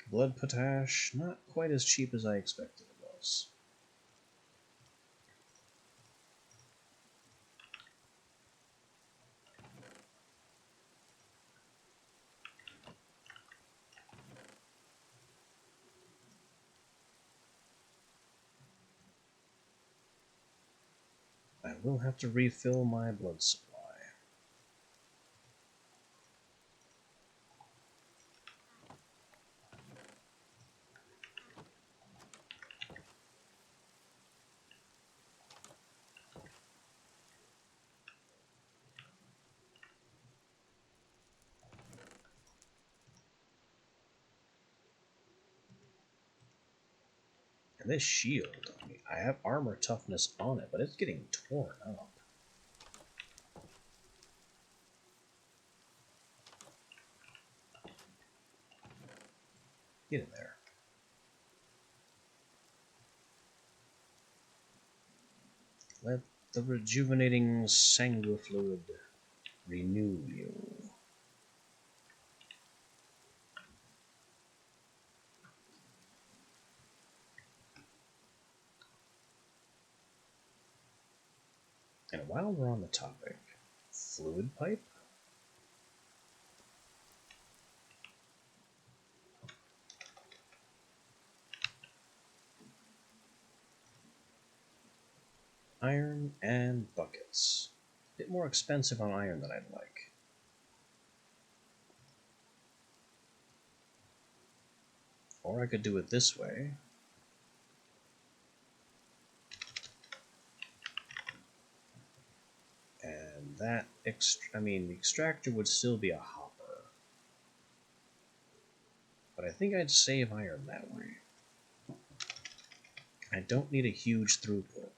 Blood potash, not quite as cheap as I expected it was. I will have to refill my blood supply. And this shield, I have armor toughness on it, but it's getting torn up. Get in there. Let the rejuvenating sanguifluid renew you. And while we're on the topic, fluid pipe? Iron and buckets. A bit more expensive on iron than I'd like. Or I could do it this way. And that, the extractor would still be a hopper. But I think I'd save iron that way. I don't need a huge throughput.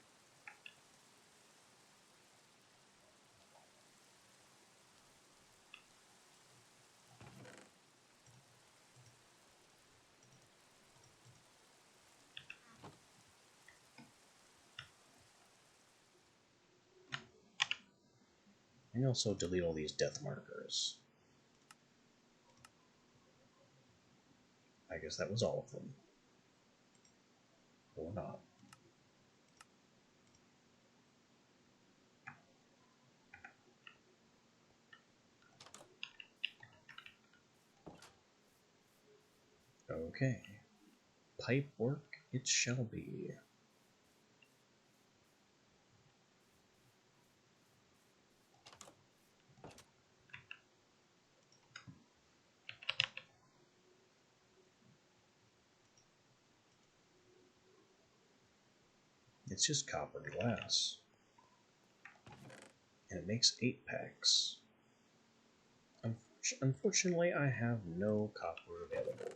And also delete all these death markers. I guess that was all of them. Or not. Okay. Pipe work it shall be. It's just copper and glass. And it makes 8 packs. Unfortunately, I have no copper available.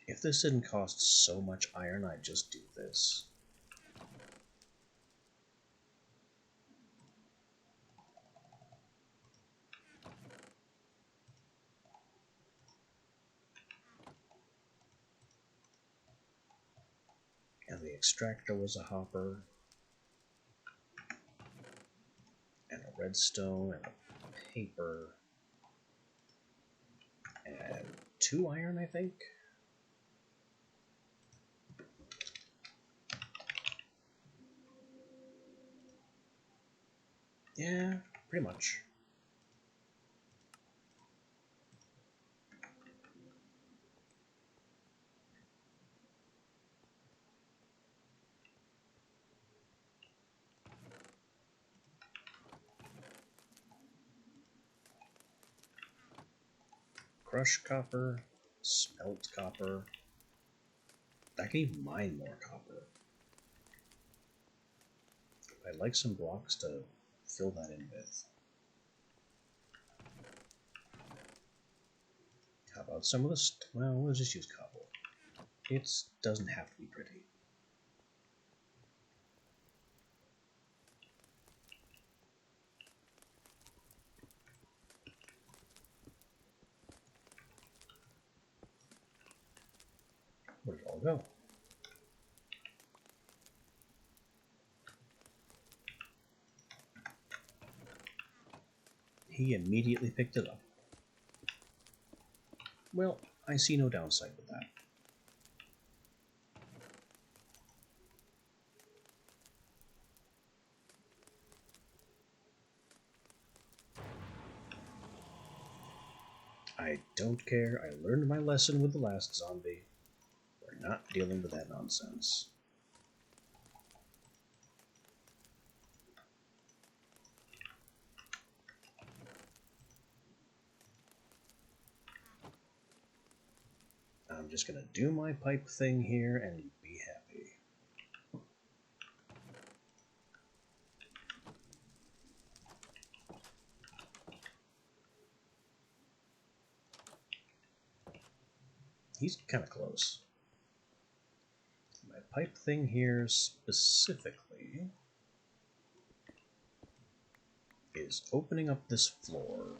If this didn't cost so much iron, I'd just do this. And the extractor was a hopper. And a redstone and a paper. And 2 iron, I think? Yeah, pretty much. Crush copper, smelt copper, I can even mine more copper. I'd like some blocks to fill that in with. How about some of this? Well, we'll just use cobble. It doesn't have to be pretty. Where'd it all go? He immediately picked it up. Well, I see no downside with that. I don't care. I learned my lesson with the last zombie. We're not dealing with that nonsense. I'm just gonna do my pipe thing here and be happy. He's kind of close. My pipe thing here specifically is opening up this floor.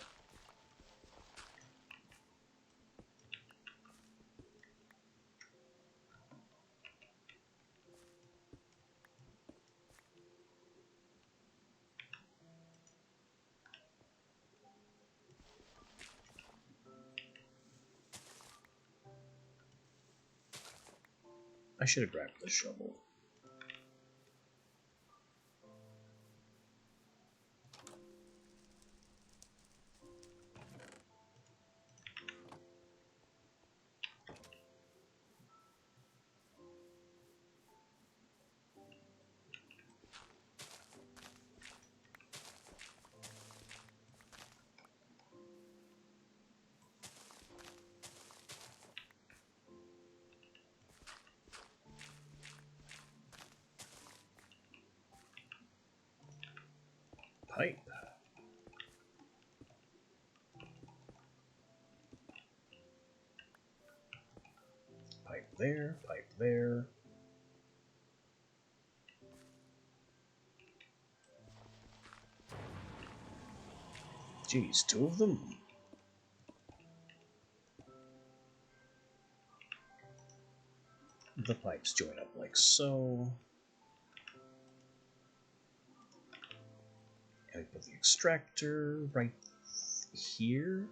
I should have grabbed the shovel. Pipe. Pipe there, pipe there. Geez, 2 of them? The pipes join up like so. And we put the extractor right here.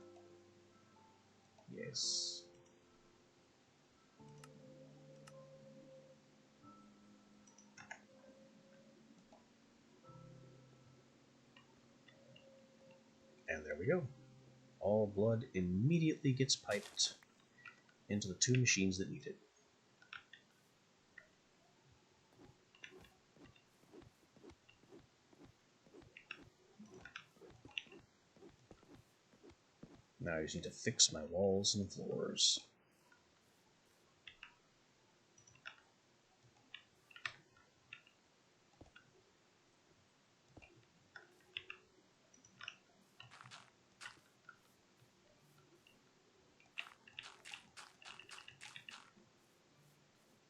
Yes. And there we go. All blood immediately gets piped into the 2 machines that need it. Now I just need to fix my walls and floors.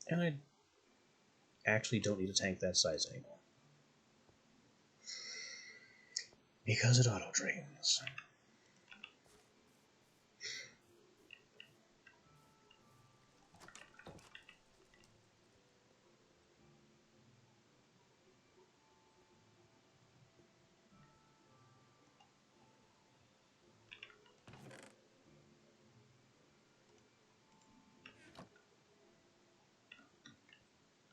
And I actually don't need a tank that size anymore. Because it auto-drains.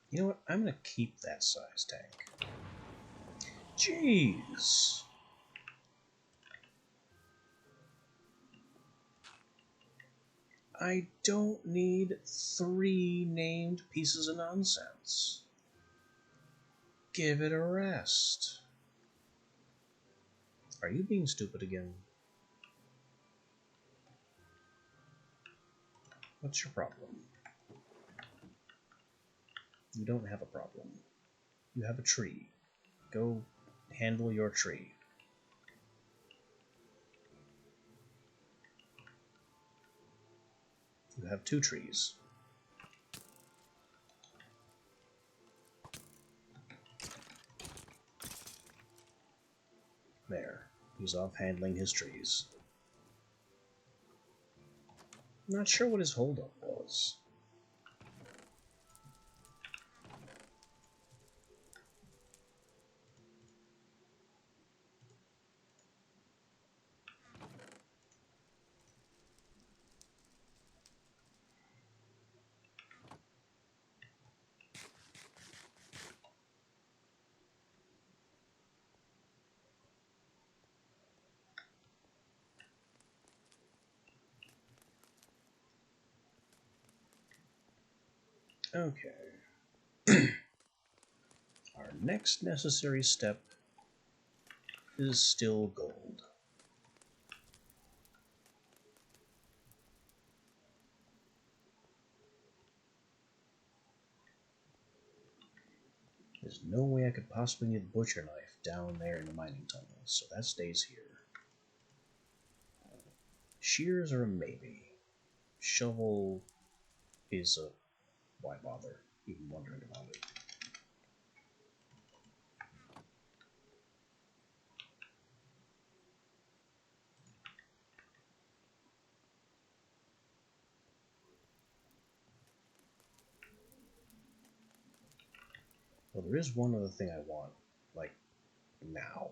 You know what? I'm going to keep that size tank. Jeez. I don't need 3 named pieces of nonsense. Give it a rest. Are you being stupid again? What's your problem? You don't have a problem. You have a tree. Go handle your tree. You have 2 trees. There. He's off handling his trees. Not sure what his holdup was. Okay. Our next necessary step is still gold. There's no way I could possibly need a butcher knife down there in the mining tunnels, so that stays here. Shears are a maybe. Shovel is a why bother even wondering about it. Well, there is one other thing I want, like, now.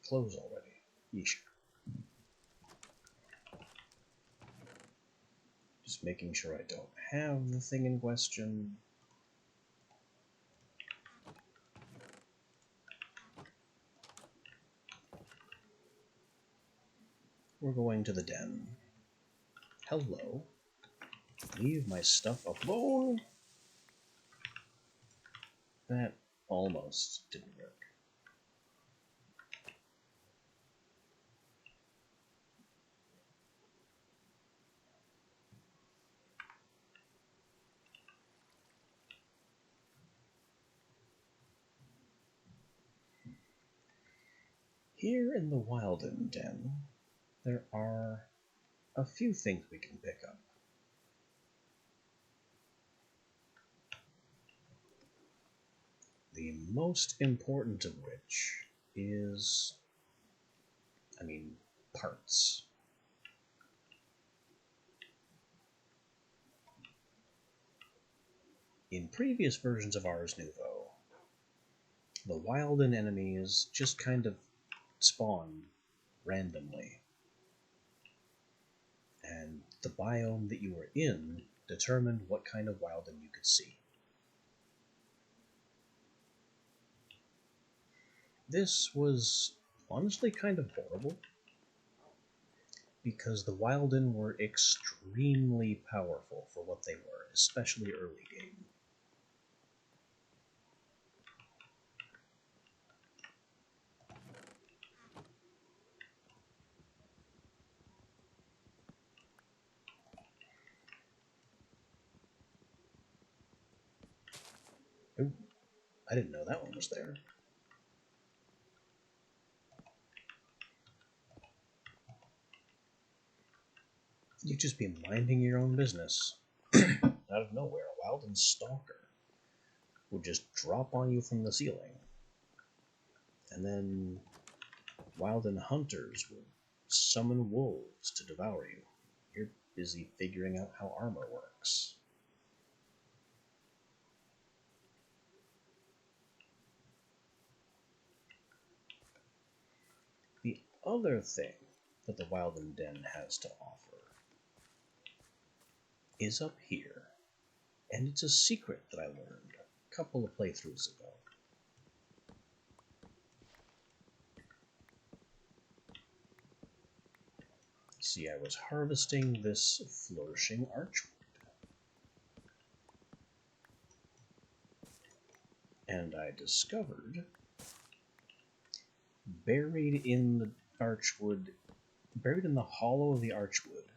Close already. Yeesh. Just making sure I don't have the thing in question. We're going to the den. Hello. Leave my stuff alone. That almost didn't work. Here in the Wilden Den, there are a few things we can pick up. The most important of which is, parts. In previous versions of Ars Nouveau, the Wilden enemies just kind of spawned randomly, and the biome that you were in determined what kind of Wilden you could see. This was honestly kind of horrible, because the Wilden were extremely powerful for what they were, especially early game. Ooh, I didn't know that one was there. You'd just be minding your own business. Out of nowhere, a Wilden stalker would just drop on you from the ceiling. And then Wilden hunters would summon wolves to devour you. You're busy figuring out how armor works. The other thing that the Wilden Den has to offer is up here, and it's a secret that I learned a couple of playthroughs ago. See, I was harvesting this flourishing archwood, and I discovered buried in the archwood, buried in the hollow of the archwood,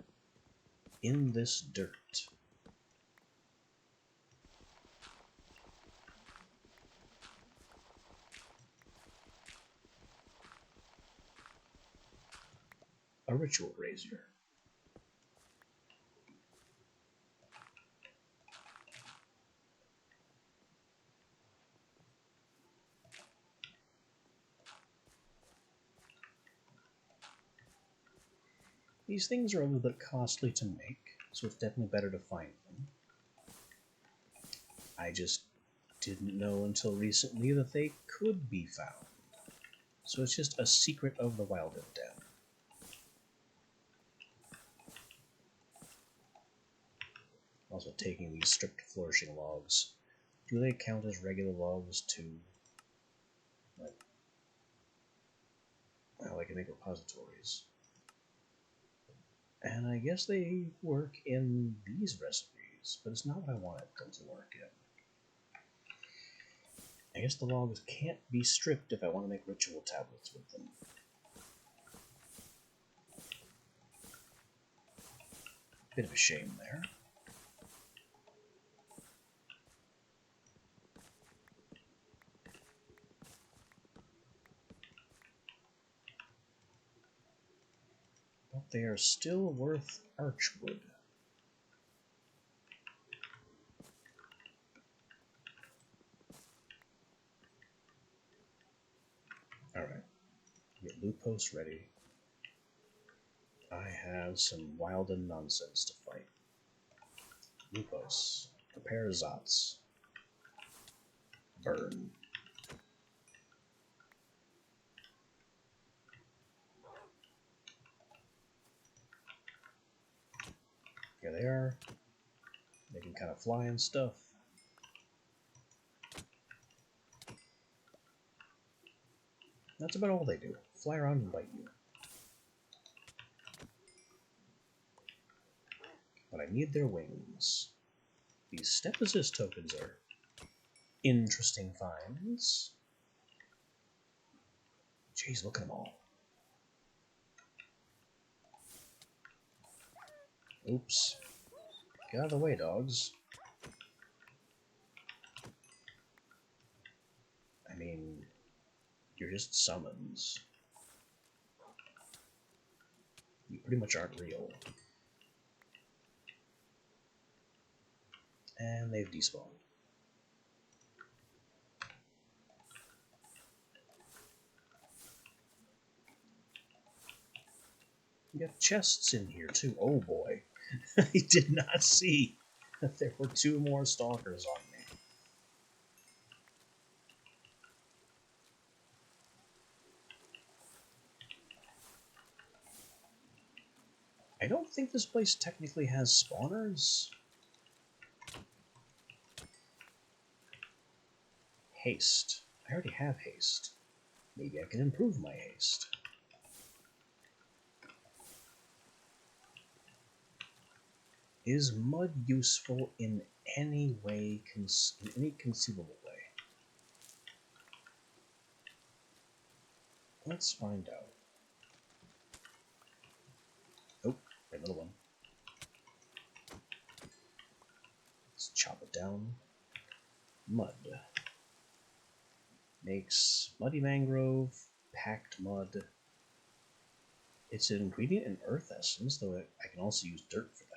in this dirt. A ritual brazier. These things are a little bit costly to make, so it's definitely better to find them. I just didn't know until recently that they could be found. So it's just a secret of the Wild and Den. Also taking these stripped flourishing logs. Do they count as regular logs too? Like, well, I can make repositories. And I guess they work in these recipes, but it's not what I wanted them to work in. I guess the logs can't be stripped if I want to make ritual tablets with them. Bit of a shame there. But they are still worth archwood. Alright, get loot posts ready. I have some wild and nonsense to fight. Lupos. Prepare Zots. Burn. Here they are. They can kind of fly and stuff. That's about all they do. Fly around and bite you. But I need their wings. These step assist tokens are interesting finds. Jeez, look at them all. Oops. Get out of the way, dogs. I mean, you're just summons. You pretty much aren't real. And they've despawned. You got chests in here too. Oh boy. I did not see that there were 2 more stalkers on me. I don't think this place technically has spawners. Haste. I already have haste. Maybe I can improve my haste. Is mud useful in any way, in any conceivable way? Let's find out. Oh, another one. Let's chop it down. Mud. Makes muddy mangrove, packed mud. It's an ingredient in earth essence, though I can also use dirt for that.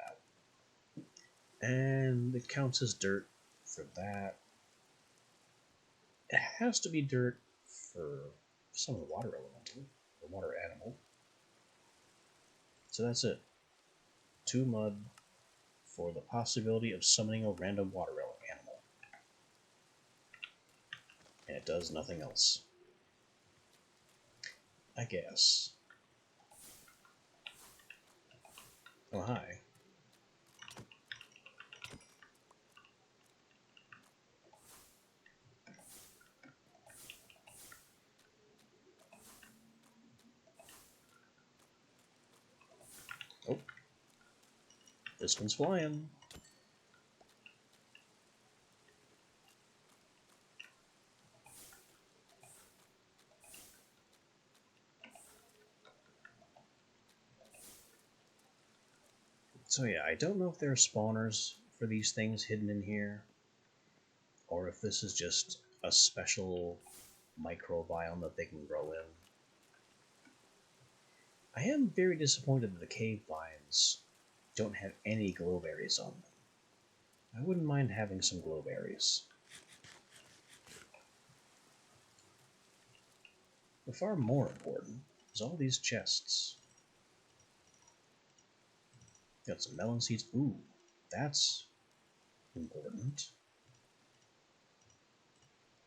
And it counts as dirt for that. It has to be dirt for some of the water elemental, the water animal. So that's it. 2 mud for the possibility of summoning a random water animal. And it does nothing else. I guess. Oh, hi. Oh. This one's flying. So yeah, I don't know if there are spawners for these things hidden in here, or if this is just a special microbiome that they can grow in. I am very disappointed that the cave vines don't have any glowberries on them. I wouldn't mind having some glowberries. But far more important is all these chests. Got some melon seeds. Ooh, that's important.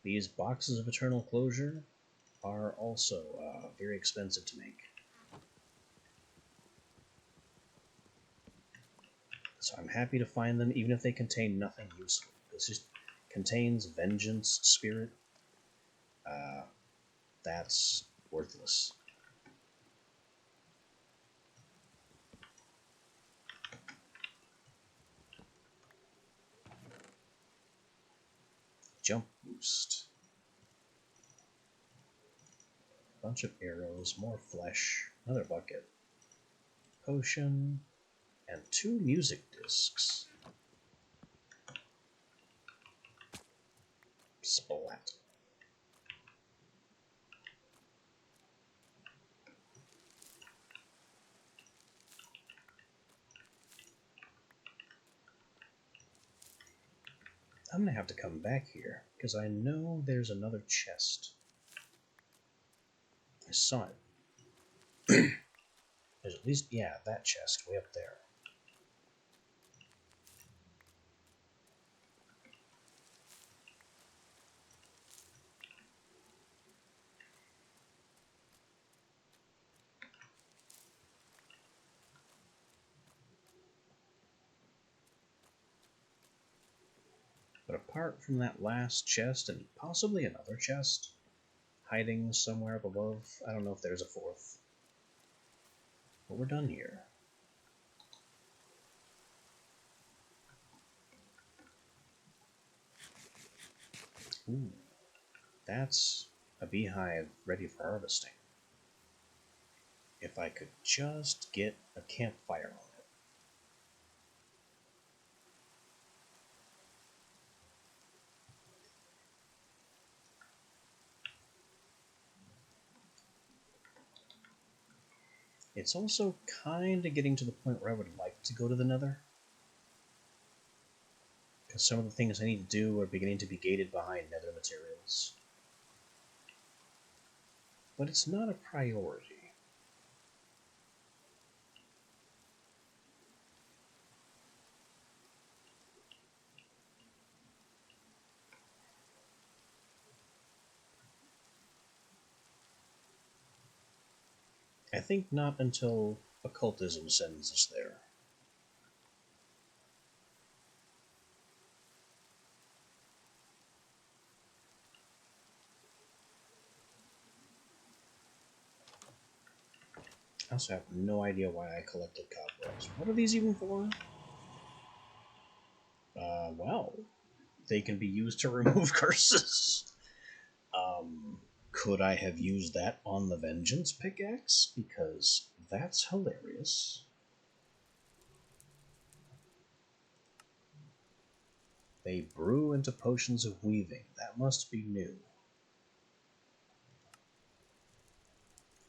These boxes of eternal closure are also very expensive to make. So I'm happy to find them, even if they contain nothing useful. This just contains vengeance, spirit. That's worthless. Jump boost. Bunch of arrows, more flesh, another bucket, potion, and 2 music discs. Splat. I'm gonna have to come back here, because I know there's another chest. I saw it. There's at least, yeah, that chest way up there. But apart from that last chest, and possibly another chest, hiding somewhere up above, I don't know if there's a fourth. But we're done here. Ooh, that's a beehive ready for harvesting. If I could just get a campfire on it. It's also kind of getting to the point where I would like to go to the Nether. Because some of the things I need to do are beginning to be gated behind Nether materials. But it's not a priority. I think not until occultism sends us there. I also have no idea why I collected cobwebs. What are these even for? Well, they can be used to remove curses. Could I have used that on the Vengeance pickaxe? Because that's hilarious. They brew into potions of weaving. That must be new.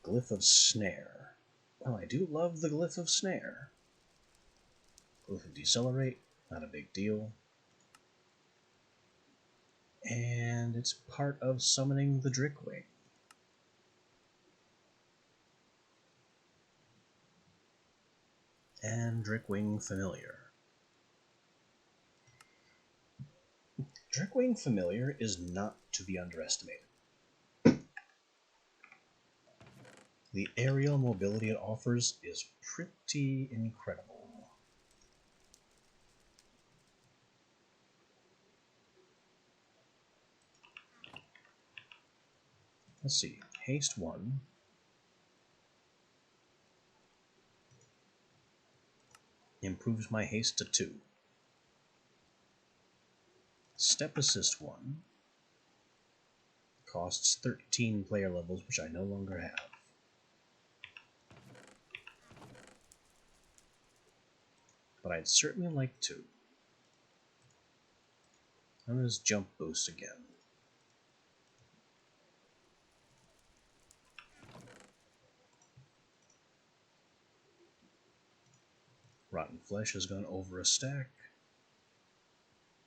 Glyph of snare. Well, I do love the glyph of snare. Glyph of decelerate. Not a big deal. And it's part of summoning the Drickwing. And Drickwing Familiar. Drickwing Familiar is not to be underestimated. The aerial mobility it offers is pretty incredible. Let's see. Haste 1. Improves my haste to 2. Step Assist 1. Costs 13 player levels, which I no longer have. but I'd certainly like to. I'm going to jump boost again. Rotten flesh has gone over a stack.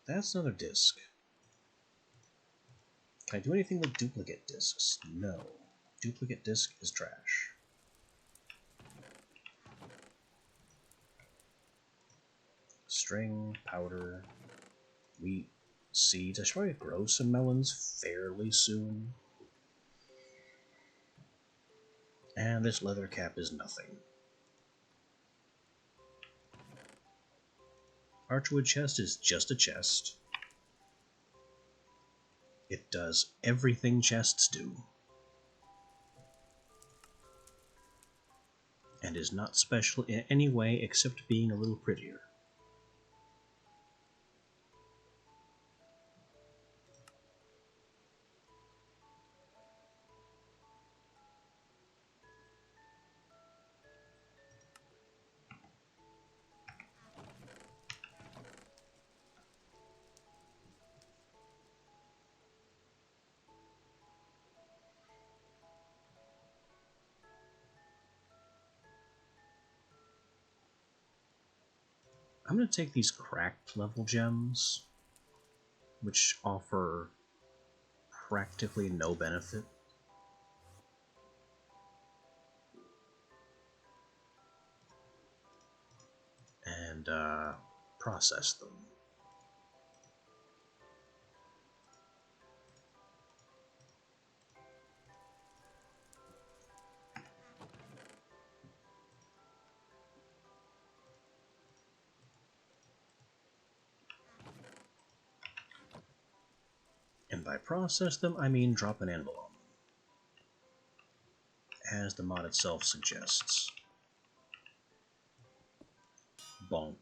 That's another disc. Can I do anything with duplicate discs? No. Duplicate disc is trash. String, powder, wheat, seeds. I should probably grow some melons fairly soon. And this leather cap is nothing. Archwood chest is just a chest. It does everything chests do. And is not special in any way except being a little prettier. I'm going to take these cracked level gems, which offer practically no benefit, and process them. And by process them, I mean drop an anvil on them, as the mod itself suggests. Bonk.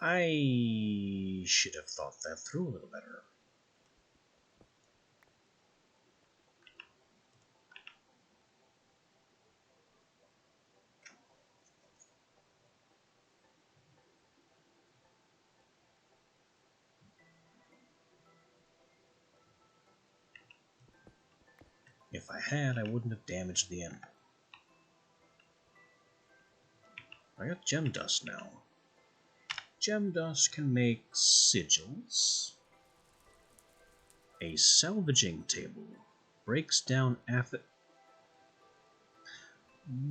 I should have thought that through a little better. If I had, I wouldn't have damaged the anvil. I got gem dust now. Gem dust can make sigils. A salvaging table breaks down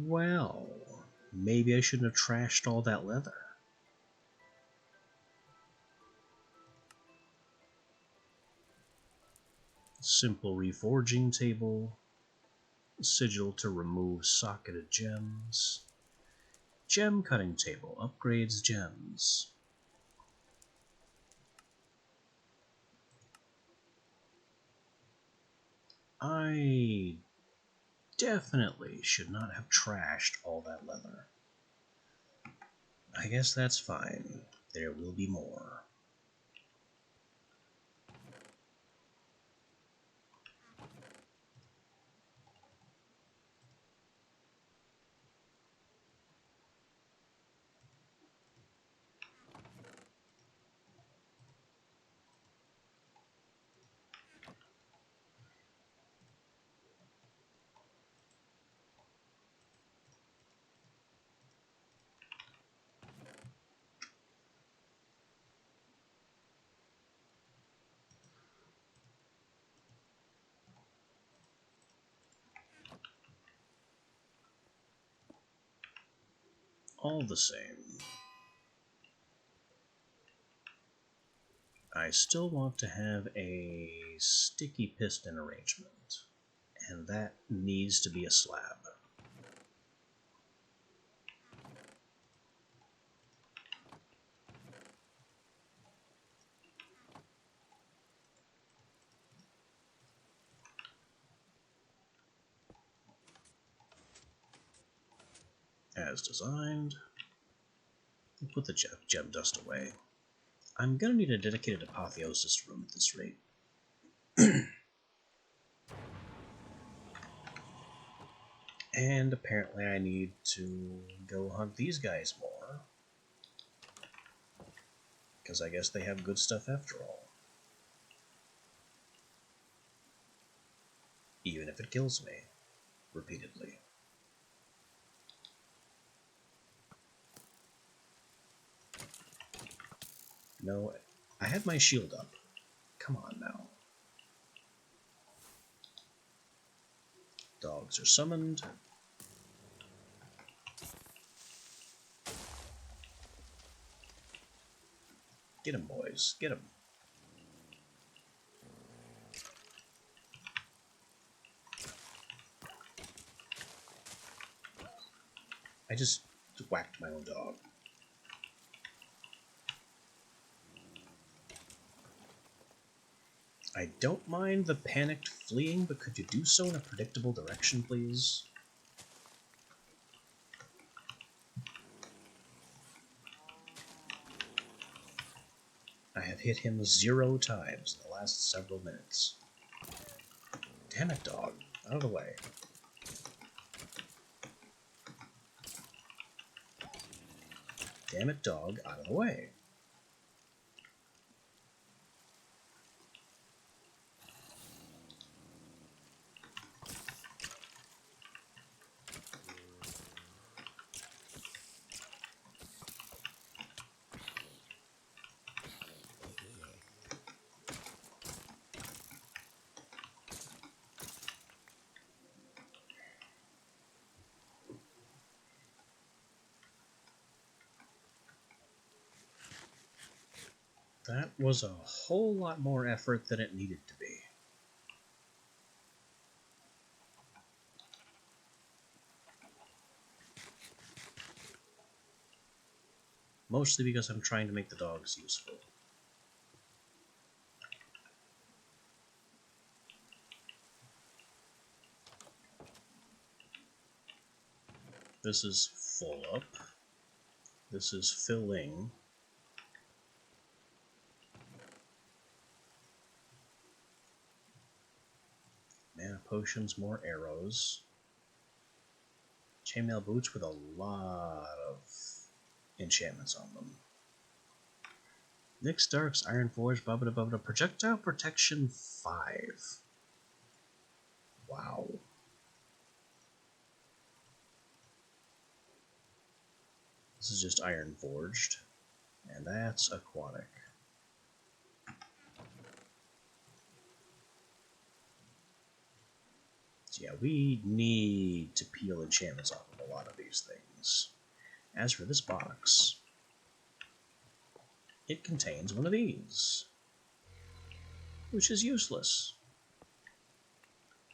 Well, maybe I shouldn't have trashed all that leather. Simple reforging table. Sigil to remove socketed gems. Gem cutting table upgrades gems. I definitely should not have trashed all that leather. I guess that's fine. There will be more. All the same, I still want to have a sticky piston arrangement, and that needs to be a slab. As designed. Put the gem dust away. I'm gonna need a dedicated apotheosis room at this rate. And apparently I need to go hunt these guys more. Because I guess they have good stuff after all. Even if it kills me. Repeatedly. No, I had my shield up. Come on now. Dogs are summoned. Get 'em, boys. Get 'em. I just whacked my own dog. I don't mind the panicked fleeing, but could you do so in a predictable direction, please? I have hit him 0 times in the last several minutes. Damn it, dog. Out of the way. Damn it, dog. Out of the way. That was a whole lot more effort than it needed to be. Mostly because I'm trying to make the dogs useful. This is full up. This is filling. Mana potions, more arrows. Chainmail boots with a lot of enchantments on them. Nick Stark's Iron Forge, blah. Projectile Protection 5. Wow. This is just Iron Forged. And that's aquatic. So yeah, we need to peel enchantments off of a lot of these things. As for this box, it contains one of these, which is useless.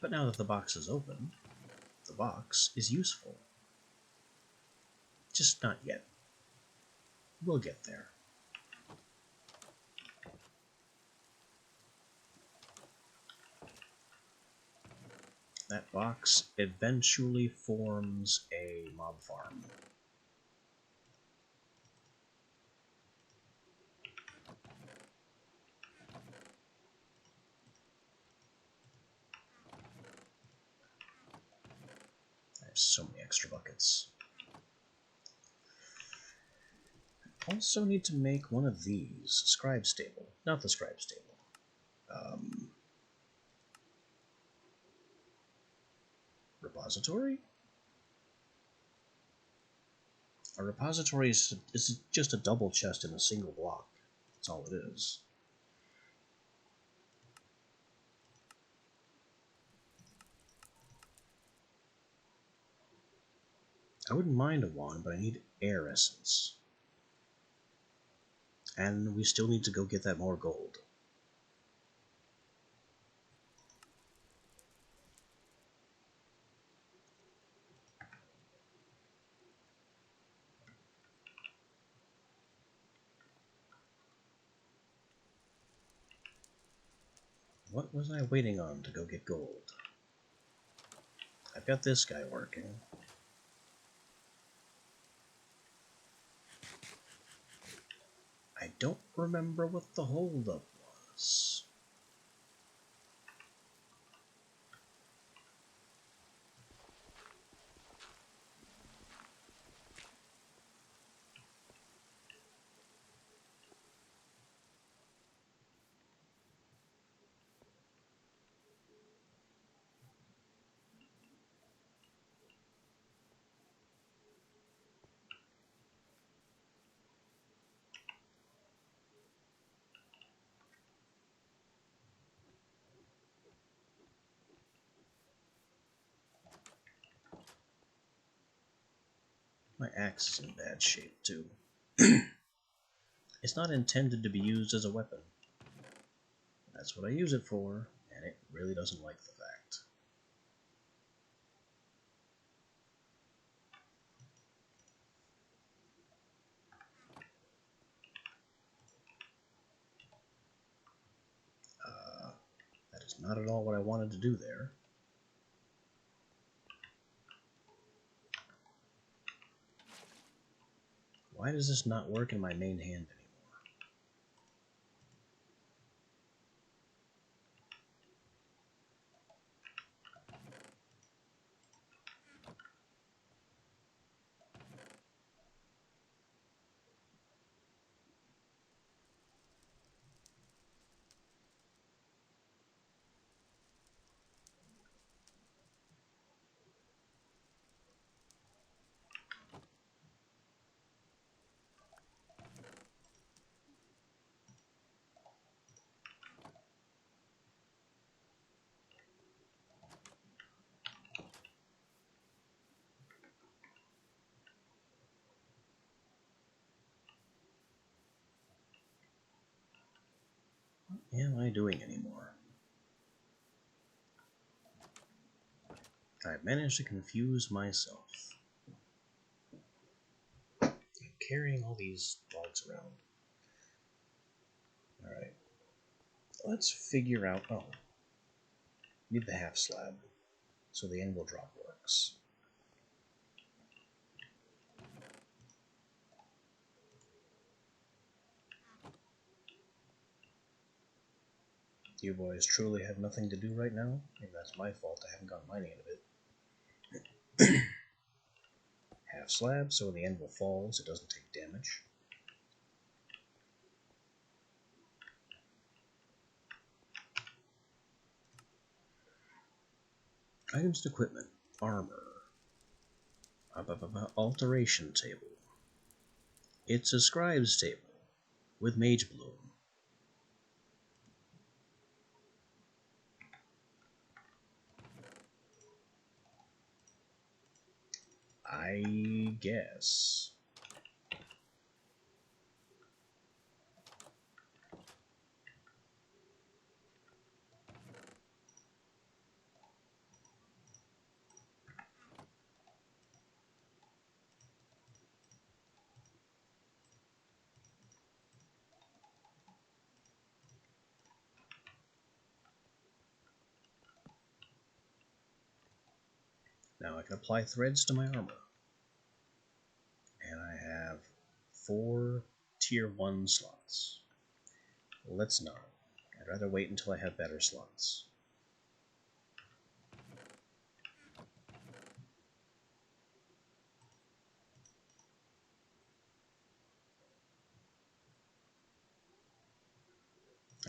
But now that the box is open, the box is useful. Just not yet. We'll get there. That box eventually forms a mob farm. I have so many extra buckets. I also need to make one of these. Scribe stable. Not the scribe stable. Repository? A repository is just a double chest in a single block. That's all it is. I wouldn't mind a wand, but I need air essence. And we still need to go get that more gold. What was I waiting on to go get gold? I've got this guy working. I don't remember what the holdup was. My axe is in bad shape, too. It's not intended to be used as a weapon. That's what I use it for, and it really doesn't like the fact. That is not at all what I wanted to do there. Why does this not work in my main hand anymore? What am I doing anymore? I've managed to confuse myself. I'm carrying all these logs around. Alright. Let's figure out... Oh. Need the half slab. So the anvil drop works. You boys truly have nothing to do right now? Maybe that's my fault, I haven't gotten mining in a bit. Half slab, so when the anvil falls, it doesn't take damage. Items and equipment. Armor. Alteration table. It's a scribe's table with mage bloom. I guess. Now I can apply threads to my armor. And I have 4 tier 1 slots. Let's not. I'd rather wait until I have better slots.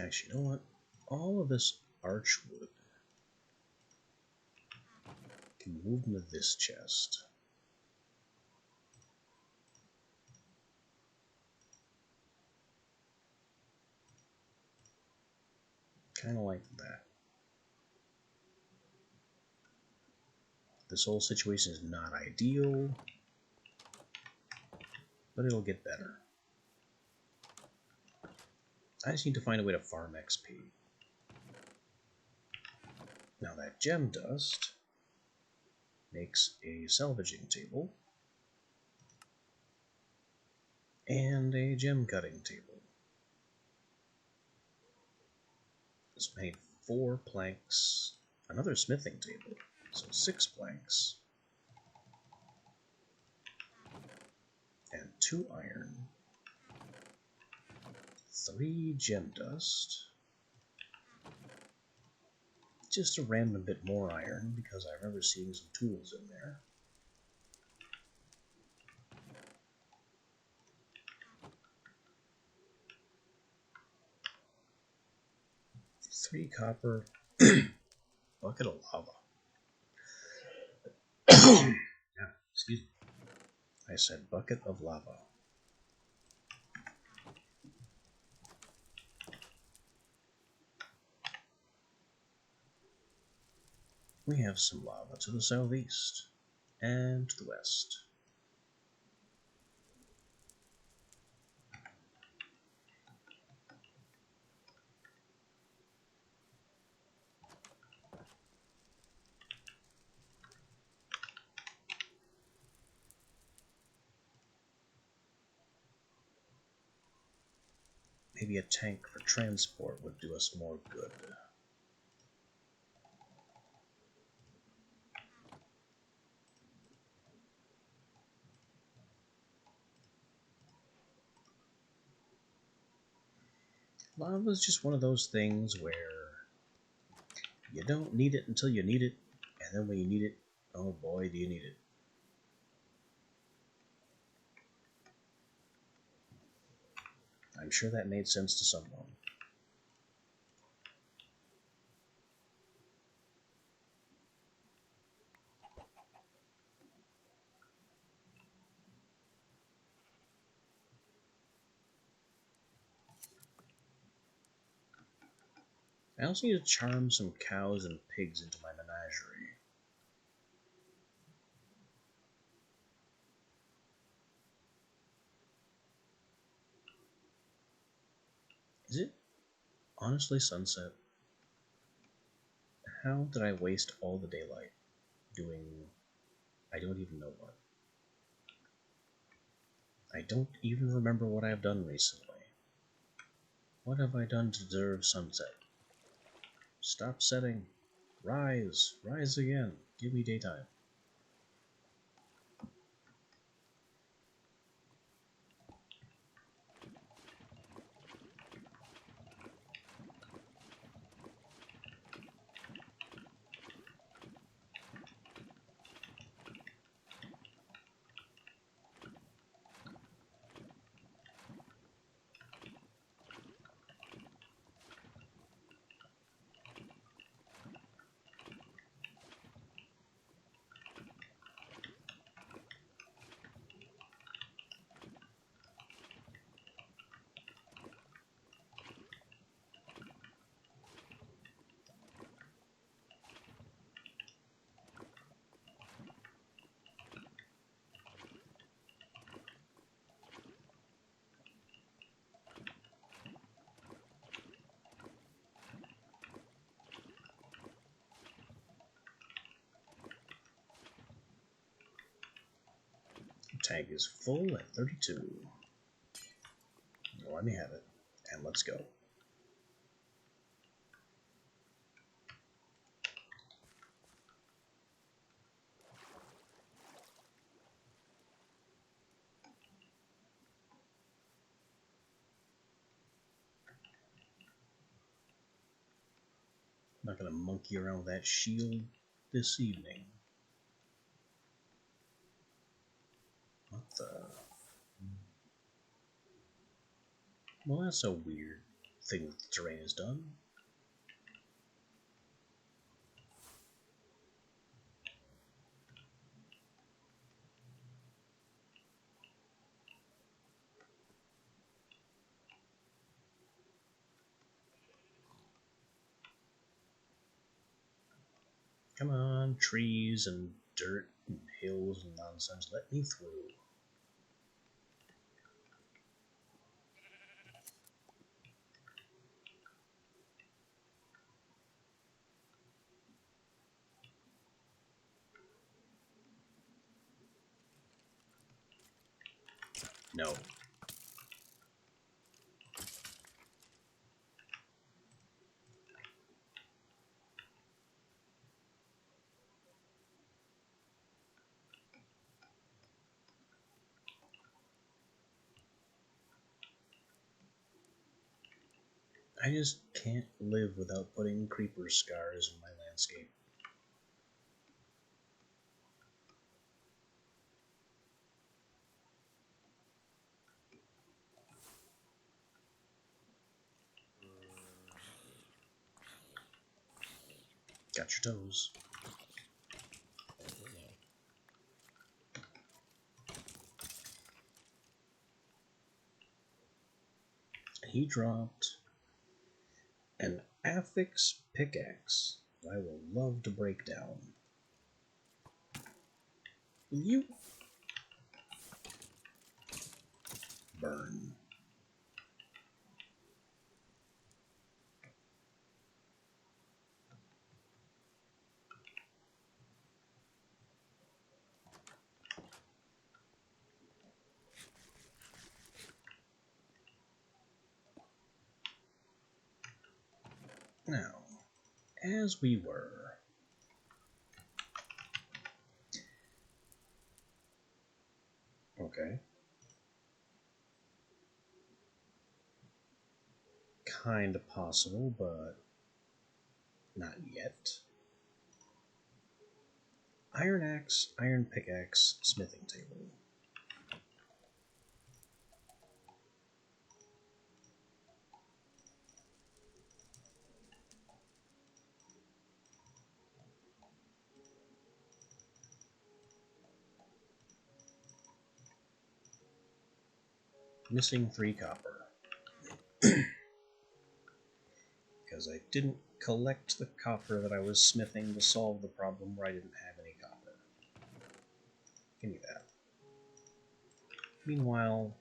Actually, you know what? All of this arch wood can move into this chest. Kind of like that. This whole situation is not ideal, but it'll get better. I just need to find a way to farm XP. Now that gem dust makes a salvaging table and a gem cutting table. This made 4 planks, another smithing table, so 6 planks, and 2 iron, 3 gem dust, just a random bit more iron because I remember seeing some tools in there. Three copper, bucket of lava. Yeah, excuse me. I said bucket of lava. We have some lava to the southeast and to the west. Maybe a tank for transport would do us more good. Lava is just one of those things where you don't need it until you need it, and then when you need it, oh boy, do you need it. I'm sure that made sense to someone. I also need to charm some cows and pigs into my menagerie. Is it honestly sunset? How did I waste all the daylight doing I don't even know what? I don't even remember what I've done recently. What have I done to deserve sunset? Stop setting. Rise. Rise again. Give me daytime. Tank is full at 32. Let me have it, and let's go. I'm not gonna monkey around with that shield this evening. What the? Well, that's a weird thing that the terrain has done. Come on, trees and dirt and hills and nonsense, let me through. No. I just can't live without putting creeper scars in my landscape. Got your toes. He dropped an affix pickaxe I will love to break down. You burn. Now, as we were, okay, kind of possible, but not yet. Iron axe, iron pickaxe, smithing table. Missing 3 copper. Because I didn't collect the copper that I was smithing to solve the problem where I didn't have any copper. Give me that. Meanwhile,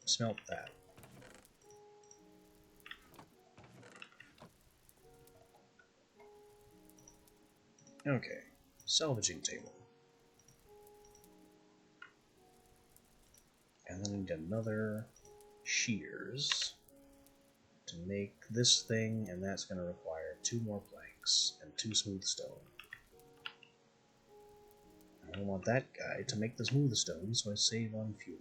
smelt that. Okay, salvaging table. And then I need another shears to make this thing, and that's going to require 2 more planks and 2 smooth stone. I don't want that guy to make the smooth stone, so I save on fuel.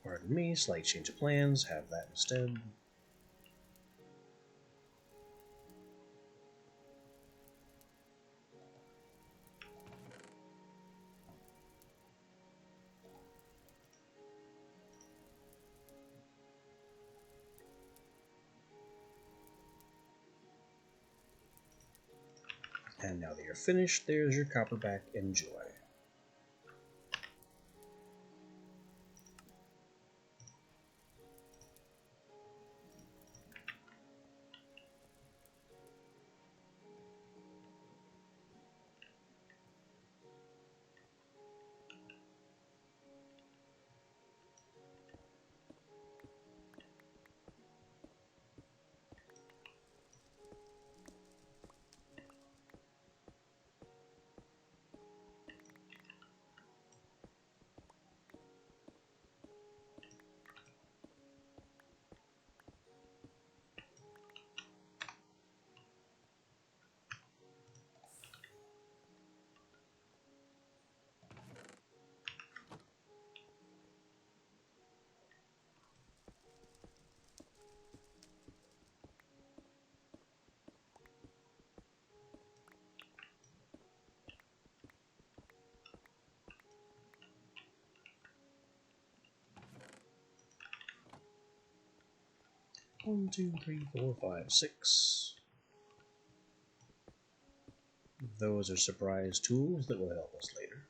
Pardon me, slight change of plans, have that instead. And now that you're finished, there's your copper back. Enjoy. One, two, three, four, five, 6. Those are surprise tools that will help us later.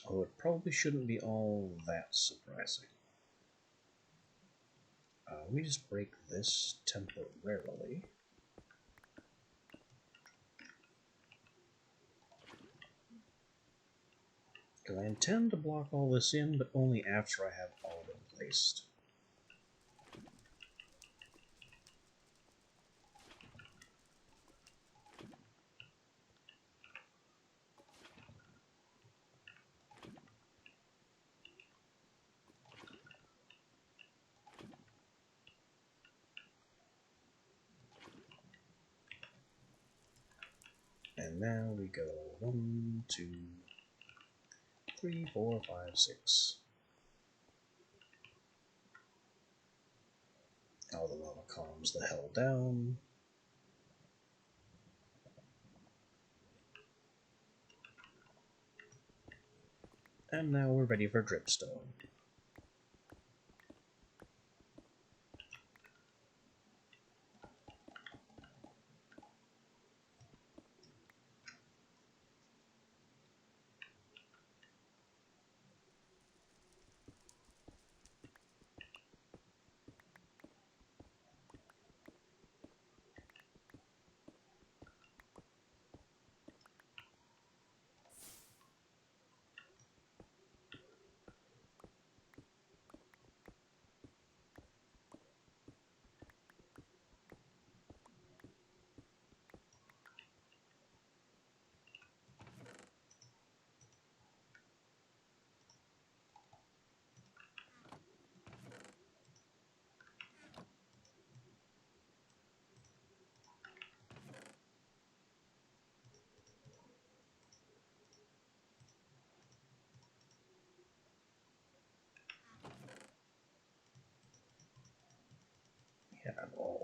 Although it probably shouldn't be all that surprising. Let me just break this temporarily. Because I intend to block all this in, but only after I have all of it placed. And now we go 1, 2, 3, 4, 5, 6. All the lava calms the hell down. And now we're ready for dripstone.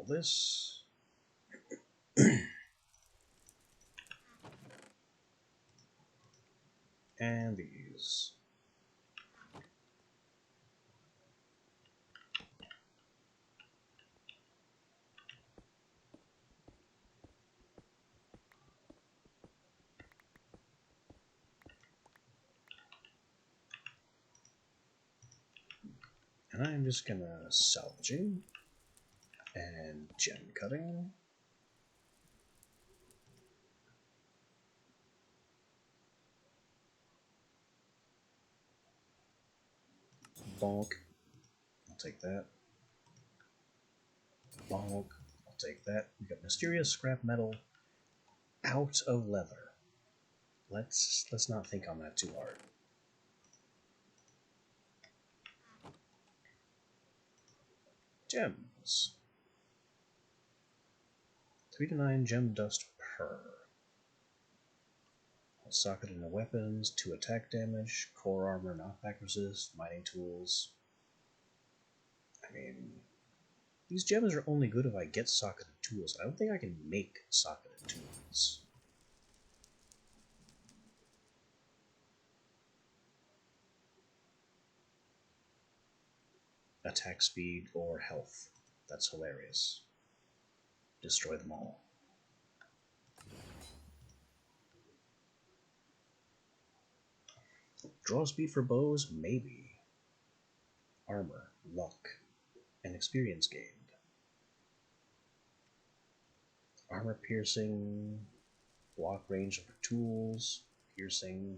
all this. And these. And I'm just gonna salvaging and gem cutting. Bonk. I'll take that. Bonk. I'll take that. We got mysterious scrap metal out of leather. Let's not think on that too hard. Gems. 3 to 9 gem dust per. Socket into weapons, 2 attack damage, core armor, knockback resist, mining tools. I mean, these gems are only good if I get socketed tools. I don't think I can make socketed tools. Attack speed or health. That's hilarious. Destroy them all. Draw speed for bows? Maybe. Armor, luck, and experience gained. Armor piercing, block range for tools, piercing.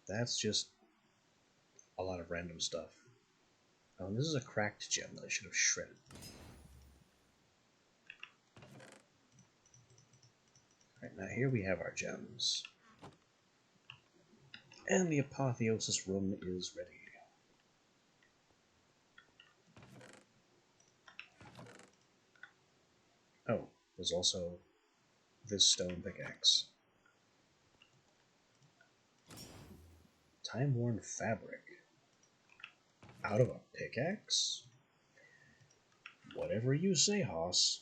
That's just a lot of random stuff. Oh, and this is a cracked gem that I should have shredded. Alright, now here we have our gems. And the apotheosis room is ready. Oh, there's also this stone pickaxe. Time-worn fabric. Out of a pickaxe? Whatever you say, Hoss.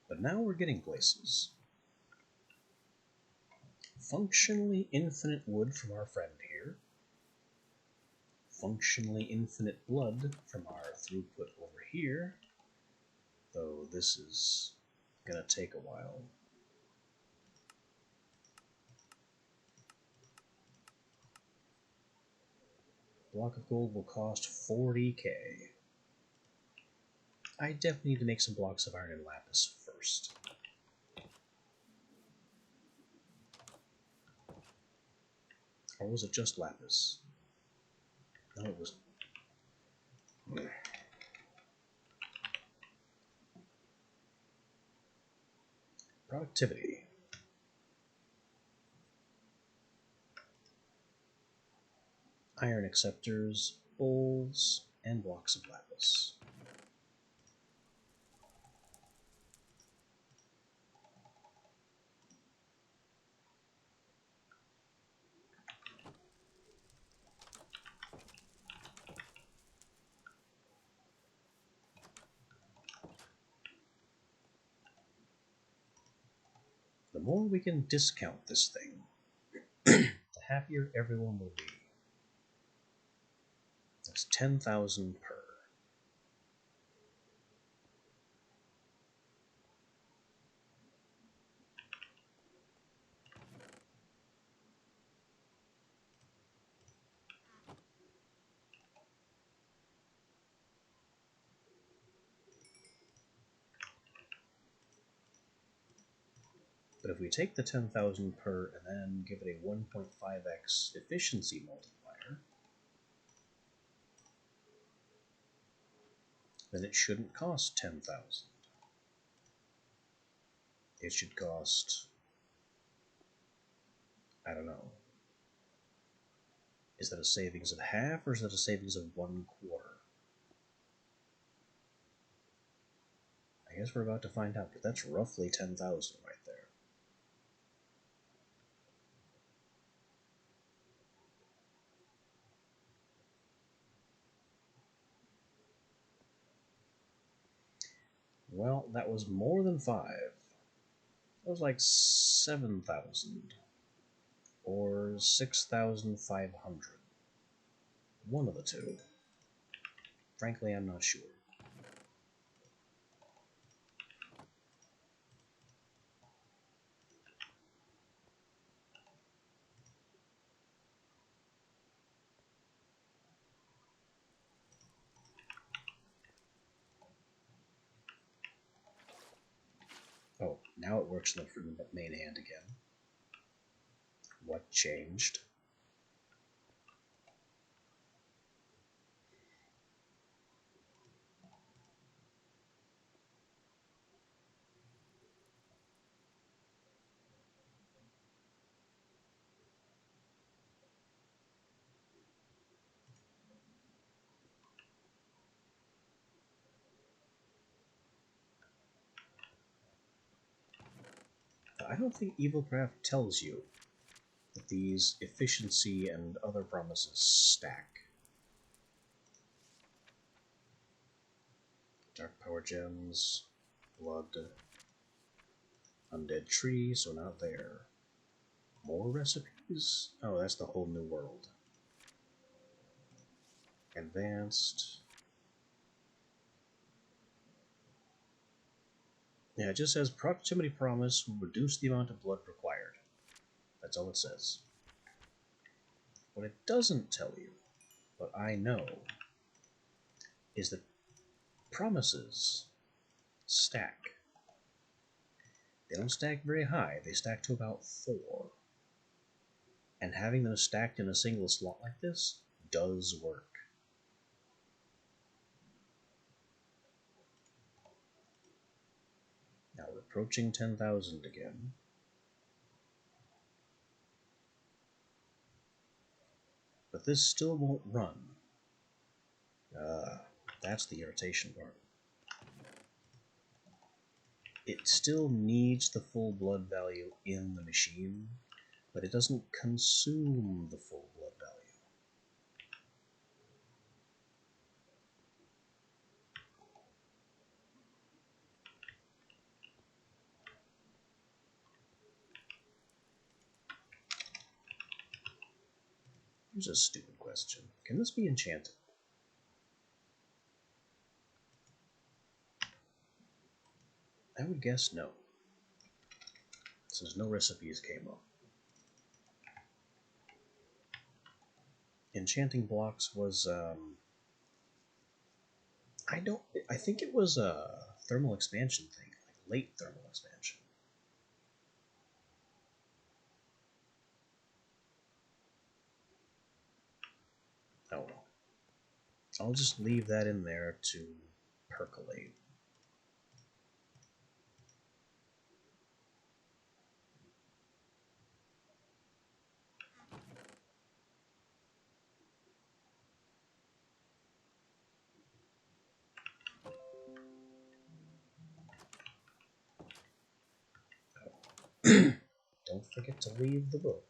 But now we're getting places. Functionally infinite wood from our friend here. Functionally infinite blood from our throughput over here. Though this is gonna take a while. Block of gold will cost 40k. I definitely need to make some blocks of iron and lapis first. Or was it just lapis? No, it was... Productivity. Iron acceptors, bowls, and blocks of lapis. The more we can discount this thing, the happier everyone will be. That's 10,000 per. But if we take the 10,000 per and then give it a 1.5x efficiency multiplier, then it shouldn't cost 10,000. It should cost, I don't know. Is that a savings of half or is that a savings of 1/4? I I guess we're about to find out, but that's roughly 10,000 right there. Well, that was more than 5. That was like 7,000 or 6,500. One of the two. Frankly, I'm not sure. Oh, now it works in the main hand again. What changed? I don't think Evilcraft tells you that these efficiency and other promises stack. Dark Power Gems, Blood, Undead Tree, so not there. More recipes? Oh, that's the whole new world. Advanced. Yeah, it just says proximity promise will reduce the amount of blood required. That's all it says. What it doesn't tell you, what I know, is that promises stack. They don't stack very high, they stack to about 4. And having them stacked in a single slot like this does work. Now we're approaching 10,000 again. But this still won't run. That's the irritation part. It still needs the full blood value in the machine, but it doesn't consume the full blood value. Here's a stupid question. Can this be enchanted? I would guess no, since no recipes came up. Enchanting blocks was, I think it was a thermal expansion thing, like late thermal expansion. Oh well. I'll just leave that in there to percolate. Don't forget to leave the book.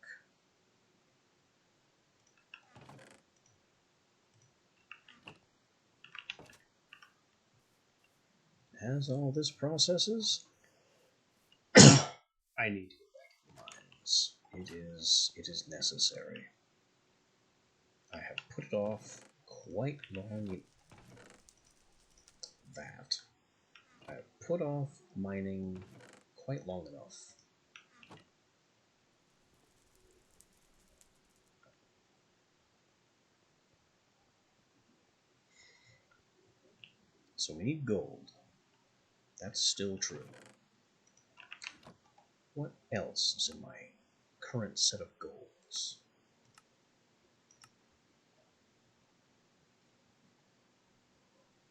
As all this processes, I need to go back to the mines. It is necessary. I have put it off quite long. That I have put off mining quite long enough. So we need gold. That's still true. What else is in my current set of goals?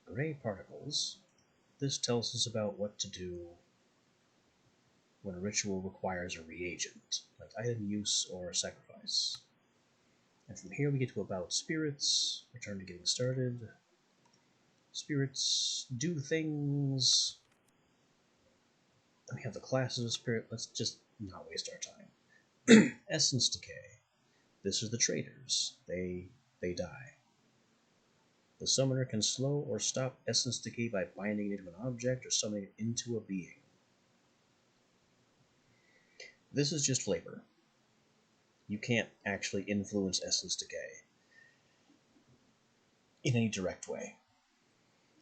Gray particles. This tells us about what to do when a ritual requires a reagent, like item use or sacrifice. And from here we get to about spirits, return to getting started. Spirits do things. Then we have the classes of spirit. Let's just not waste our time. Essence decay. This is the traders. They die. The summoner can slow or stop essence decay by binding it into an object or summoning it into a being. This is just flavor. You can't actually influence essence decay in any direct way.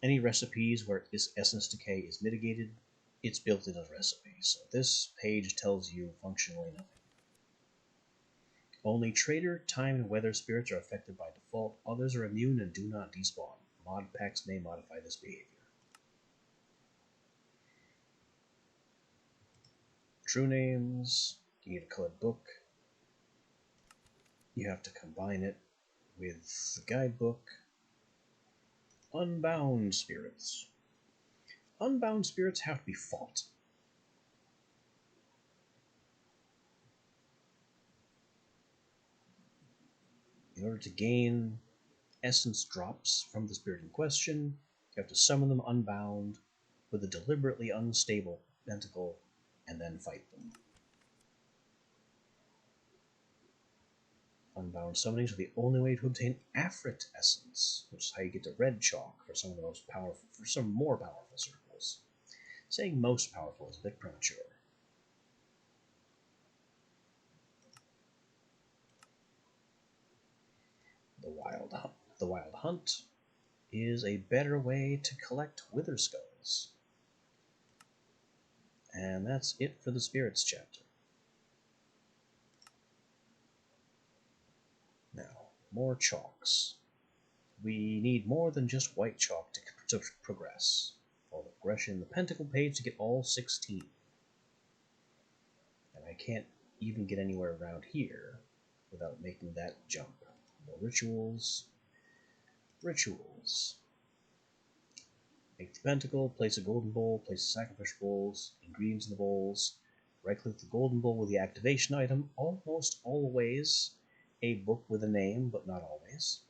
Any recipes where this essence decay is mitigated, it's built into the recipe. So this page tells you functionally nothing. Only trader, time, and weather spirits are affected by default. Others are immune and do not despawn. Mod packs may modify this behavior. True names. You need a colored book. You have to combine it with the guidebook. Unbound spirits. Unbound spirits have to be fought. In order to gain essence drops from the spirit in question, you have to summon them unbound with a deliberately unstable tentacle and then fight them. Unbound summonings are the only way to obtain Afrit essence, which is how you get to red chalk for some of the most powerful, for some more powerful circles. Saying most powerful is a bit premature. The Wild Hunt is a better way to collect Wither Skulls. And that's it for the Spirits chapter. Now, more chalks. We need more than just white chalk to progress. Follow the progression in the Pentacle page to get all 16. And I can't even get anywhere around here without making that jump. More rituals. Rituals. Make the pentacle, place a golden bowl, place the sacrifice bowls, ingredients in the bowls. Right-click the golden bowl with the activation item. Almost always a book with a name, but not always.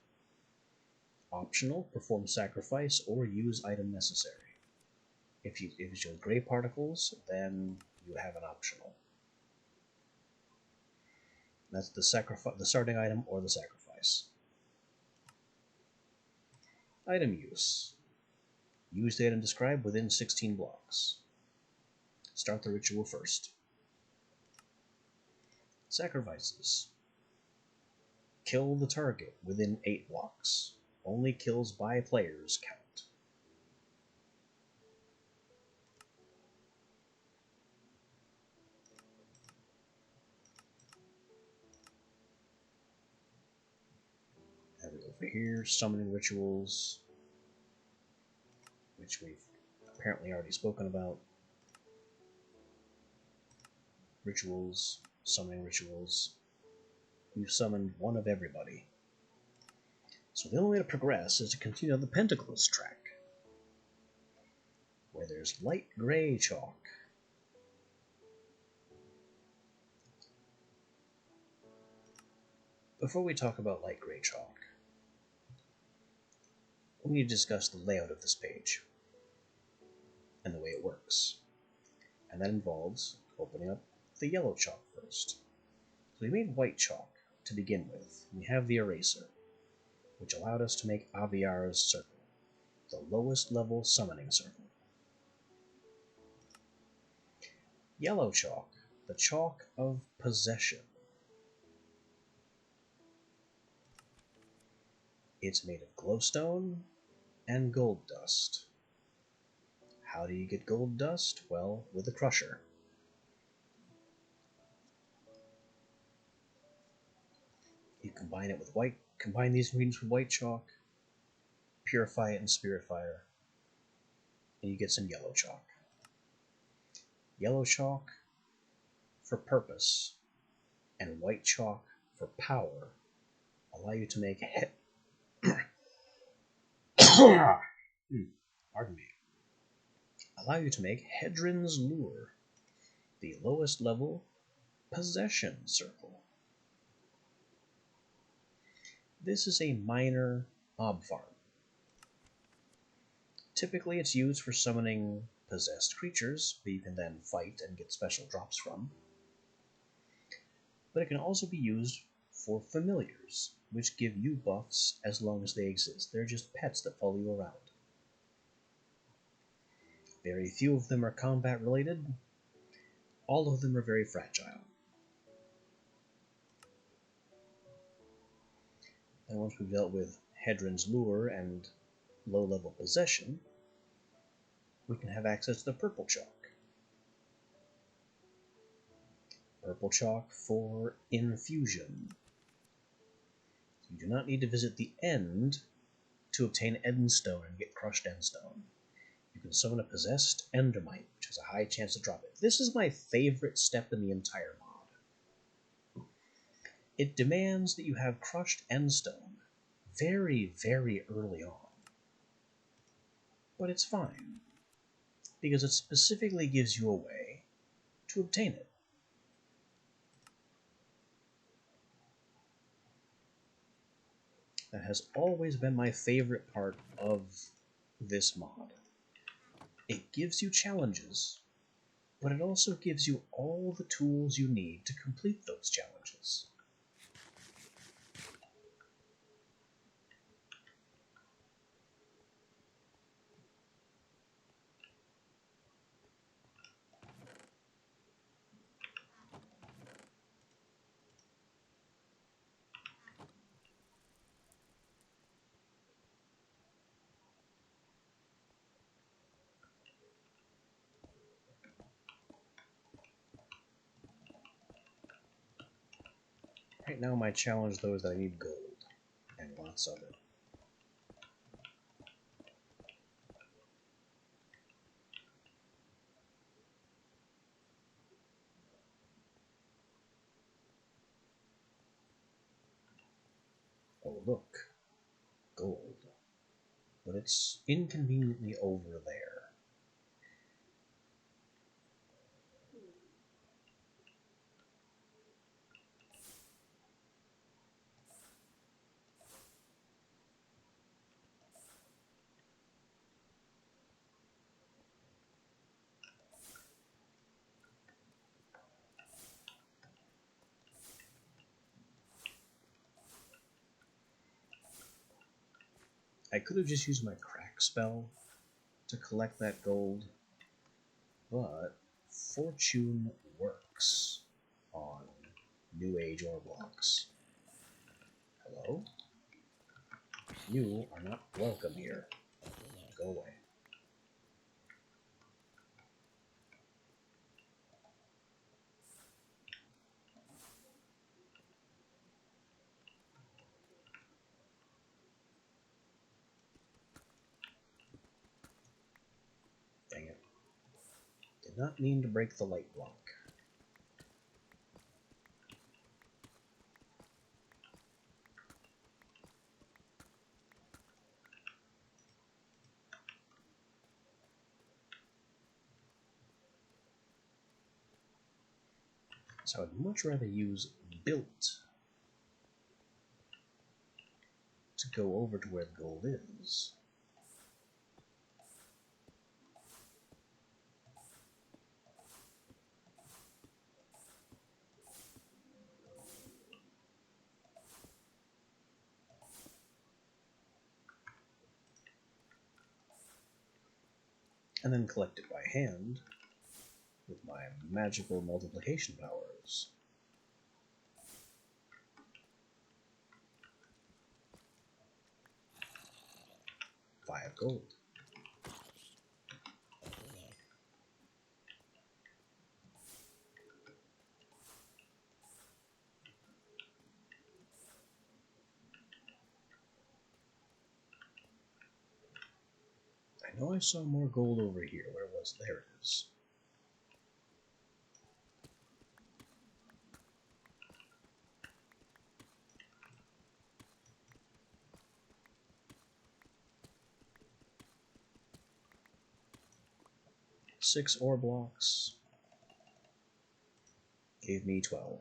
Optional, perform sacrifice or use item necessary. If it shows gray particles, then you have an optional. That's the starting item or the sacrifice. Item use. Use the item described within 16 blocks. Start the ritual first. Sacrifices. Kill the target within 8 blocks. Only kills by players count. And over here, summoning rituals, which we've apparently already spoken about. Rituals, summoning rituals. We've summoned one of everybody. So the only way to progress is to continue on the Pentacles track, where there's light gray chalk. Before we talk about light gray chalk, we need to discuss the layout of this page and the way it works. And that involves opening up the yellow chalk first. So we made white chalk to begin with. We have the eraser, which allowed us to make Aviara's circle, the lowest level summoning circle. Yellow chalk, the chalk of possession. It's made of glowstone and gold dust. How do you get gold dust? Well, with a crusher. You combine these ingredients with white chalk, purify it in spirit fire, and you get some yellow chalk. Yellow chalk for purpose and white chalk for power allow you to make pardon me. Allow you to make Hedron's Lure, the lowest level possession circle. This is a minor mob farm. Typically it's used for summoning possessed creatures that you can then fight and get special drops from. But it can also be used for familiars, which give you buffs as long as they exist. They're just pets that follow you around. Very few of them are combat related. All of them are very fragile. And once we've dealt with Hedron's Lure and low-level possession, we can have access to the purple chalk. Purple chalk for infusion. You do not need to visit the end to obtain Endstone and get crushed Endstone. You can summon a possessed Endermite, which has a high chance to drop it. This is my favorite step in the entire mod. It demands that you have crushed Endstone very, very early on. But it's fine, because it specifically gives you a way to obtain it. That has always been my favorite part of this mod. It gives you challenges, but it also gives you all the tools you need to complete those challenges. Right now my challenge though is that I need gold, and lots of it. Oh look, gold. But it's inconveniently over there. I could have just used my crack spell to collect that gold, but fortune works on New Age ore blocks. Hello? You are not welcome here. Go away. Dang it. Did not mean to break the light block. So I'd much rather use built to go over to where the gold is. And then collect it by hand with my magical multiplication powers. 5 gold. I know I saw more gold over here. Where was it? There it is. Six ore blocks gave me 12.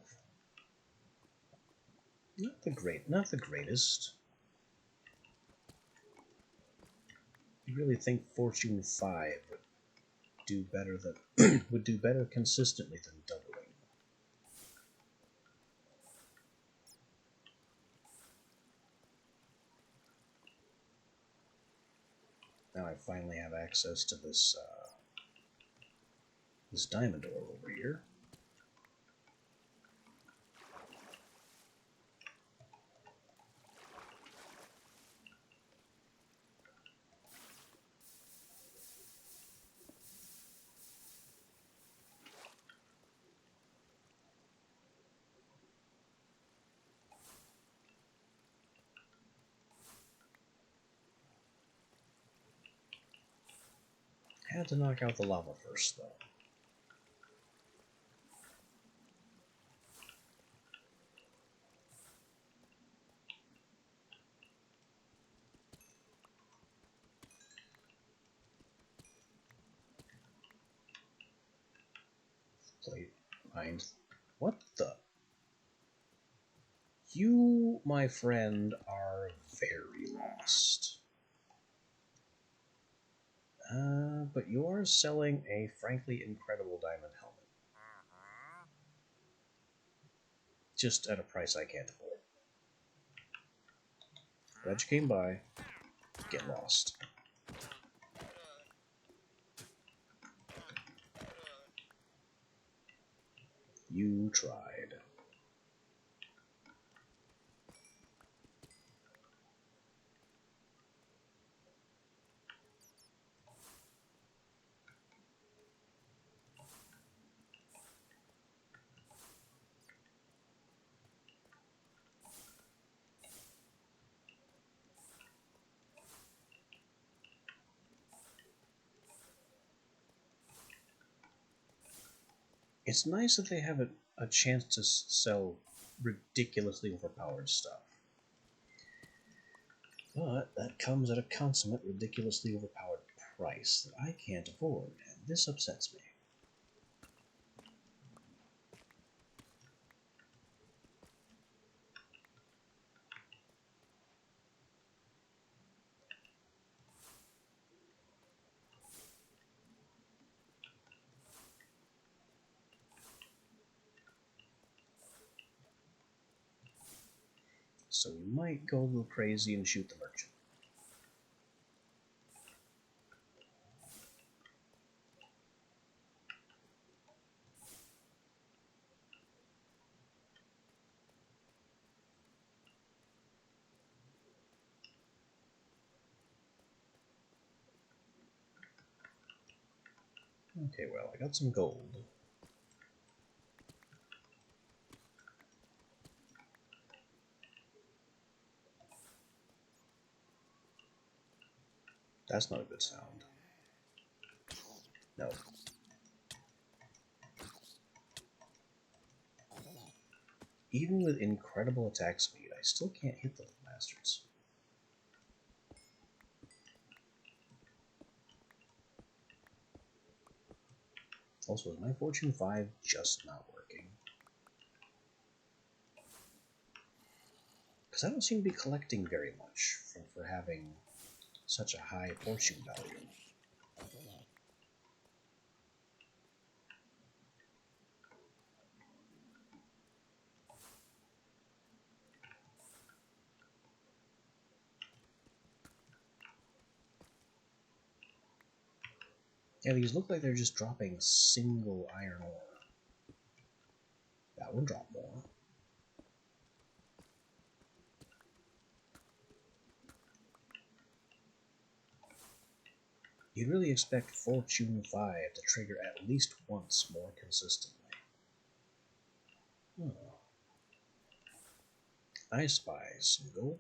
Not the greatest. You really think Fortune 5 would do better than would do better consistently than doubling. Now I finally have access to this this diamond ore over here. Had to knock out the lava first, though. Plate behind. What the? You, my friend, are very lost. But you're selling a frankly incredible diamond helmet. Just at a price I can't afford. Glad you came by. Get lost. You tried. It's nice that they have a chance to sell ridiculously overpowered stuff. But that comes at a consummate, ridiculously overpowered price that I can't afford, and this upsets me. So we might go a little crazy and shoot the merchant. Okay, well, I got some gold. That's not a good sound. No. Even with incredible attack speed, I still can't hit the bastards. Also, is my Fortune 5 just not working? Because I don't seem to be collecting very much for having such a high fortune value. Yeah, these look like they're just dropping single iron ore. That would drop more. You'd really expect Fortune 5 to trigger at least once more consistently. Oh. I spy some gold.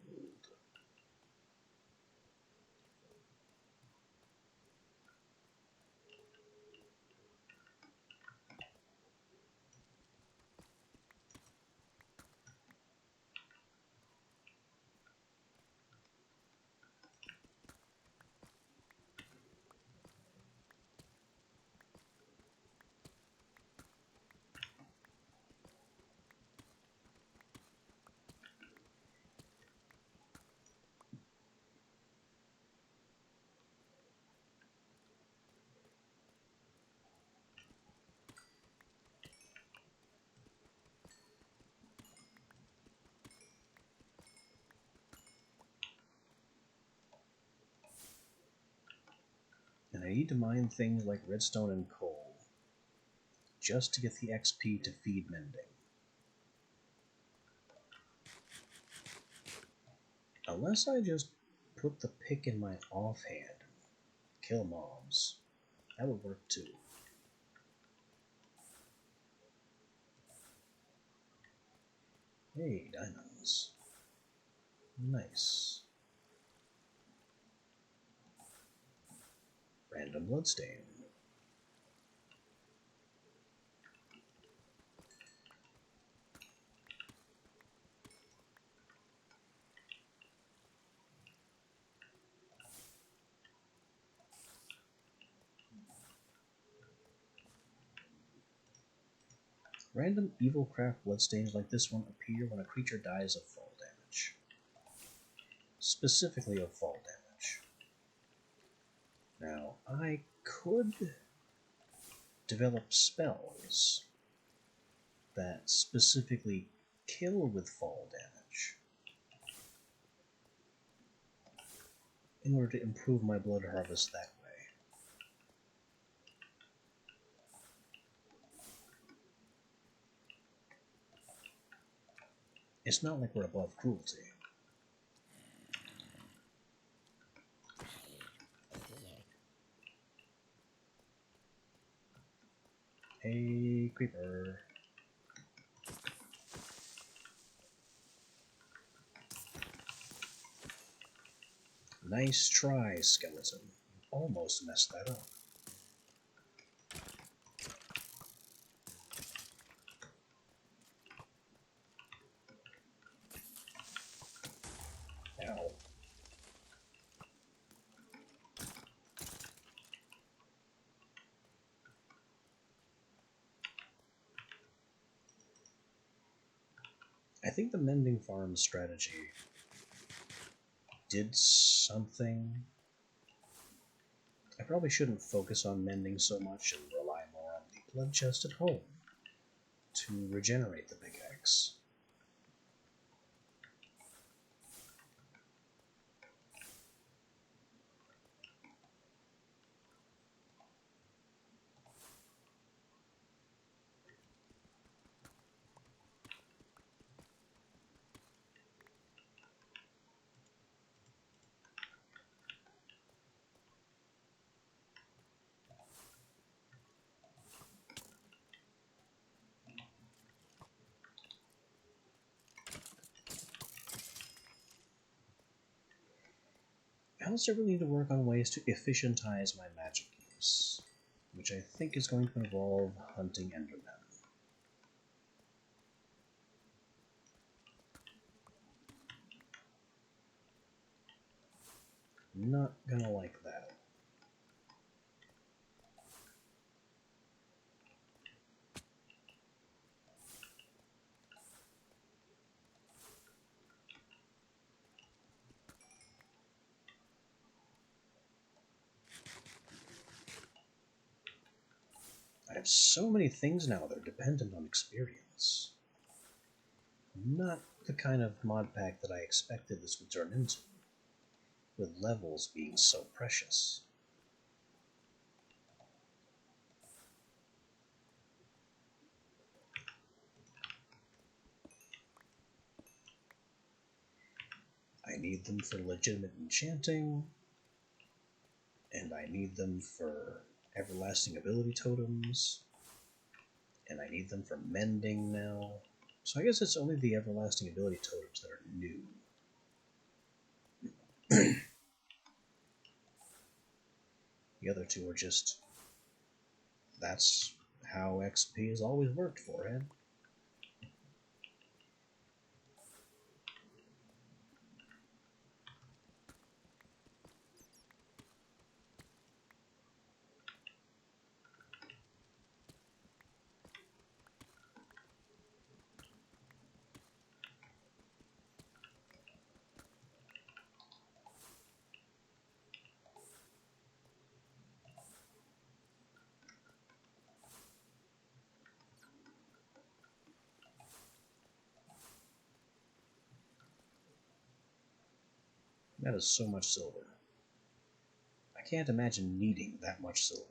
I need to mine things like redstone and coal just to get the XP to feed mending. Unless I just put the pick in my offhand and kill mobs. That would work too. Hey, diamonds. Nice. Random bloodstain. Random evil craft bloodstains like this one appear when a creature dies of fall damage. Specifically of fall damage. Now, I could develop spells that specifically kill with fall damage in order to improve my blood harvest that way. It's not like we're above cruelty. Hey, creeper. Nice try, skeleton. Almost messed that up. Ow. I think the mending farm strategy did something. I probably shouldn't focus on mending so much and rely more on the blood chest at home to regenerate the pickaxe. I also really need to work on ways to efficientize my magic use, which I think is going to involve hunting endermen. Not gonna like that. I have so many things now that are dependent on experience. Not the kind of mod pack that I expected this would turn into, with levels being so precious. I need them for legitimate enchanting, and I need them for everlasting ability totems, and I need them for mending now. So I guess it's only the everlasting ability totems that are new. The other two are just... that's how XP has always worked for it. That is so much silver. I can't imagine needing that much silver.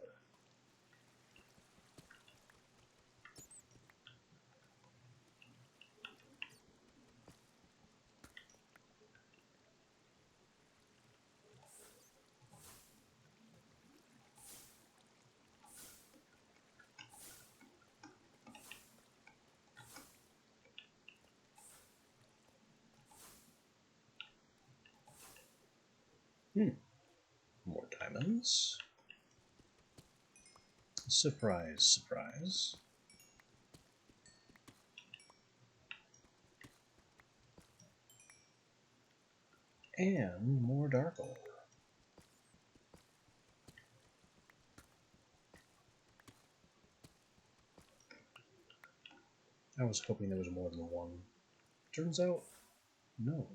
More diamonds. Surprise, surprise. And more dark ore. I was hoping there was more than one. Turns out, no.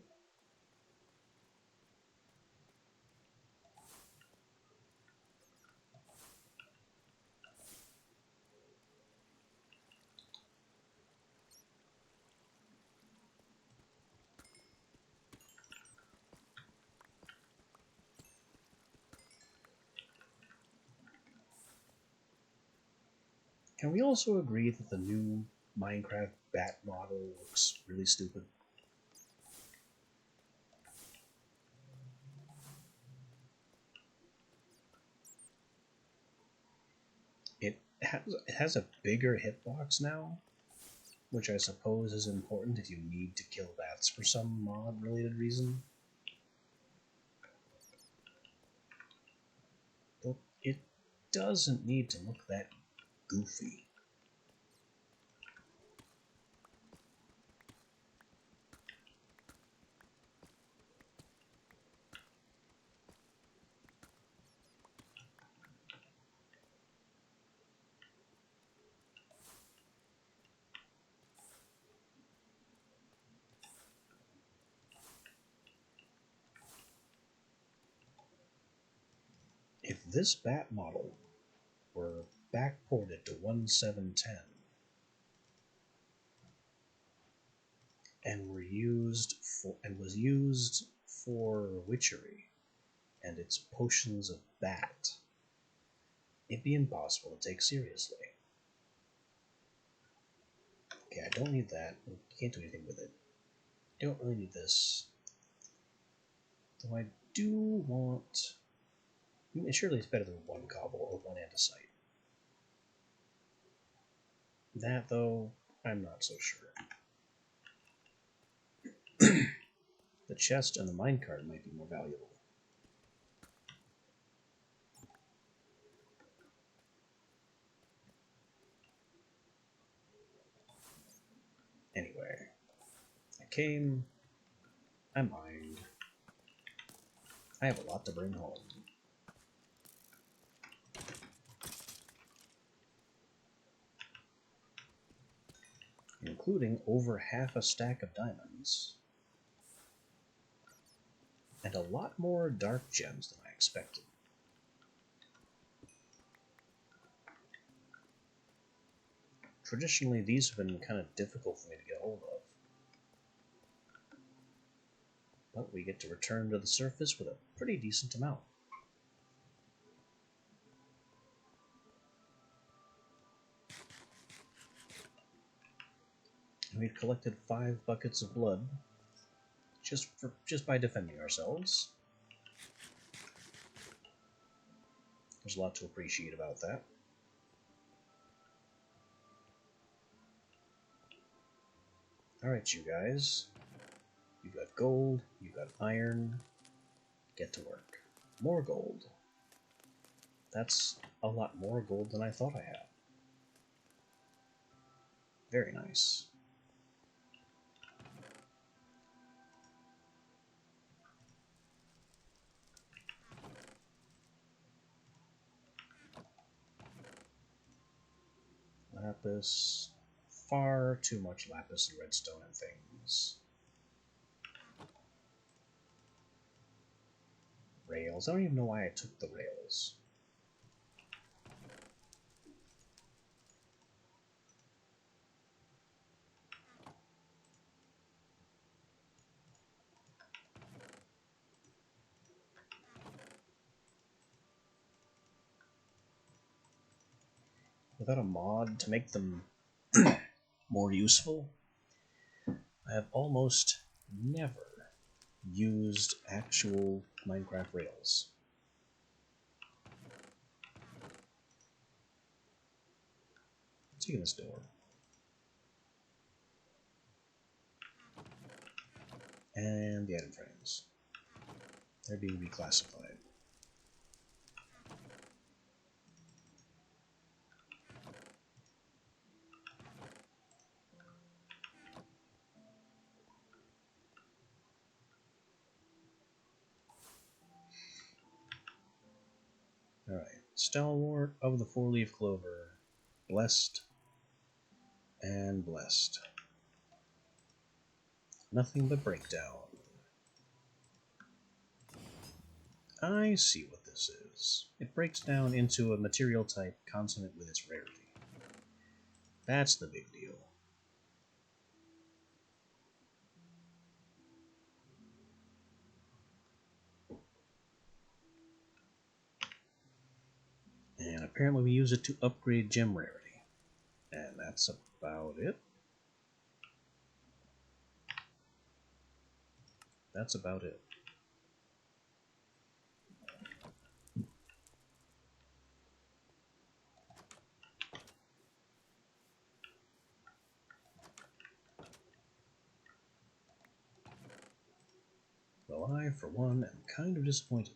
Can we also agree that the new Minecraft bat model looks really stupid? It has a bigger hitbox now, which I suppose is important if you need to kill bats for some mod-related reason. But it doesn't need to look that goofy. If this bat model were backported to 1710 and was used for witchery and its potions of bat, it'd be impossible to take seriously. Okay, I don't need that. Can't do anything with it. Don't really need this. Though I do want... surely it's better than one cobble or one andesite. That, though, I'm not so sure. The chest and the minecart might be more valuable. Anyway, I came, I mined. I have a lot to bring home. Including over half a stack of diamonds. And a lot more dark gems than I expected. Traditionally, these have been kind of difficult for me to get hold of. But we get to return to the surface with a pretty decent amount. And we've collected 5 buckets of blood just by defending ourselves. There's a lot to appreciate about that. Alright, you guys. You've got gold, you've got iron. Get to work. More gold. That's a lot more gold than I thought I had. Very nice. Lapis. Far too much lapis and redstone and things. Rails. I don't even know why I took the rails. without a mod to make them more useful, I have almost never used actual Minecraft Rails. Let's see this door. And the item frames. They're being reclassified. Alright. Stalwart of the four-leaf clover. Blessed and blessed. Nothing but breakdown. I see what this is. It breaks down into a material type consonant with its rarity. That's the big deal. And apparently we use it to upgrade gem rarity. And that's about it. That's about it. Well, I, for one, am kind of disappointed.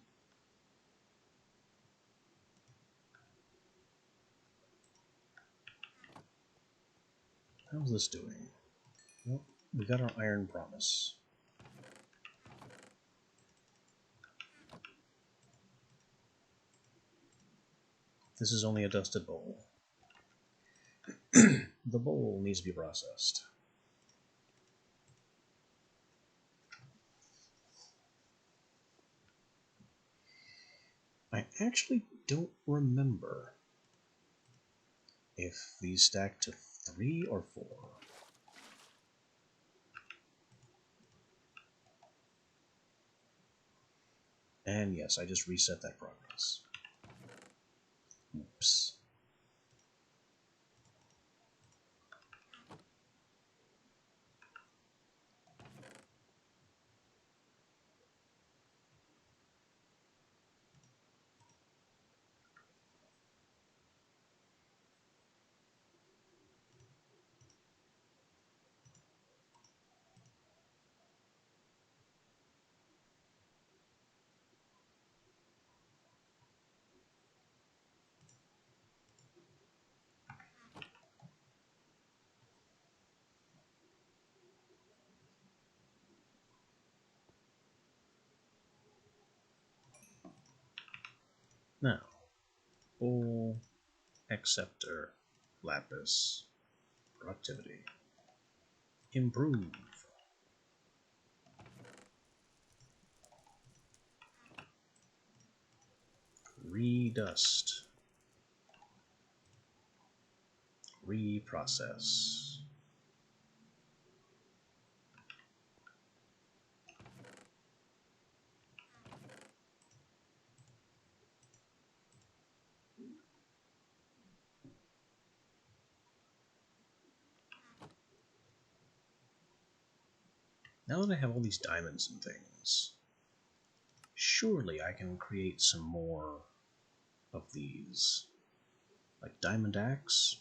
How's this doing? Well, we got our iron promise. This is only a dusted bowl. The bowl needs to be processed. I actually don't remember if these stack to 3 or 4. And yes, I just reset that progress. Oops. Now, bowl, acceptor, lapis, productivity, improve, redust, reprocess. Now that I have all these diamonds and things, surely I can create some more of these. Like diamond axe.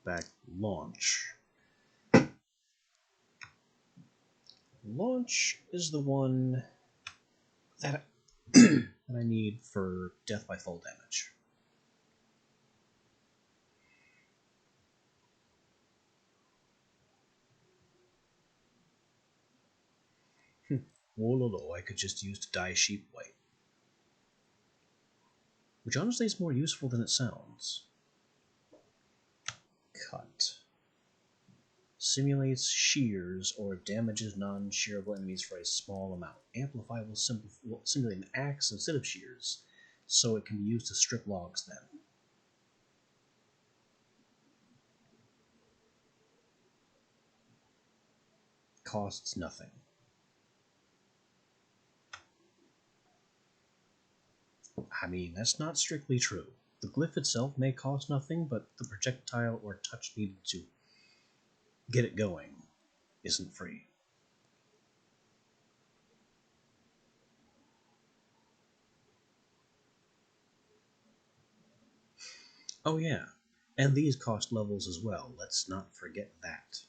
Back launch. Launch is the one that, that I need for death by fall damage. Wololo, I could just use to dye sheep white. Which honestly is more useful than it sounds. Cut. Simulates shears or damages non-shearable enemies for a small amount. Amplify will simulate an axe instead of shears, so it can be used to strip logs then. costs nothing. I mean, that's not strictly true. The glyph itself may cost nothing, but the projectile or touch needed to get it going isn't free. Oh yeah, and these cost levels as well. Let's not forget that.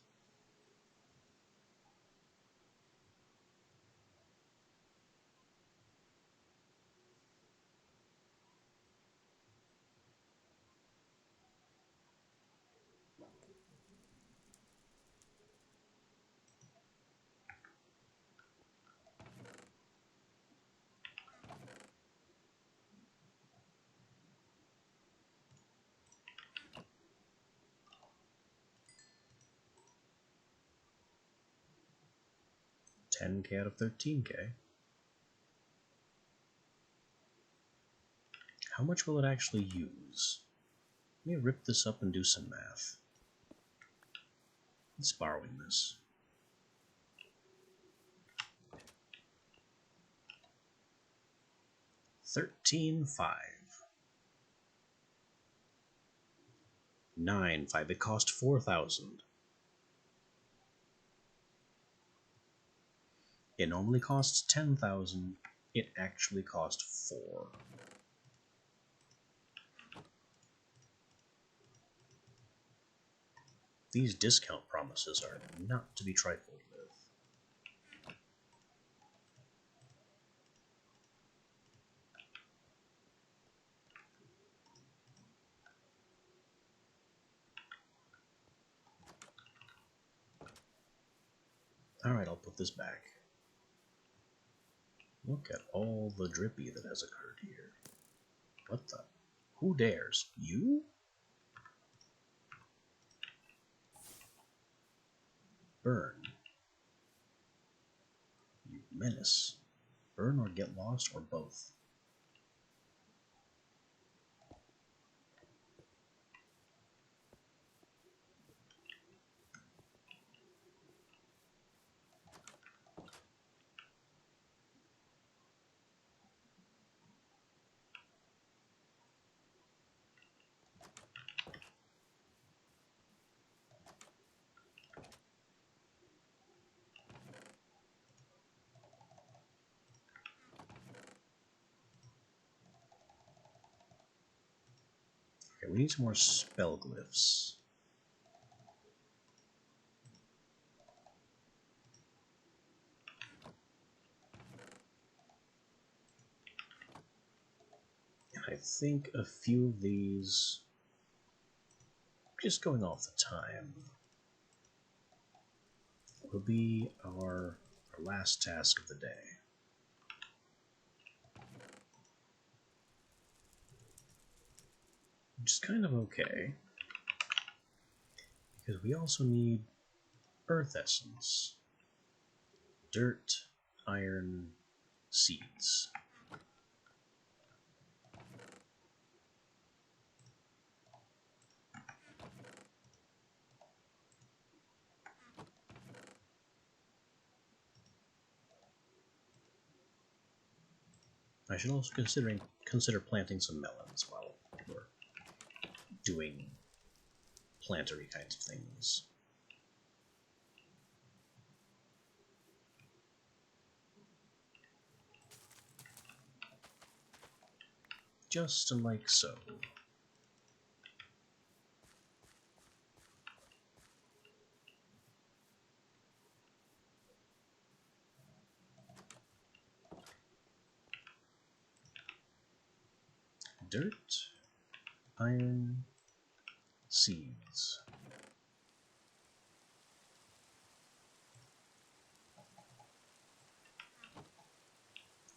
$10K out of $13K. How much will it actually use? Let me rip this up and do some math. It's borrowing this. 13.5. 9.5. It cost 4,000. It normally costs 10,000. It actually cost 4. These discount promises are not to be trifled with. Alright, I'll put this back. Look at all the drippy that has occurred here. What the? Who dares? You? Burn. You menace. Burn or get lost or both. Okay, we need some more spell glyphs. And I think a few of these, just going off the time, will be our last task of the day. Which is kind of okay, because we also need earth essence, dirt, iron, seeds. I should also consider planting some melons while we're doing plantery kinds of things. Just like so. Dirt, iron, seeds.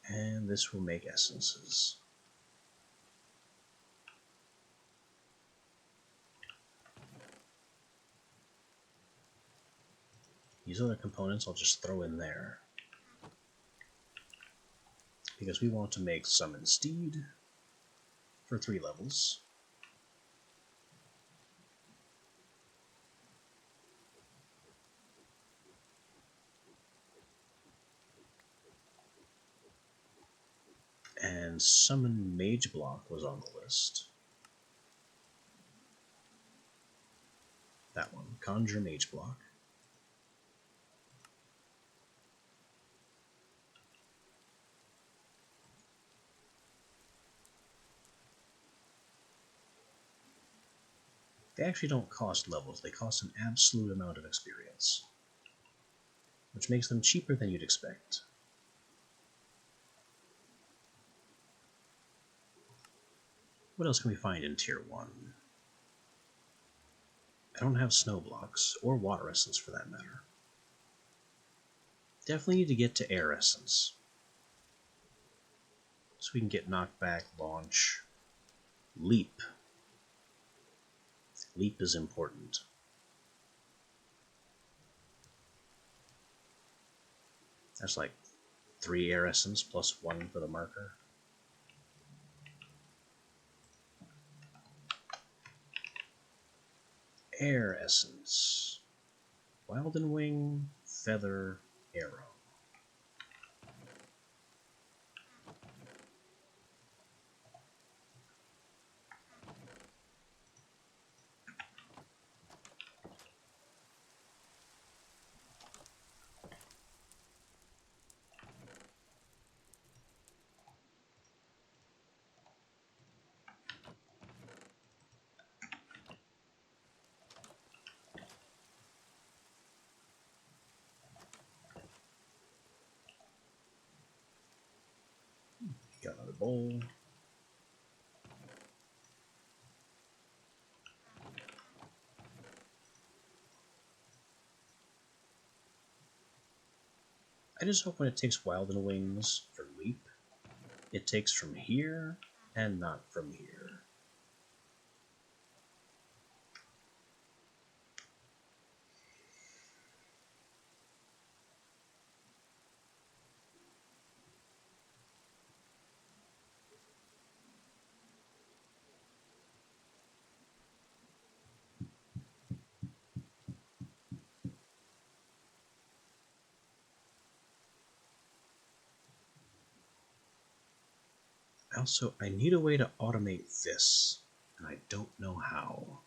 And this will make essences. These other components I'll just throw in there, because we want to make summon steed for 3 levels. And summon Mage Block was on the list. That one. Conjure Mage Block. They actually don't cost levels, they cost an absolute amount of experience, which makes them cheaper than you'd expect. What else can we find in Tier 1? I don't have snow blocks, or water essence for that matter. Definitely need to get to air essence, so we can get knockback, launch, leap. Leap is important. That's like 3 air essence plus 1 for the marker. Air essence. Wilden Wing, Feather, Arrow. Got another bowl. I just hope when it takes Wilden Wings for Leap, it takes from here and not from here. Also, I need a way to automate this, and I don't know how.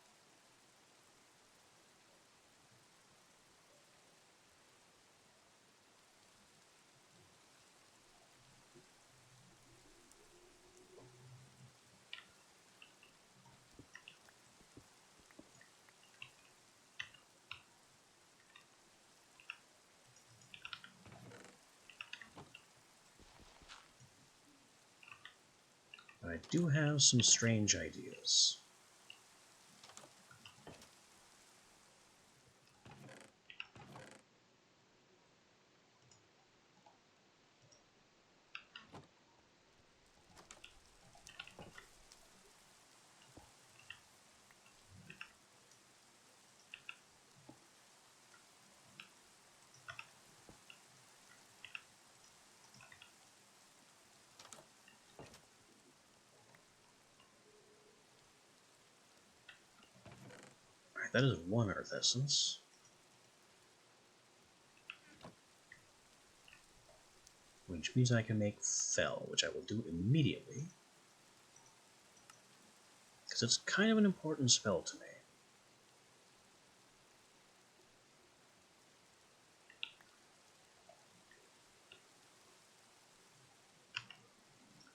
But I do have some strange ideas. Alright, that is 1 Earth Essence. Which means I can make Fell, which I will do immediately. Because it's kind of an important spell to me.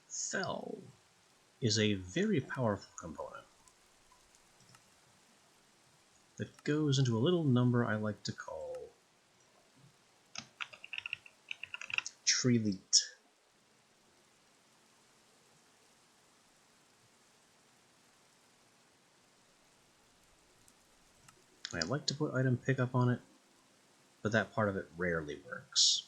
Fell is a very powerful component that goes into a little number I like to call Treeleat. I like to put item pickup on it, but that part of it rarely works.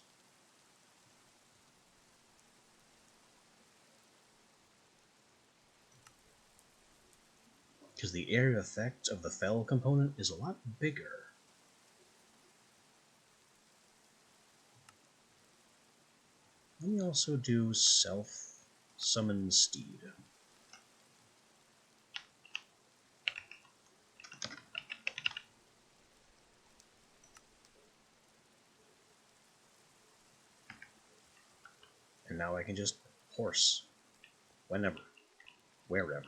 Because the area effect of the Fell component is a lot bigger. Let me also do Self-Summon Steed. And now I can just horse. whenever, wherever.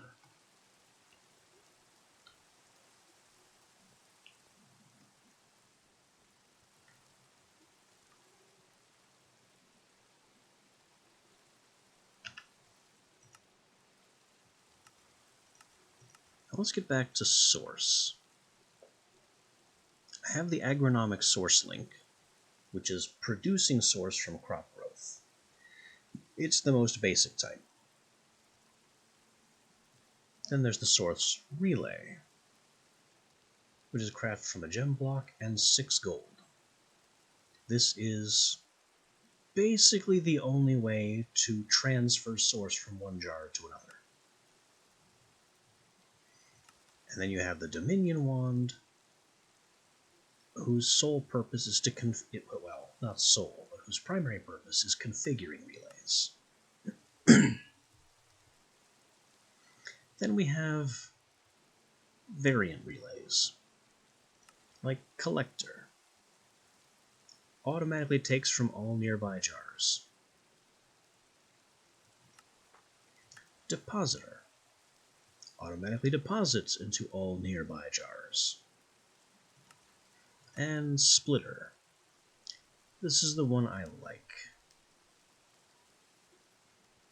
Now let's get back to source. I have the agronomic source link, which is producing source from crop growth. It's the most basic type. Then there's the source relay, which is crafted from a gem block and 6 gold. This is basically the only way to transfer source from one jar to another. And then you have the Dominion Wand, whose sole purpose is to well, not sole, but whose primary purpose is configuring relays. Then we have variant relays, like Collector. Automatically takes from all nearby jars. Depositor. Automatically deposits into all nearby jars. And Splitter. This is the one I like.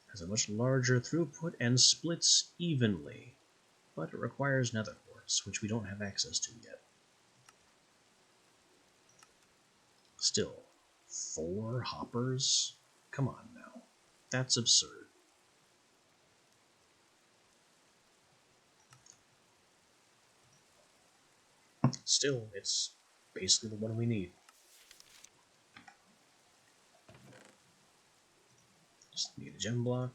Has a much larger throughput and splits evenly, but it requires nether quartz, which we don't have access to yet. Still, 4 hoppers? Come on now. That's absurd. Still, it's basically the one we need. Just need a gem block.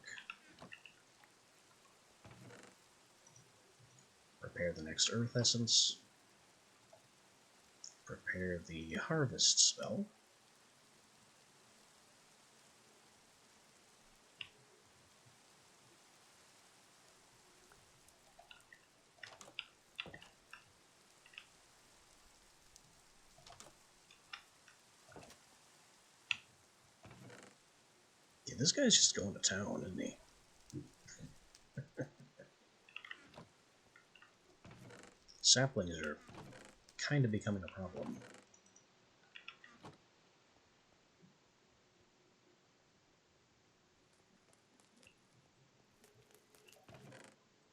Prepare the next earth essence. Prepare the harvest spell. Yeah, this guy's just going to town, isn't he? Saplings are kind of becoming a problem.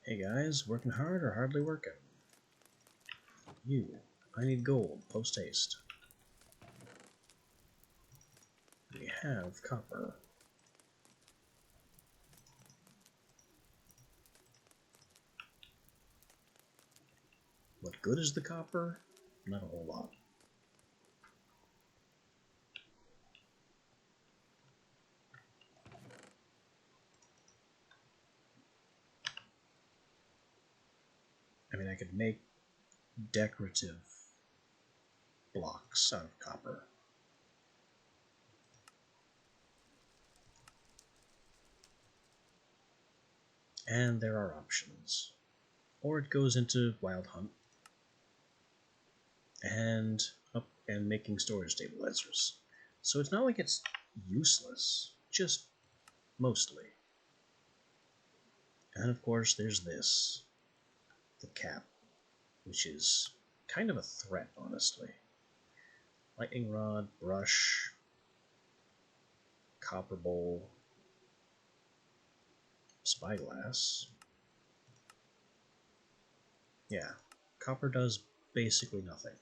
Hey guys, working hard or hardly working? You, I need gold, post haste. We have copper. What good is the copper? Not a whole lot. I mean, I could make decorative blocks out of copper. And there are options. Or it goes into Wild Hunt and up and making storage stabilizers. So it's not like it's useless, just mostly. And of course there's this, the cap, which is kind of a threat, honestly. Lightning rod, brush, copper bowl, spyglass. Yeah, copper does basically nothing.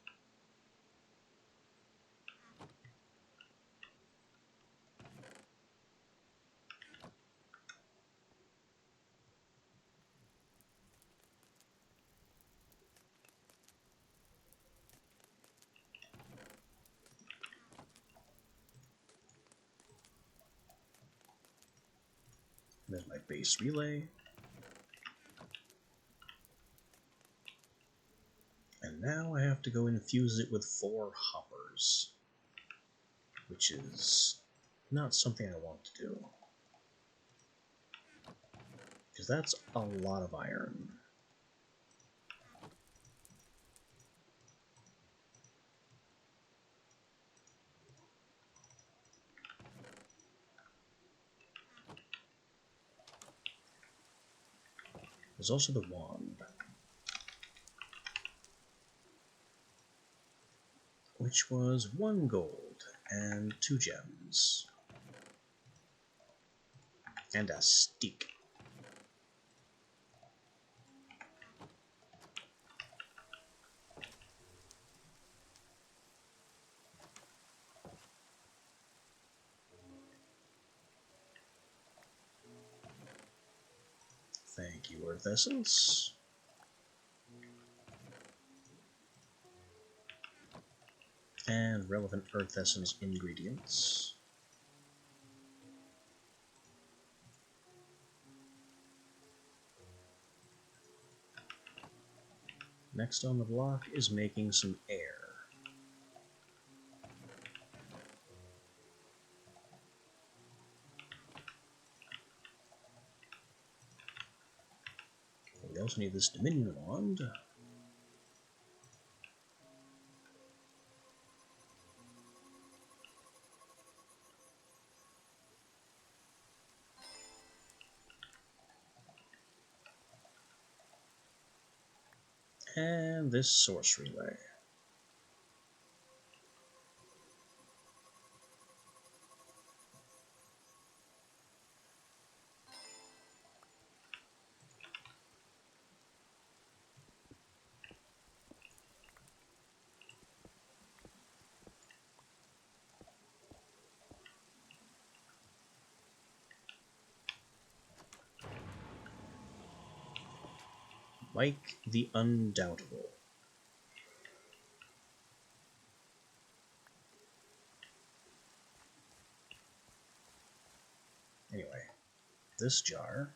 There's my base relay. And now I have to go infuse it with 4 hoppers, which is not something I want to do, because that's a lot of iron. There's also the wand, which was 1 gold and 2 gems. And a stick. Thank you, Earth Essence. And relevant Earth Essence ingredients. Next on the block is making some air. We also need this Dominion wand. And this source relay. Mike the Undoubtable. Anyway, this jar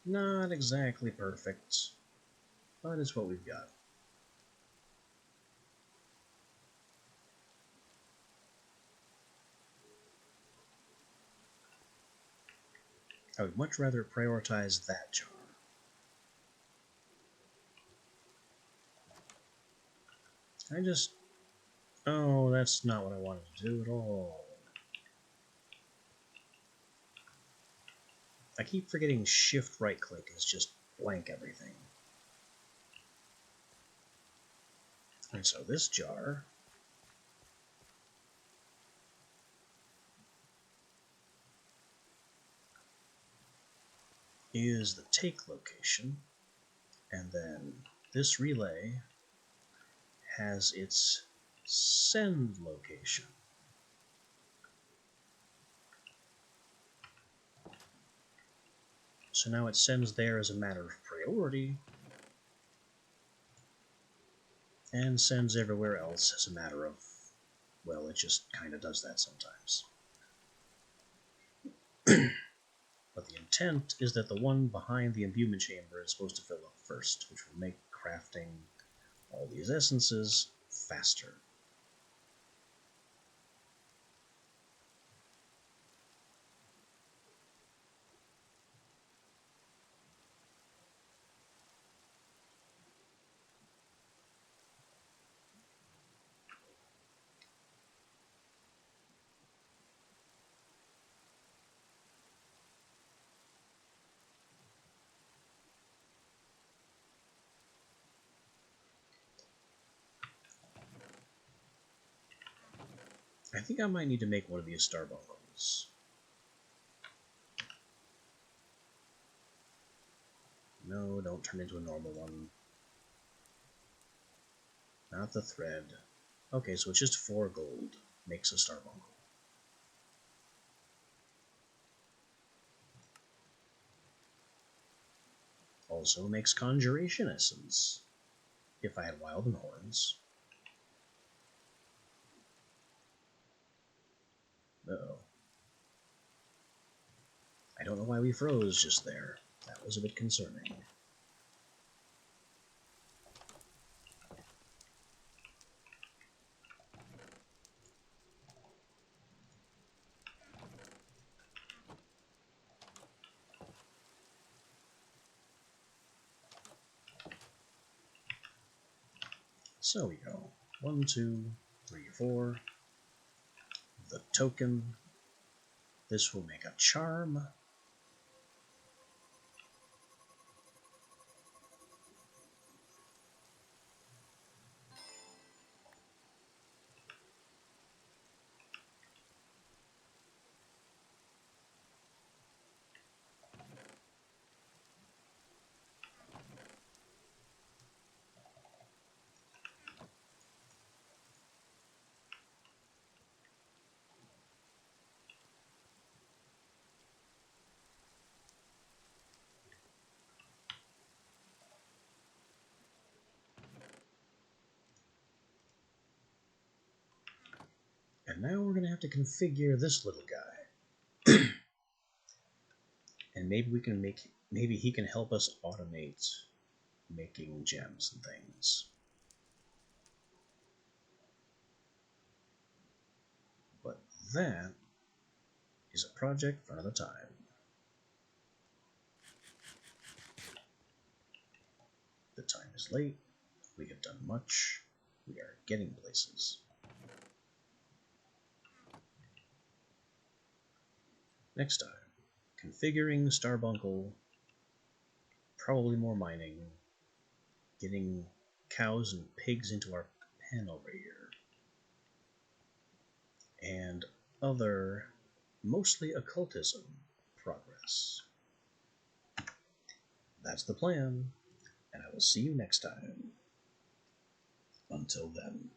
not exactly perfect, but it's what we've got. I would much rather prioritize that jar. Oh, that's not what I wanted to do at all. I keep forgetting shift right click is just blank everything. And so this jar is the take location, and then this relay has its send location. So now it sends there as a matter of priority, and sends everywhere else as a matter of, well, it just kind of does that sometimes. But the intent is that the one behind the imbuement chamber is supposed to fill up first, which will make crafting all these essences faster. I think I might need to make one of these star bungles. No, don't turn into a normal one. Not the thread. Okay, so it's just 4 gold makes a star bungle. Also makes conjuration essence, if I had wild and horns. Uh-oh. I don't know why we froze just there. That was a bit concerning. So we go 1, 2, 3, 4. The token. This will make a charm. And now we're going to have to configure this little guy. And maybe we can maybe he can help us automate making gems and things. But that is a project for another time. The time is late. We have done much. We are getting places. Next time, configuring Starbuncle, probably more mining, getting cows and pigs into our pen over here, and other, mostly occultism, progress. That's the plan, and I will see you next time. Until then.